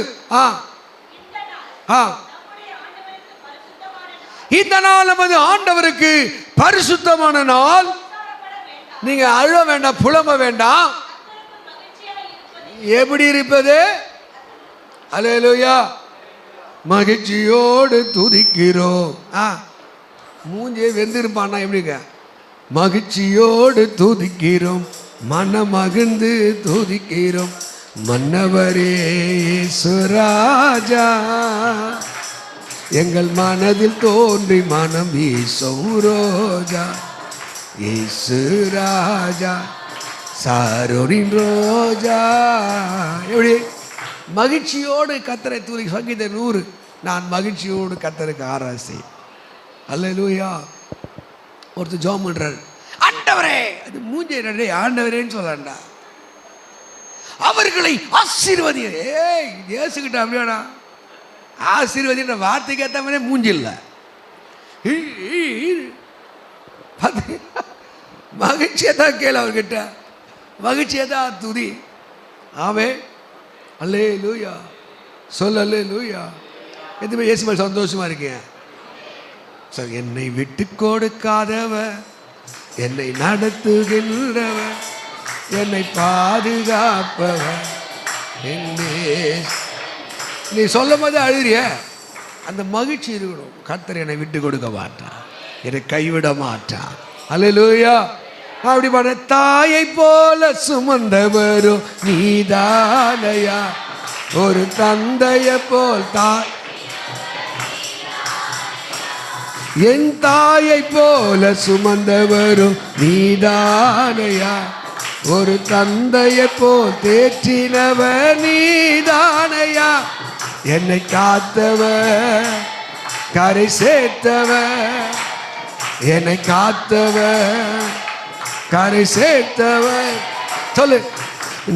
இந்த நாள் நமது ஆண்டவருக்கு பரிசுத்தமான நாள். நீங்க அழ வேண்டாம், புலம்ப வேண்டாம். எப்படி இருப்பது? அல்லேலூயா. மகிழ்ச்சியோடு துதிக்கிறோம். மூஞ்சியே வெந்திருப்பான்னா எப்படிங்க? மகிழ்ச்சியோடு துதிக்கிறோம், மனமகிழ்ந்து துதிக்கிறோம், மன்னவரே இயேசுராஜா, எங்கள் மனதில் தோன்றி மனம் வீசும் ரோஜா, இயேசுராஜா சாரோரின் ரோஜா. எப்படி மகிழ்ச்சியோடு கர்த்தரை தூரி. சங்கீதம் 100. நான் மகிழ்ச்சியோடு கர்த்தருக்கு ஆராசி. அல்லேலூயா. ஒருத்தர் ஜெபம் பண்றார். ஆண்டவரே, அது மூஞ்சே நன்றி ஆண்டவரேன்னு சொல்லண்டா. அவர்களை ஆசீர்வதி. ஏசுகிட்ட அப்படியாடா ஆசீர்வதின்ற வார்த்தைக்கு ஏற்ற மாதிரி மூஞ்சி இல்லை. மகிழ்ச்சியை தான் கேளு அவர்கிட்ட. மகிழ்ச்சியை தான் துதி. ஆமே. அல்லேலூயா. சொல்ல அல்லேலூயா. எதுவுமே இயேசு மேல் சந்தோஷமா இருக்கேன். சார், என்னை விட்டு கொடுக்காதவ, என்னை நடத்துகின்றவ, என்னை பாதுகாப்பவ, நீ சொல்லும் போது அழுறிய அந்த மகிழ்ச்சி இருக்கணும். கர்த்தர் என்னை விட்டு கொடுக்க மாட்டான், என்னை கைவிட மாட்டான். அல்லேலூயா. அப்படி பண்ண தாயை போல சுமந்தவரும் நீதானையா, ஒரு தந்தைய போல் தாய், என் தாயை போல சுமந்தவரும் நீதானையா, ஒரு தந்தைய போல் தேற்றினவர் நீதானையா, என்னை காத்தவர், கரை சேர்த்தவர், என்னை காத்தவர், கரை சேர்த்தவர். சொல்லு.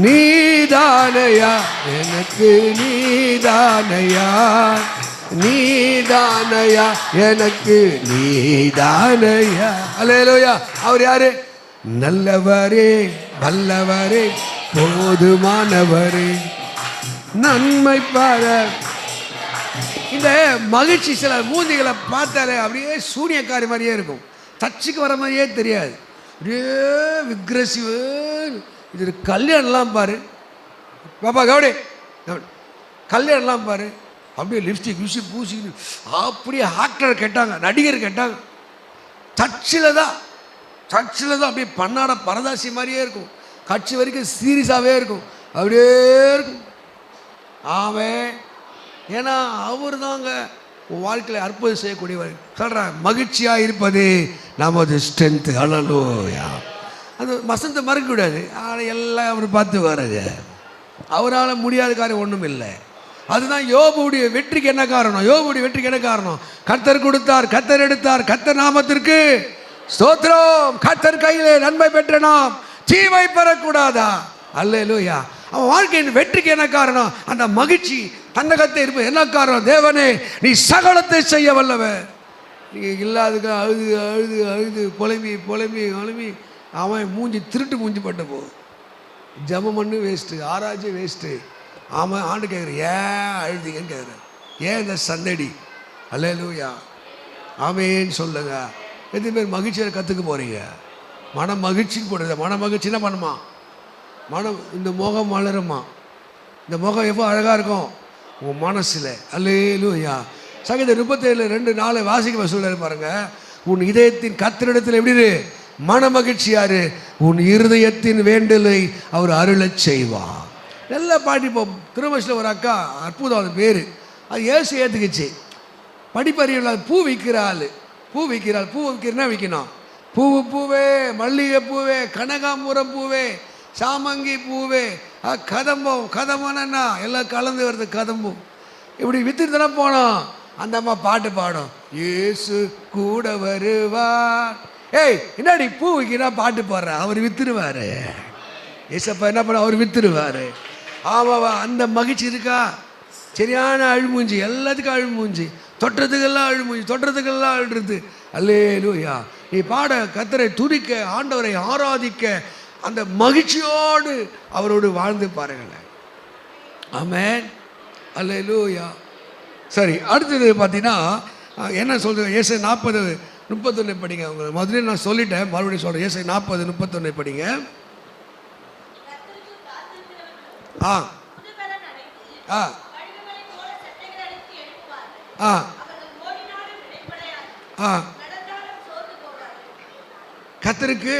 நீதானையா, எனக்கு நீதானையா, நீதானையா, எனக்கு நீதானையா. அல்லேலூயா. அவர் யாரு? நல்லவரே, வல்லவரே, போதுமானவரே, நன்மை பார இந்த மகிழ்ச்சி சில மூந்திகளை பார்த்தாலே அப்படியே சூனியக்காரி மாதிரியே இருக்கும், டச்சுக்கு வர மாதிரியே தெரியாது, அப்படியே விக்ரசிவ். இது கல்யாணம்லாம் பாரு பாப்பா கவுடி, கல்யாணம்லாம் பாரு அப்படியே லிப்ஸ்டிக் லிப்ஸ்டிக் பூசிக்கிட்டு அப்படியே ஆக்டர் கேட்டாங்க, நடிகர் கேட்டாங்க, டச்சில் தான் அப்படியே பண்ணாட பரதாசி மாதிரியே இருக்கும், கட்சி வரைக்கும் சீரியஸாகவே இருக்கும், அப்படியே இருக்கும். ஆமாம், ஏன்னா அவர் தாங்க உன் வாழ்க்கையில் அற்புதம் செய்யக்கூடியவர். சொல்கிறேன், மகிழ்ச்சியாக இருப்பது நமது ஸ்ட்ரென்த்து. அல்லேலூயா. அந்த வசனத்தை மறக்கக்கூடாது. எல்லாம் அவர் பார்த்து வர்றது, அவரால் முடியாத காரியம் ஒன்றும் இல்லை. அதுதான் யோபுடைய வெற்றிக்கு என்ன காரணம்? யோபுடைய வெற்றிக்கு என்ன காரணம்? கர்த்தர் கொடுத்தார், கர்த்தர் எடுத்தார், கர்த்தர் நாமத்திற்கு ஸ்தோத்திரம். கர்த்தர் கையிலே நன்மை பெற்ற நாம் தீமை பெறக்கூடாதா? அல்லேலூயா. அவன் வாழ்க்கையின் வெற்றிக்கு என்ன காரணம்? அந்த மகிழ்ச்சி தன்னகத்தை இருப்பது. என்ன காரணம்? தேவனே நீ சகலத்தை செய்ய வல்லவர். நீங்கள் இல்லாதுக்கு அழுது அழுது அழுது புலம்பி அவன் மூஞ்சி திருட்டு மூஞ்சி பட்ட போகுது. ஜபம் பண்ணு வேஸ்ட்டு, ஆராய்ச்சி வேஸ்ட்டு. ஆமாம், ஆண்டு கேட்குறேன், ஏன் அழுதிங்கன்னு கேட்குறேன், ஏன் இந்த சந்தடி? அல்லேலூயா. ஆமேன்னு சொல்லுங்க. எத்தனை பேர் மகிழ்ச்சியை கற்றுக்க போகிறீங்க? மன மகிழ்ச்சிக்கு போடுறது. மன மகிழ்ச்சி என்ன பண்ணுமா? மனம், இந்த முகம் வளருமா? இந்த முகம் எப்போ அழகாக இருக்கும்? உன் மனசில். அல்லேலூயா. சங்கீதம் 37:2-4 வாசிக்க சொல்ல பாருங்க. உன் இதயத்தின் கர்த்தரிடத்தில் எப்படி மன மகிழ்ச்சியாரு? உன் இருதயத்தின் வேண்டலை அவர் அருளச் செய்வார். நல்லா பாட்டிப்போம். திருமணத்தில் ஒரு அக்கா, அற்புதம், அது பேர், அது ஏசு ஏற்றுக்குச்சு. படிப்பறிவில் பூ விற்கிறாள். பூ விற்கிறனா விற்கணும். பூவே, மல்லிகை பூவே, கனகாம்பரம் பூவே, சாமங்கி பூவே, கதம்பம்னா எல்லாம் கலந்து வருது, கதம்பம். இப்படி வித்துட்டு தானே போனோம். அந்த அம்மா பாட்டு பாடும், இயேசு கூட வருவார். ஏய், என்னடி பூ விற்கிறா பாட்டு பாடுற? அவர் வித்துருவாரு. ஏசப்பா என்ன பண்ண? அவர் வித்துருவாரு. ஆமாவா? அந்த மகிழ்ச்சி இருக்கா? சரியான அழுமூஞ்சி, எல்லாத்துக்கும் அழுமூஞ்சி, தொட்டத்துக்கெல்லாம் அழுறது. அல்லேலூயா. நீ பாட, கர்த்தரை துதிக்க, ஆண்டவரை ஆராதிக்க, அந்த மகிழ்ச்சியோடு அவரோடு வாழ்ந்து பாருங்களேன். ஆமென். அல்லேலூயா. சரி, அடுத்தது பார்த்தீங்கன்னா என்ன சொல்கிறது? ஏசாயா 40:31 படிங்க. உங்களுக்கு முதல்ல நான் சொல்லிட்டேன், மறுபடியும் சொல்கிறேன். ஏசாயா 40:31 படிங்க. ஆ ஆ ஆ ஆ கர்த்தருக்கு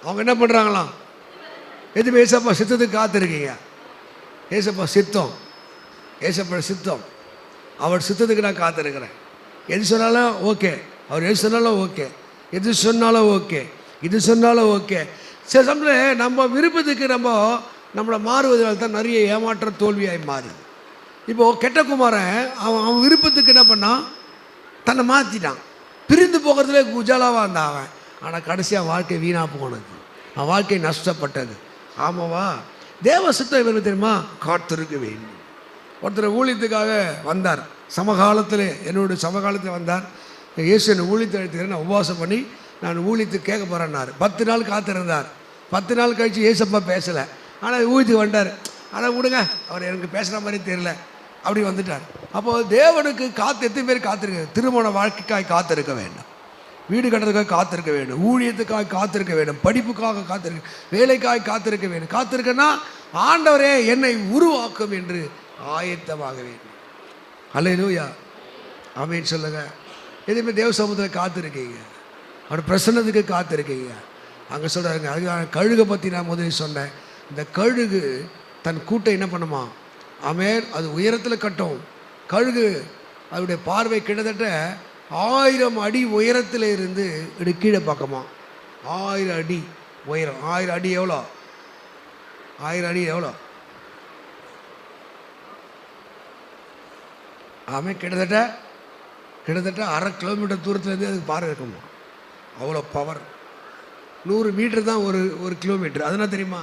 அவங்க என்ன பண்ணுறாங்களாம்? எதுவுமே ஏசப்பா சித்தத்துக்கு காத்திருக்கீங்க. ஏசப்பா சித்தம், ஏசப்பா சித்தம், அவர் சித்தத்துக்கு நான் காத்திருக்கிறேன். எது சொன்னாலும் ஓகே, அவர் எது சொன்னாலும் ஓகே, எது சொன்னாலும் ஓகே, இது சொன்னாலும் ஓகே. சில சமயத்தில் நம்ம விருப்பத்துக்கு நம்மளை மாறுவதனால தான் நிறைய ஏமாற்ற தோல்வியாகி மாறுது. இப்போது கெட்ட குமாரன் அவன் விருப்பத்துக்கு என்ன பண்ணான்? தன்னை மாற்றிட்டான். பிரிந்து போகிறதுலே குஜாலாவாக இருந்தான் அவன். ஆனால் கடைசியாக வாழ்க்கை வீணாக போனது, அவன் வாழ்க்கை நஷ்டப்பட்டது. ஆமாவா? தேவ சித்தம் இவருக்கு தெரியுமா? காத்திருக்க வேண்டும். ஒருத்தர் ஊழியத்துக்காக வந்தார் சமகாலத்தில், என்னோட சமகாலத்தில் வந்தார். இயேசு என்னை ஊழியத்தை எடுத்துக்கிறேன், நான் உபவாசம் பண்ணி நான் ஊழியத்துக்கு கேட்க போகிறேன்னாரு. 10 நாள் காத்திருந்தார். 10 நாள் கழித்து ஏசப்பா பேசலை. ஆனால் ஊழியத்துக்கு வந்தார். ஆனால் விடுங்க, அவர் எனக்கு பேசுகிற மாதிரி தெரியல, அப்படி வந்துட்டார். அப்போது தேவனுக்கு எத்தனை பேர் காத்திருக்க? திருமண வாழ்க்கைக்காக காத்திருக்க வேண்டும், வீடு கட்டுறதுக்காக காத்திருக்க வேண்டும், ஊழியத்துக்காக காத்திருக்க வேண்டும், படிப்புக்காக காத்திருக்க, வேலைக்காக காத்திருக்க வேண்டும். காத்திருக்கன்னா ஆண்டவரே என்னை உருவாக்கும் என்று ஆயத்தமாக வேண்டும். அல்லேலூயா. ஆமென் சொல்லுங்க. எதுவுமே தேவ சமூகத்தில் காத்திருக்கீங்க, அவர் பிரசன்னத்துக்கு காத்திருக்கீங்க. அங்கே சொல்கிறாங்க. அதுக்கான கழுகை பற்றி நான் முதலில் சொன்னேன். இந்த கழுகு தன் கூட்டை என்ன பண்ணுமா? ஆமென். அது உயரத்தில் கட்டும். கழுகு அதனுடைய பார்வை கிட்டத்தட்ட 1000 அடி உயரத்தில் இருந்து இப்படி கீழே பார்க்கமா. 1000 அடி உயரம். 1000 அடி எவ்வளோ? 1000 அடி எவ்வளோ? ஆமாம், கிட்டத்தட்ட 1/2 கிலோமீட்டர் தூரத்துலேருந்து அதுக்கு பார்வை இருக்குமா. அவ்வளோ பவர். 100 மீட்டர் தான் ஒரு கிலோமீட்டர். அதனால் தெரியுமா?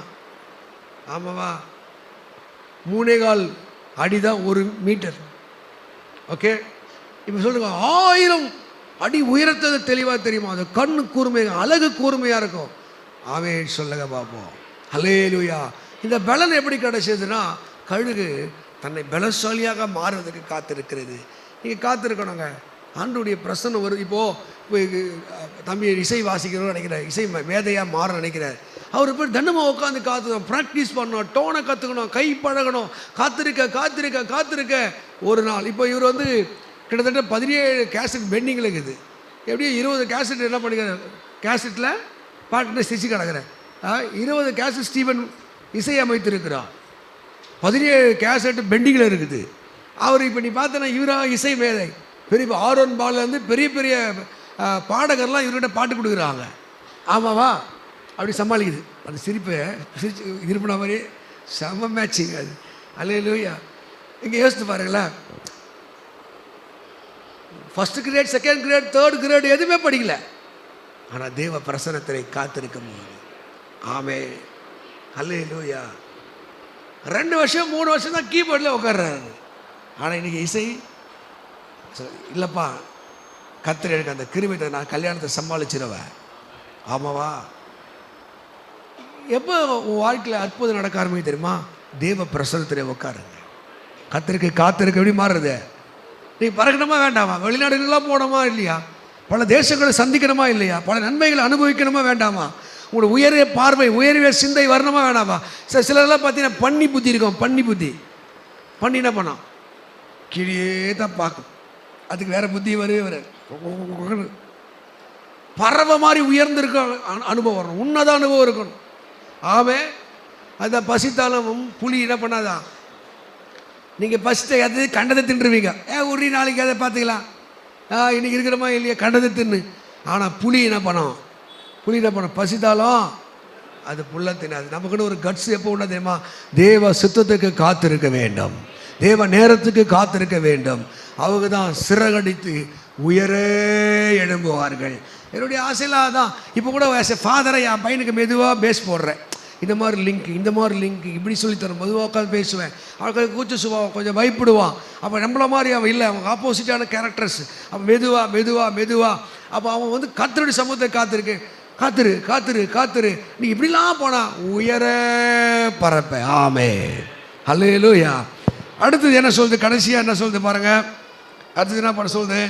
ஆமாவா? 3.25 அடி தான் 1 மீட்டர். ஓகே, இப்போ சொல்லுங்க, 1000 அடி உயரத்தை தெளிவாக தெரியுமா? அது கண்ணு கூர்மையாக, அழகு கூர்மையாக இருக்கும். ஆமென் சொல்லுங்க பார்ப்போம். அல்லேலூயா. இந்த பலன் எப்படி கிடைச்சதுன்னா, கழுகு தன்னை பலசாலியாக மாறுவதற்கு காத்திருக்கிறது. நீங்கள் காத்திருக்கணுங்க. ஆண்டவருடைய பிரசன்னம் வரும். இப்போது தம்பி இசை வாசிக்கணும்னு நினைக்கிறார், இசை மேதையாக மாற நினைக்கிறார். அவர் போய் தண்டமாக உட்காந்து காத்துக்கணும், ப்ராக்டிஸ் பண்ணணும், டோனை கற்றுக்கணும், கை பழகணும், காத்திருக்க காத்திருக்க காத்திருக்க. ஒரு நாள் இப்போ இவர் வந்து கிட்டத்தட்ட 17 கேசட் பெண்டிங்கில் இருக்குது. எப்படியும் 20 கேசட் என்ன பண்ணிக்கிறார், கேசட்டில் பாட்டு ஸ்டிச்சு கிடக்கிறேன். 20 கேசட் ஸ்டீவன் இசை அமைத்திருக்கிறார். 17 கேசட் பெண்டிங்கில் இருக்குது. அவர் இப்போ நீ பார்த்தனா இவராக இசை மேதை, பெரிய ஆரோன் பாலேருந்து பெரிய பெரிய பாடகர்லாம் இவர்கிட்ட பாட்டு கொடுக்குறாங்க. ஆமாவா? அப்படி சமாளிக்குது. அந்த சிரிச்சு இருப்பின மாதிரி செம மேட்சிங் அது. அல்லேலூயா. இங்கே யோசித்து பாருங்களேன், first grade, second grade, third grade எதுவுமே படிக்கல. ஆனால் தேவ பிரசன்னத்தை காத்திருக்கும் போது ஆமென். அல்லேலூயா. 2 வருஷம் 3 வருஷம் தான் கீபோர்டில் உட்கார்றாரு. ஆனால் இன்றைக்கி இசை இல்லைப்பா, கர்த்தர் எனக்கு அந்த கிருமியை நான் கல்யாணத்தை சமாளிச்சிருவேன். ஆமாவா? எப்போ உன் வாழ்க்கையில் அற்புதம் நடக்க ஆரம்பிக்கும் தெரியுமா? தேவ பிரசன்னத்தில் உட்காருங்க. கர்த்தருக்கு காத்திருக்க எப்படி மாறுறது? நீங்கள் பறக்கணுமா வேண்டாமா? வெளிநாடுகள்லாம் போகணுமா இல்லையா? பல தேசங்களை சந்திக்கணுமா இல்லையா? பல நன்மைகளை அனுபவிக்கணுமா வேண்டாமா? உங்களோட உயரிய பார்வை, உயரிய சிந்தை வரணுமா வேணாமா? சிலரெல்லாம் பார்த்தீங்கன்னா பண்ணி புத்தி இருக்கும். பண்ணி புத்தி பண்ணி என்ன பண்ணோம், கீழே தான் பார்க்கும். அதுக்கு வேறு புத்தி வர பறவை மாதிரி உயர்ந்திருக்க அனுபவம் வரணும், உன்னத அனுபவம் இருக்கணும். ஆமே. அதுதான் பசித்தாலும் புலி என்ன பண்ணாதான், நீங்கள் பசித்த எது கண்டதை தின்றுவீங்க. ஒரு நாளைக்கு அதை பார்த்துக்கலாம், இன்றைக்கி இருக்கிறோமா இல்லையா, கண்டதை தின்னு. ஆனால் புலி என்ன பண்ணோம், புலி என்ன பண்ணோம், பசித்தாலும் அது புல்ல தின்னாது. நமக்குன்னு ஒரு கட்ஸ் எப்போ உண்டா தெரியுமா? தேவ சுத்தத்துக்கு காத்திருக்க வேண்டும், தேவ நேரத்துக்கு காத்திருக்க வேண்டும். அவங்க தான் சிறகடித்து உயரே எழும்புவார்கள். என்னுடைய ஆசையெல்லாம் தான். இப்போ கூட ஃபாதரை என் பையனுக்கு மெதுவாக பேஸ் போடுறேன். இந்த மாதிரி லிங்க் இப்படி சொல்லித்தரேன். மெதுவாக உட்காந்து பேசுவேன். அவளுக்கு கூச்ச சுபாவம், கொஞ்சம் பயப்படுவான். அப்போ நம்மள மாதிரி அவன் இல்லை, அவங்க ஆப்போசிட்டான கேரக்டர்ஸ். அப்போ மெதுவா அப்போ அவன் வந்து கர்த்தருடைய சமூகத்தை காத்திரு நீ இப்படிலாம் போனா உயர பரப்ப. ஆமென். அல்லேலூயா. அடுத்தது என்ன சொல்லுது, கடைசியாக என்ன சொல்லுது பாருங்க. அடுத்தது என்ன பண்ண சொல்லுது,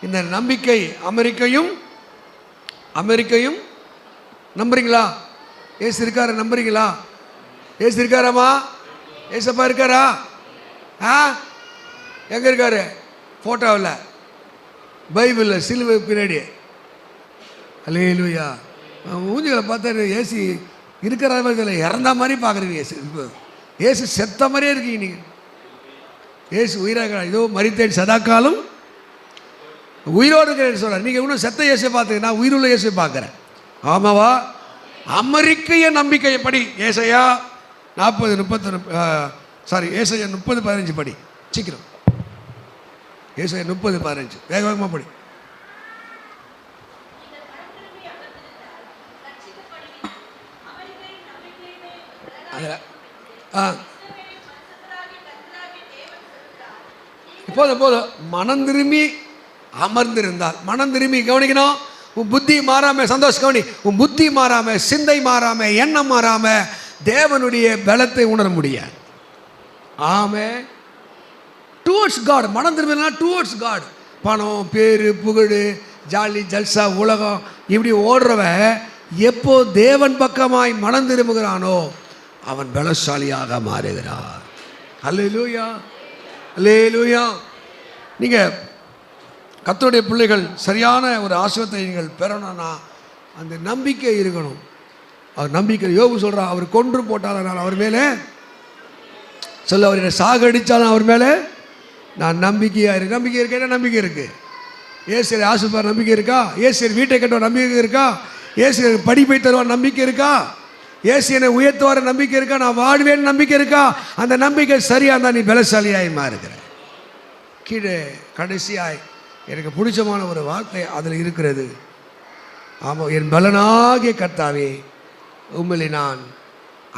இந்த நம்பிக்கை அமெரிக்கையும் நம்புறீங்களா? ஏசு இருக்காரு, நம்புறீங்களா? ஏசு இருக்காராமா? ஏசப்பா இருக்காரா? எங்கே இருக்காரு? ஃபோட்டோவில், பைபிளில், சிலுவை பின்னாடி. அல்லேலூயா. மூஞ்சிகளை பார்த்தாரு, ஏசு இருக்கிற மாதிரி இறந்த மாதிரி பார்க்குறீங்க. ஏசு செத்த மாதிரியே இருக்கீங்க நீங்கள். ஏசு உயிராக இதோ மரித்தேன் சதாக்காலம் உயிரோடு இருக்கிறேன்னு சொல்கிறார். நீங்கள் இன்னும் செத்த இயேசுவை பார்த்துக்க, நான் உயிருள்ள இயேசுவை பார்க்குறேன். ஆமாவா? அமெரிக்கைய நம்பிக்கைப்படி ஏசாயா 30:15 படி. சீக்கிரம் ஏசாயா 30:15 வேகமாக படி. போதும் மனம் திரும்பி அமர்ந்திருந்தால், மனம் திரும்பி கவனிக்கணும். உன் புத்தி மாறாம, சந்தோஷம் கவனி, உன் புத்தி மாறாம, சிந்தை மாறாம, எண்ணம் மாறாம தேவனுடைய பலத்தை உணர முடியாது. ஆமே. Towards God. மனம் திரும்பினா டுவர்ட்ஸ் காட். பணம், பேரு, புகழ், ஜாலி, ஜல்சா, உலகம் இப்படி ஓடுறவன் எப்போ தேவன் பக்கமாய் மனம் திரும்புகிறானோ அவன் பலசாலியாக மாறுகிறார். அல்லேலூயா, அல்லேலூயா. நீங்கள் கர்த்தருடைய பிள்ளைகள் சரியான ஒரு ஆசீர்வாதத்தை நீங்கள் பெறணும்னா அந்த நம்பிக்கை இருக்கணும். அவர் நம்பிக்கை. யோபு சொல்கிறான், அவர் கொன்று போட்டாலும் நான் அவர் மேலே சொல்ல, அவர் என்னை சாகடித்தாலும் அவர் மேலே நான் நம்பிக்கை இருக்கேன். நம்பிக்கை இருக்குது. ஏசியர் ஆசீர்வாத நம்பிக்கை இருக்கா? ஏசியர் வீட்டை கட்டுவார் நம்பிக்கை இருக்கா? ஏசியர் படிப்பை தருவார் நம்பிக்கை இருக்கா? ஏசியனை உயர்த்துவார நம்பிக்கை இருக்கா? நான் வாடுவேன் நம்பிக்கை இருக்கா? அந்த நம்பிக்கை சரியாக இருந்தால் நீ பலசாலியாய் மாறுகிற. கீழே கடைசியாய் எனக்கு பிடிச்சமான ஒரு வார்த்தை அதில் இருக்கிறது. ஆமாம், என் பலனாகிய கர்த்தாவே உண்மையிலே நான்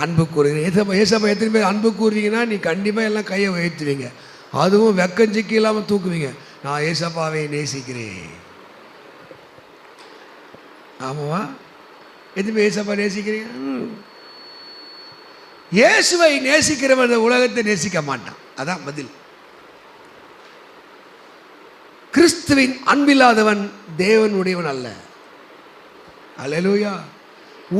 அன்பு கூறுகிறேன். ஏசப்பா எத்தனை பேர் அன்பு கூறுவீங்கன்னா நீ கண்டிப்பாக எல்லாம் கையை உயர்த்துவீங்க, அதுவும் வெக்கஞ்சிக்கு இல்லாமல் தூக்குவீங்க. நான் ஏசப்பாவை நேசிக்கிறேன். ஆமாவா? எதுவுமே ஏசப்பா நேசிக்கிறீங்க? இயேசுவை நேசிக்கிறவன் உலகத்தை நேசிக்க மாட்டான். அதான் பதில். கிறிஸ்துவின் அன்பில்லாதவன் தேவனுடையவன் அல்ல. அல்லேலூயா.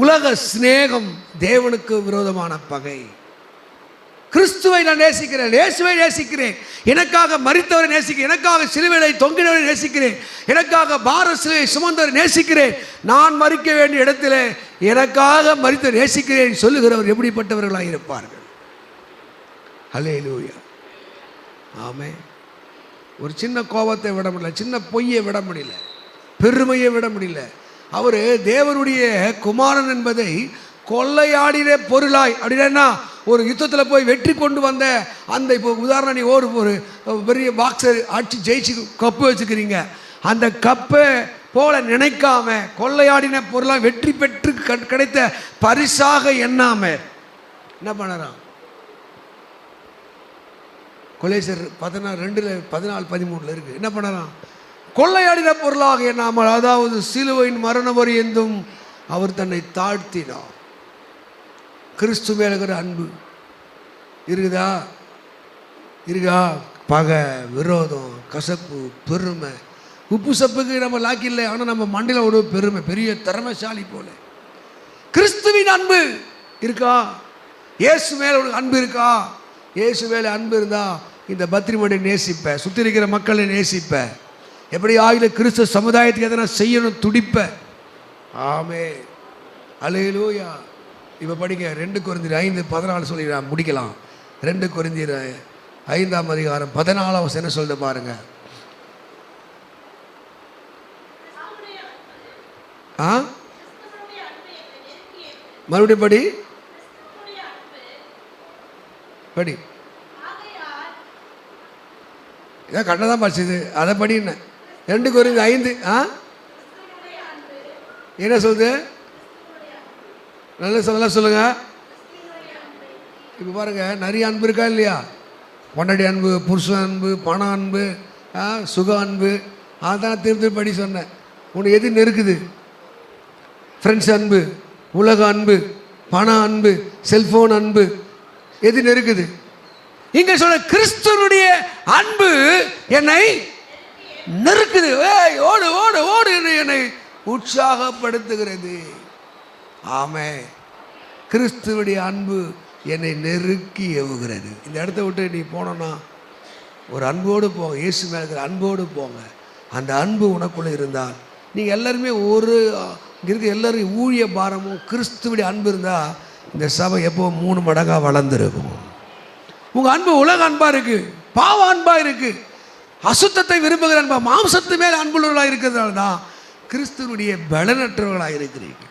உலக சிநேகம் தேவனுக்கு விரோதமான பகை. கிறிஸ்துவை நான் நேசிக்கிறேன், இயேசுவை நேசிக்கிறேன், எனக்காக மரித்தவரை நேசிக்கிறேன், எனக்காக சிலுவையை தொங்கினவரை நேசிக்கிறேன், எனக்காக பார சிலுவை சுமந்தவரை நேசிக்கிறேன், நான் மரிக்க வேண்டிய இடத்துல எனக்காக மரித்தவரை நேசிக்கிறேன் சொல்லுகிறவர் எப்படிப்பட்டவர்களாக இருப்பார்கள்? அல்லேலூயா. ஆமென். ஒரு சின்ன கோபத்தை விட முடியல, சின்ன பொய்யை விட முடியல, பெருமையை விட முடியல. அவர் தேவனுடைய குமாரன் என்பதை கொள்ளையாடின பொருளாய், அப்படின்னா ஒரு யுத்தத்தில் போய் வெற்றி கொண்டு வந்த அந்த, இப்போ உதாரணம், நீ ஒரு பெரிய பாக்ஸர் அடிச்சு ஜெயிச்சு கப்பு வச்சுக்கிறீங்க, அந்த கப்பை போல நினைக்காம கொள்ளையாடின பொருளாக வெற்றி பெற்று கிடைத்த பரிசாக எண்ணாம என்ன பண்ணறான்? கொலேசர் 14:13 இருக்கு. என்ன பண்ணலாம்? கொள்ளையாடின பொருளாக எண்ணாமல், அதாவது சிலுவையின் மரண பரியந்தம் அவர் தன்னை தாழ்த்தினார். கிறிஸ்து மேல இருக்கிற அன்பு இருக்குதா? இருக்கா? பகை, விரோதம், கசப்பு, பெருமை. உப்பு சப்புக்கு நம்ம லாக்கி இல்லை, ஆனால் நம்ம மண்டையில் ஒரு பெருமை, பெரிய திறமைசாலி போல. கிறிஸ்துவின் அன்பு இருக்கா? இயேசு மேல ஒரு அன்பு இருக்கா? இயேசு மேல அன்பு இருந்தா இந்த பத்திரிமனை நேசிப்ப, சுற்றி இருக்கிற மக்களை நேசிப்ப, எப்படி ஆகில கிறிஸ்து சமுதாயத்துக்கு எதனா செய்யணும் துடிப்ப. ஆமே. அல்லேலூயா. இப்போ படிங்க 2 கொரிந்தியர் 5:14 சொல்லி நான் முடிக்கலாம். 2 கொரிந்தியர் 5:14 என்ன சொல்லுது பாருங்க. மறுபடியும் படி படி. இதான் கண்ணதான் படிச்சது, அதை படி. என்ன 2 கொரிந்தியர் 5 என்ன சொல்லுது? நல்ல சொல்லுங்க. இப்போ பாருங்க, நிறைய அன்பு இருக்கா இல்லையா? பொண்டாட்டி அன்பு, புருஷன் அன்பு, பண அன்பு, சுக அன்பு. அதான் திருப்பி படி சொன்னேன். உனக்கு எது நெருக்குது? ஃப்ரெண்ட்ஸ் அன்பு, உலக அன்பு, பண அன்பு, செல்போன் அன்பு, எது நெருக்குது? இங்க சொல்ல கிறிஸ்துவனுடைய அன்பு என்னை நெருக்குது. ஓடு ஓடு ஓடு என்று என்னை உற்சாகப்படுத்துகிறது. ஆமே. கிறிஸ்துவனுடைய அன்பு என்னை நெருக்கி ஏவுகிறது. இந்த இடத்த விட்டு நீ போனோன்னா ஒரு அன்போடு போங்க, இயேசு மேல இருக்கிற அன்போடு போங்க. அந்த அன்பு உனக்குள்ளே இருந்தால் நீங்கள் எல்லாருமே ஒரு இருக்க எல்லாரும் ஊழிய பாரமும் கிறிஸ்துவனுடைய அன்பு இருந்தால் இந்த சபை எப்போ 3 மடங்காக வளர்ந்துருக்கும். உங்கள் அன்பு உலக அன்பாக இருக்குது, பாவ அன்பாக இருக்குது, அசுத்தத்தை விரும்புகிற அன்பா, மாம்சத்து மேலே அன்புள்ளவர்களாக இருக்கிறதுனால தான் கிறிஸ்துவனுடைய பலனற்றவர்களாக இருக்கிறீர்கள்.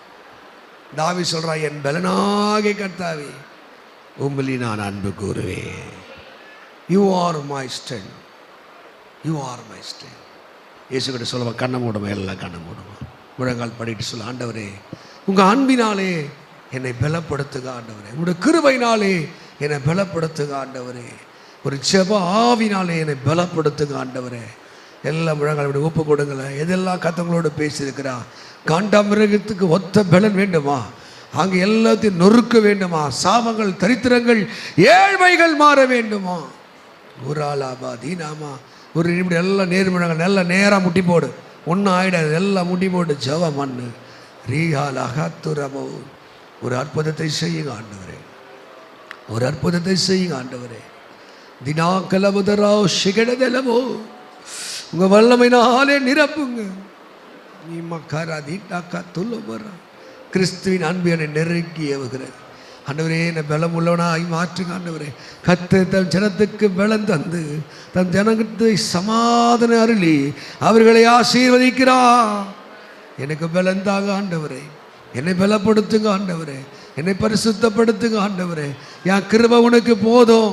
தாவீது சொல்றா, என் பலனாகிய கர்த்தாவே உம்மில் நான் அன்பு கூறுவேன். You are my strength, you are my strength. இயேசு கிட்ட சொல்லுவா, கண்ணை மூடுமா, எல்லாம் கண்ணை மூடுமா, முழங்கால் படிட்டு சொல்ல, ஆண்டவரே உங்கள் அன்பினாலே என்னை பலப்படுத்துக ஆண்டவரே, உங்களுடைய கிருபையினாலே என்னை பலப்படுத்துக ஆண்டவரே, ஒரு ஜெப ஆவினாலே என்னை பலப்படுத்துக ஆண்டவரே. எல்லா முழங்கால் ஒப்பு கொடுங்களேன். எதெல்லாம் கத்தங்களோடு பேசியிருக்கிறா? காண்டாமிருகத்துக்கு ஒத்த பலன் வேண்டுமா? அங்கே எல்லாத்தையும் நொறுக்க வேண்டுமா? சாபங்கள், தரித்திரங்கள், ஏழ்மைகள் மாற வேண்டுமா? ஒரு ஆளாபா தீனாமா ஒரு நிமிடம் எல்லாம் நேர்முழங்கள் நல்லா நேராக முட்டி போடு, ஒன்றும் ஆயிடாது, எல்லாம் முட்டி போட்டு ஜவ மண்ணு ரீஹால் அகத்துரமோ. ஒரு அற்புதத்தை செய்யுங்க ஆண்டவரே, ஒரு அற்புதத்தை செய்யுங்க ஆண்டவரே. தினா கலமுதரோ சிகடதலமோ, உங்கள் வல்லமையினாலே நிரப்புங்க. நீ மக்கா தீட்டாக்கா துள்ள போற கிறிஸ்துவின் அன்பு என்னை நெருக்கி ஏவுகிறது. ஆண்டவரே என்னை பலம் உள்ளவனாய் மாற்றுங்க ஆண்டவரே. கர்த்தர் தன் ஜனத்துக்கு பலம் தந்து தன் ஜனத்தை சமாதான அருளி அவர்களை ஆசீர்வதிக்கிறார். எனக்கு பலம் தாங்க ஆண்டவரே, என்னை பலப்படுத்துங்க ஆண்டவரே, என்னை பரிசுத்தப்படுத்துங்க ஆண்டவரே. என் கிருபை உனக்கு போதும்,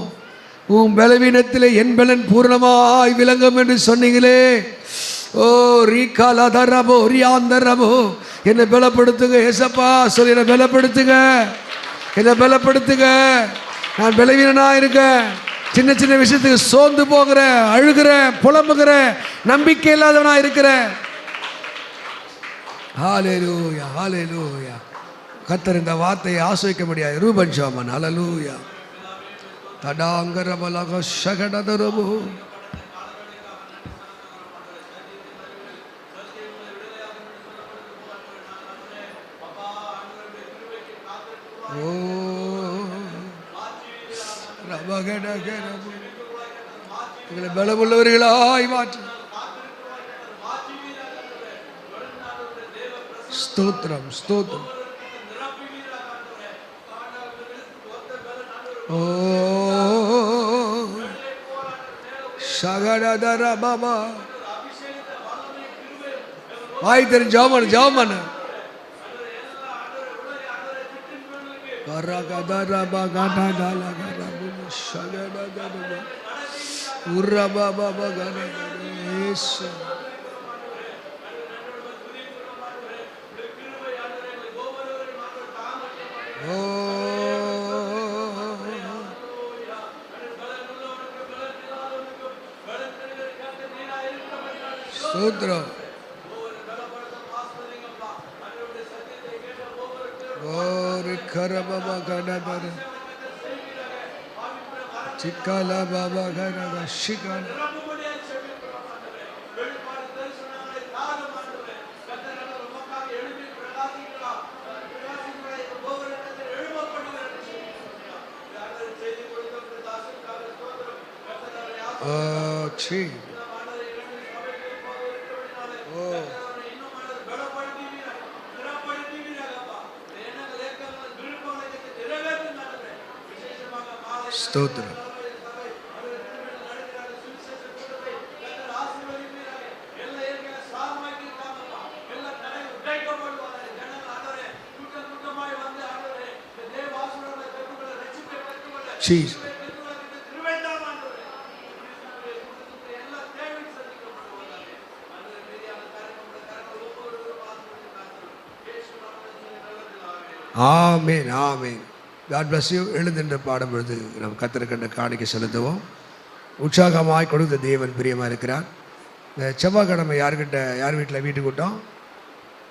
உன் பலவீனத்திலே என் பலன் பூர்ணமாய் விளங்கும் என்று சொன்னீங்களே. ஓ ரீகாலதரபோ ரியாந்தரபோ, என்னை பலப்படுத்துங்க ஏசப்பா சொல்லி என்னை பலப்படுத்துங்க, என்னை பலப்படுத்துங்க. நான் பலவீனனா இருக்கேன், சின்ன சின்ன விஷயத்துக்கு சோர்ந்து போகிறேன், அழுகிறேன், புலம்புகிறேன், நம்பிக்கை இல்லாதவனா இருக்கிறேன். ஹல்லேலூயா ஹல்லேலூயா. கர்த்தர் இந்த வார்த்தையை ஆசீர்வதிக்க முடியாது. ரூபன் ஜோமன் ஹல்லேலூயா. தடாங்கர பலக சகடதரபு. ஓ ரபகடகரபு. எங்களை பலமுள்ளவர்களாய் மாற்று. ஸ்தோத்திரம் ஸ்தோத்திரம். ஓ சகடதர பாபா. வாய் தெரிஞ்சு ஜாமன் ஜாமன். ஸ்தோத்திரம். கரபா கடபர சிக்கல பாபா கரப சிக்கல. சி ஸ்தோத்திரம். Jesus. ஆமென் ஆமென். God bless you. எழுந்தின்ற பாடும் பொழுது நாம் கர்த்தருக்கென்ற காணிக்கை செலுத்துவோம். உற்சாகமாய் கொடுத்த தேவன் பிரியமாக இருக்கிறார். இந்த செவ்வாய்க்கிழமை யார் வீட்டில் வீட்டு கூட்டம்?